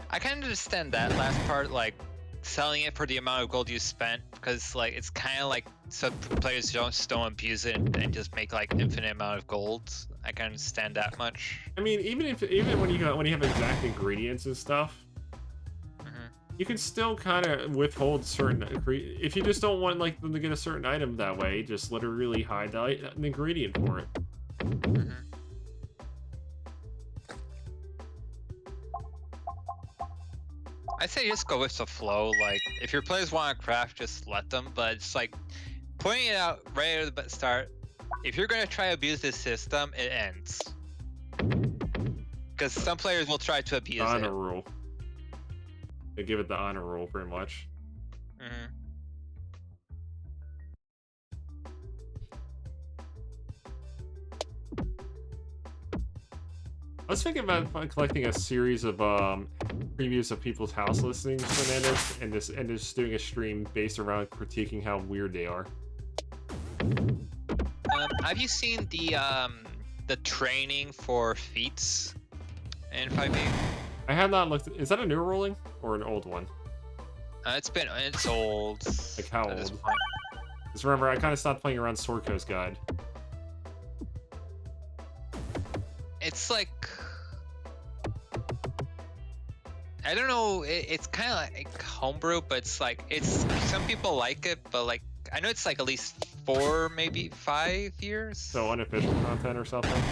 I kind of understand that last part, like selling it for the amount of gold you spent, because like it's kind of like so players don't abuse it and just make like infinite amount of gold. I can understand that much. I mean, even when you have exact ingredients and stuff, you can still kind of withhold certain if you just don't want like them to get a certain item that way. Just literally hide the ingredient for it. I say just go with the flow. Like if your players want to craft, just let them. But it's like pointing it out right at the start. If you're gonna try to abuse this system, it ends. Because some players will try to abuse Honor it. rule. They give it the honor rule, pretty much. I was thinking about collecting a series of previews of people's house listings for Nando's, and just doing a stream based around critiquing how weird they are. Have you seen the training for feats in 5e? I have not looked. Is that a new ruling or an old one? It's old. Like how at this old? point. Just remember, I kind of stopped playing around Sword Coast Guide. It's like I don't know. It's kind of like homebrew, but it's like some people like it, but like I know it's like at least 4, maybe 5 years. So unofficial content or something.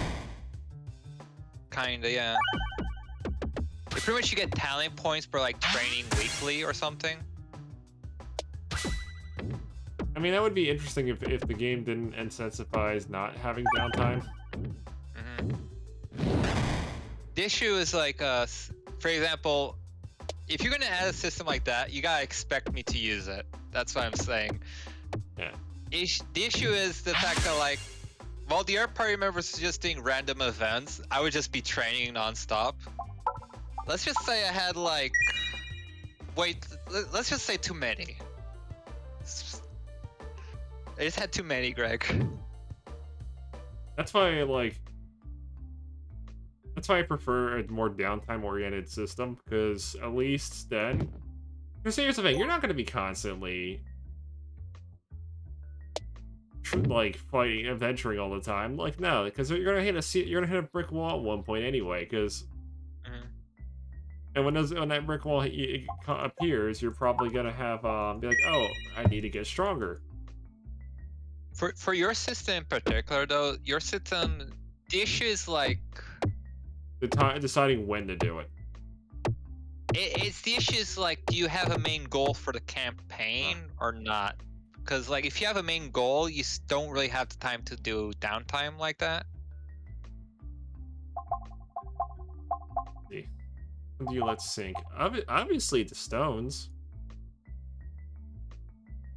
Kinda, yeah. Pretty much you get talent points for like training weekly or something. I mean, that would be interesting if the game didn't incentivize not having downtime. The issue is like, for example, if you're gonna add a system like that, you gotta expect me to use it. That's what I'm saying. Yeah. The issue is the fact that like, while the other party members are just doing random events, I would just be training nonstop. Let's just say I had like, let's just say too many. I just had too many, Greg. That's why I prefer a more downtime-oriented system, because at least then... Because here's the thing, you're not going to be constantly... like, fighting, adventuring all the time. Like, no, because you're gonna hit a brick wall at one point anyway, because... And when that brick wall appears, you're probably gonna have, be like, oh, I need to get stronger. For your system in particular, though, your system, the issue is like... Deciding when to do it. It's the issue is like, do you have a main goal for the campaign or not? Because like, if you have a main goal, you don't really have the time to do downtime like that. See, when do you let sink? Obviously, the stones.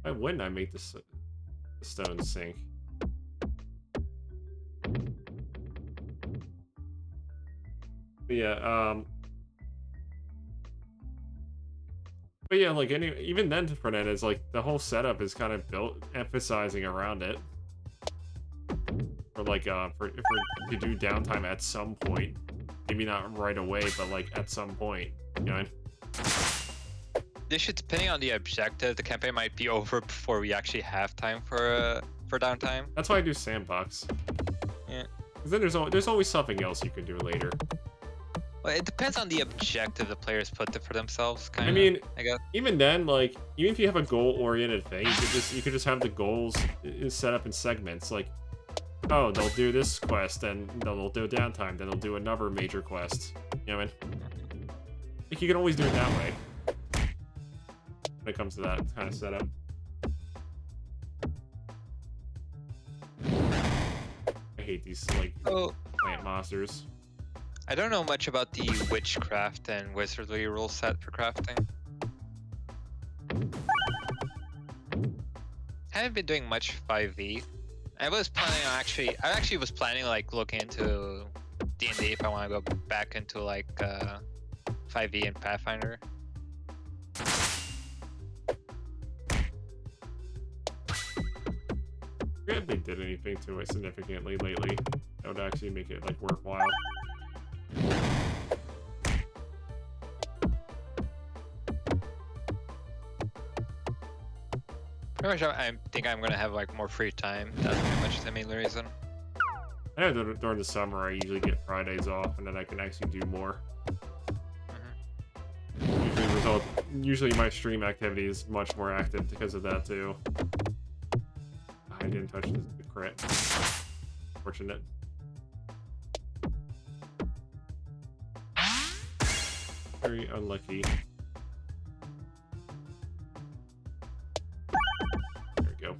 Why wouldn't I make the stones sink? But yeah, but yeah, like even then for that is like the whole setup is kind of built emphasizing around it. For like for to do downtime at some point. Maybe not right away, but like at some point. You know? This shit, depending on the objective, the campaign might be over before we actually have time for downtime. That's why I do sandbox. Yeah. Because then there's always something else you can do later. Well, it depends on the objective the players put for themselves, kind I of. mean, I guess. even then, like, even if you have a goal-oriented thing, you could just have the goals set up in segments. Like, oh, they'll do this quest, and they'll do downtime, then they'll do another major quest. You know what I mean? Like, you can always do it that way. When it comes to that kind of setup. I hate these, like, plant monsters. I don't know much about the witchcraft and wizardry rule set for crafting. Haven't been doing much 5e. I was planning on I actually was planning like looking into D&D if I want to go back into like 5e and Pathfinder. I forget if they did anything to it significantly lately that would actually make it like worthwhile. Pretty much, I think I'm gonna have like more free time. That's pretty much the main reason. I know during the summer I usually get Fridays off, and then I can actually do more. Usually my stream activity is much more active because of that too. I didn't touch the crit. Fortunate. Very unlucky. There we go.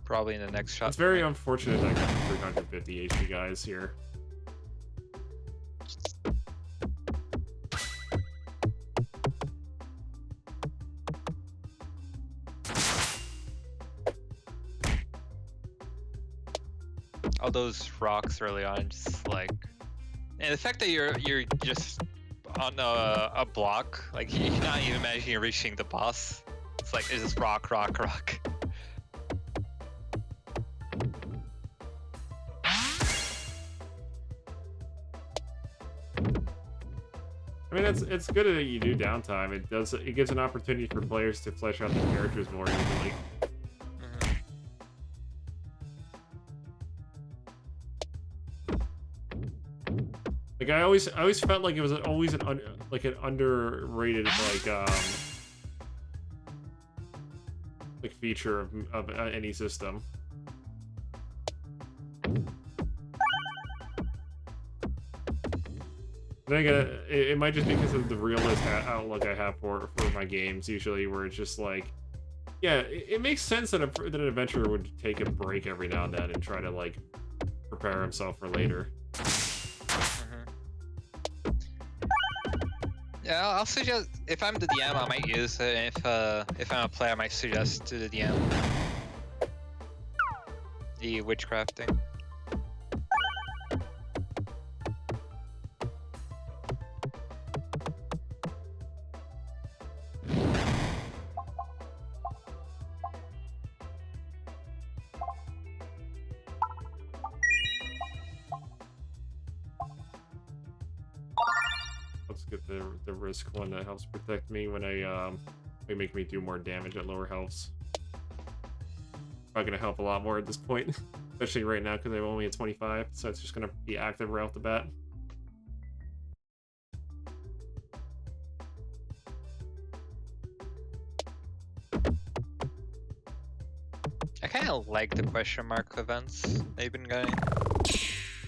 Probably in the next shot. It's very unfortunate that I got 350 HP guys here. All those rocks early on, just like, and the fact that you're just on a block, like you cannot even imagine you're reaching the boss. It's like it's just rock, rock, rock. I mean, it's good that you do downtime. It gives an opportunity for players to flesh out their characters more easily. Like I always felt like it was always an underrated like feature of any system. Then again, it might just be because of the realist outlook I have for my games usually, where it's just like, yeah, it makes sense that that an adventurer would take a break every now and then and try to like prepare himself for later. Yeah, I'll suggest if I'm the DM, I might use it. If I'm a player, I might suggest to the DM the witchcrafting. Let's get the risk one that helps protect me when they make me do more damage at lower healths. Probably gonna help a lot more at this point, especially right now because I'm only at 25, so it's just gonna be active right off the bat. I kind of like the question mark events they've been getting.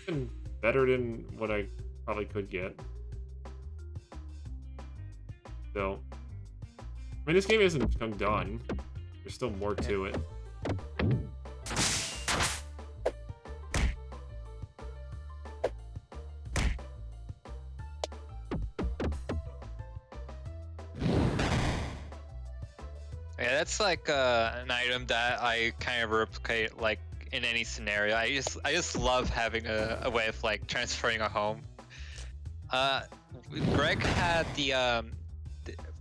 Been better than what I probably could get. So, I mean, this game isn't done. There's still more to it. Yeah, that's like an item that I kind of replicate like in any scenario. I just love having a way of like transferring a home. Greg had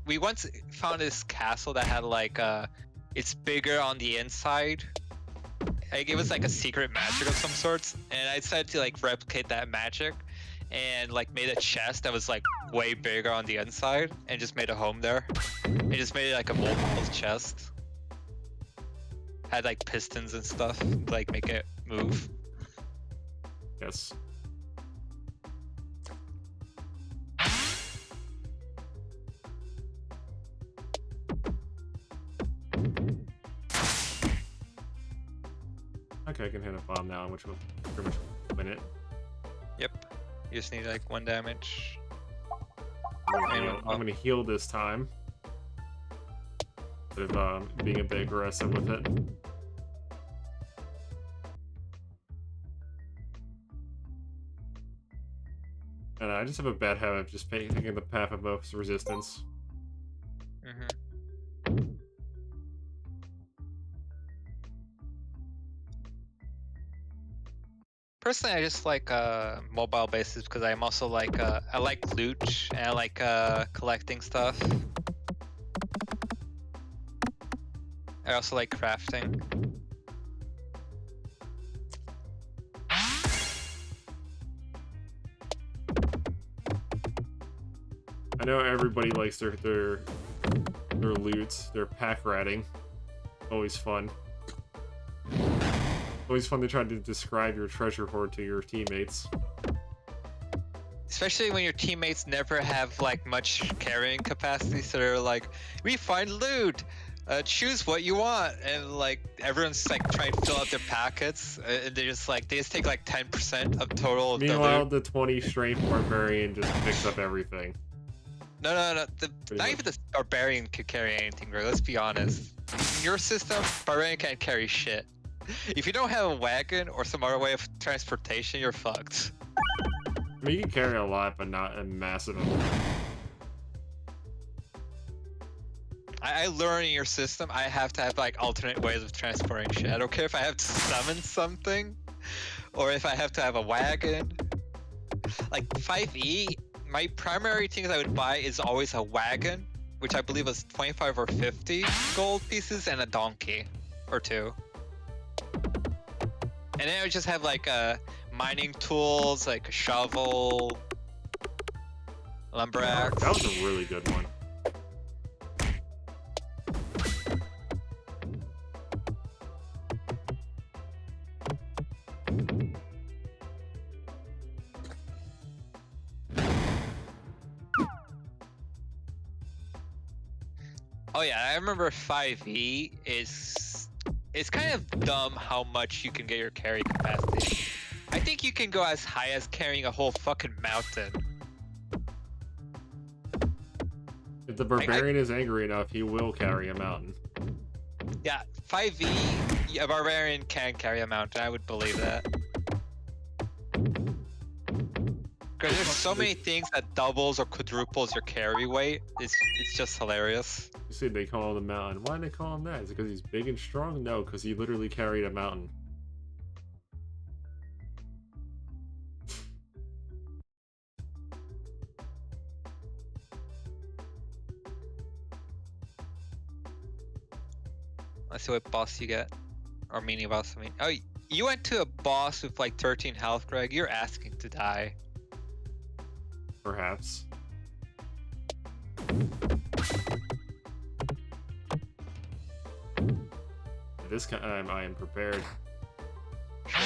we once found this castle that had like it's bigger on the inside. Like it was like a secret magic of some sorts, and I decided to like replicate that magic, and like made a chest that was like way bigger on the inside, and just made a home there. And just made it like a mobile chest. Had like pistons and stuff, to, like make it move. Yes. Okay, I can hit a bomb now, which will pretty much win it. Yep. You just need like 1 damage. I'm gonna heal this time. Instead of being a bit aggressive with it. And I just have a bad habit of just taking the path of most resistance. Personally, I just like mobile bases because I'm also like I like loot and I like collecting stuff. I also like crafting. I know everybody likes their loot, their pack ratting. Always fun. Always fun to try to describe your treasure hoard to your teammates. Especially when your teammates never have like much carrying capacity, so they're like, "We find loot. Choose what you want," and like everyone's like trying to fill out their packets, and they just take like 10% of total. Meanwhile, the 20 strength barbarian just picks up everything. No. Not even the barbarian could carry anything, bro. Let's be honest. In your system, barbarian can't carry shit. If you don't have a wagon or some other way of transportation, you're fucked. I mean, you can carry a lot, but not a massive amount. I learn in your system, I have to have like alternate ways of transporting shit. I don't care if I have to summon something, or if I have to have a wagon. Like 5e, my primary things I would buy is always a wagon, which I believe was 25 or 50 gold pieces, and a donkey or 2. And then I would just have like mining tools, like a shovel, lumber axe. That was a really good one. Oh yeah, I remember 5e is... It's kind of dumb how much you can get your carry capacity. I think you can go as high as carrying a whole fucking mountain. If the barbarian is angry enough, he will carry a mountain. Yeah, 5e, a barbarian can carry a mountain, I would believe that. Because there's so many things that doubles or quadruples your carry weight. It's just hilarious. You see, they call him the mountain. Why do they call him that? Is it because he's big and strong? No, because he literally carried a mountain. Let's see what boss you get. Or mini boss, I mean. Oh, you went to a boss with like 13 health, Greg. You're asking to die. Perhaps. This time I am prepared. Sure.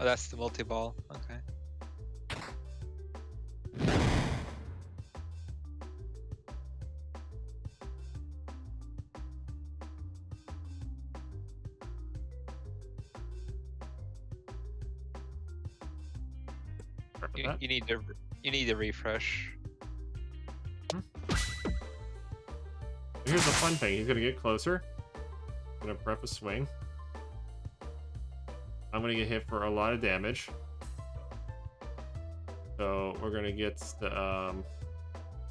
Oh, that's the multi-ball. Okay. that. You need to refresh. Here's the fun thing. He's gonna get closer. Gonna prep a swing. I'm gonna get hit for a lot of damage. So we're gonna get the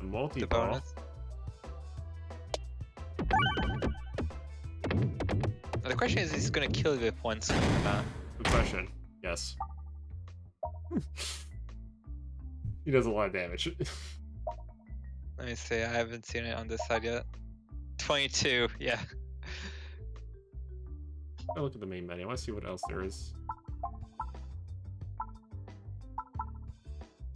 multi-ball. Bonus. Now the question is he's gonna kill you with one swing or not. Good question. Yes. He does a lot of damage. Let me see, I haven't seen it on this side yet. 22, yeah. I'll look at the main menu. I want to see what else there is.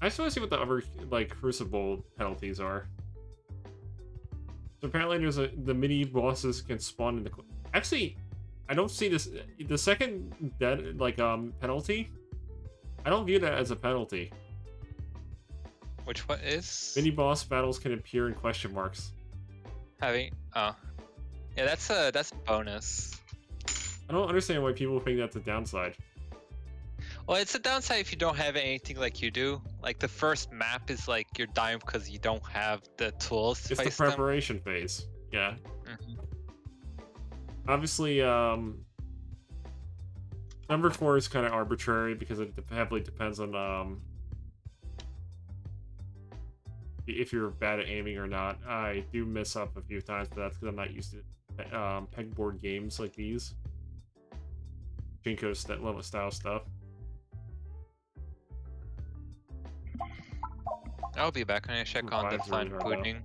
I just want to see what the other, like, Crucible penalties are. So apparently there's the mini bosses can spawn in the... Actually, I don't see this... The second dead, like, penalty, I don't view that as a penalty. Which one is? Mini boss battles can appear in question marks. Having, oh. Yeah, that's a bonus. I don't understand why people think that's a downside. Well, it's a downside if you don't have anything like you do. Like the first map is like you're dying because you don't have the tools to It's the face them. preparation phase. Yeah. Mhm. Obviously, number 4 is kind of arbitrary because it heavily depends on if you're bad at aiming or not. I do miss up a few times, but that's because I'm not used to pegboard games like these. Pachinko level style stuff. I'll be back when I check on the Vibes are flan really hard, pudding.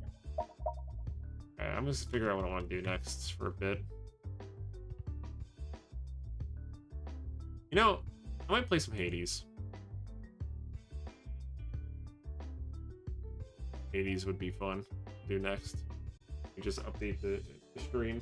Alright, I'm just figuring out what I want to do next for a bit. You know, I might play some Hades. Hades would be fun to do next. You just update the stream.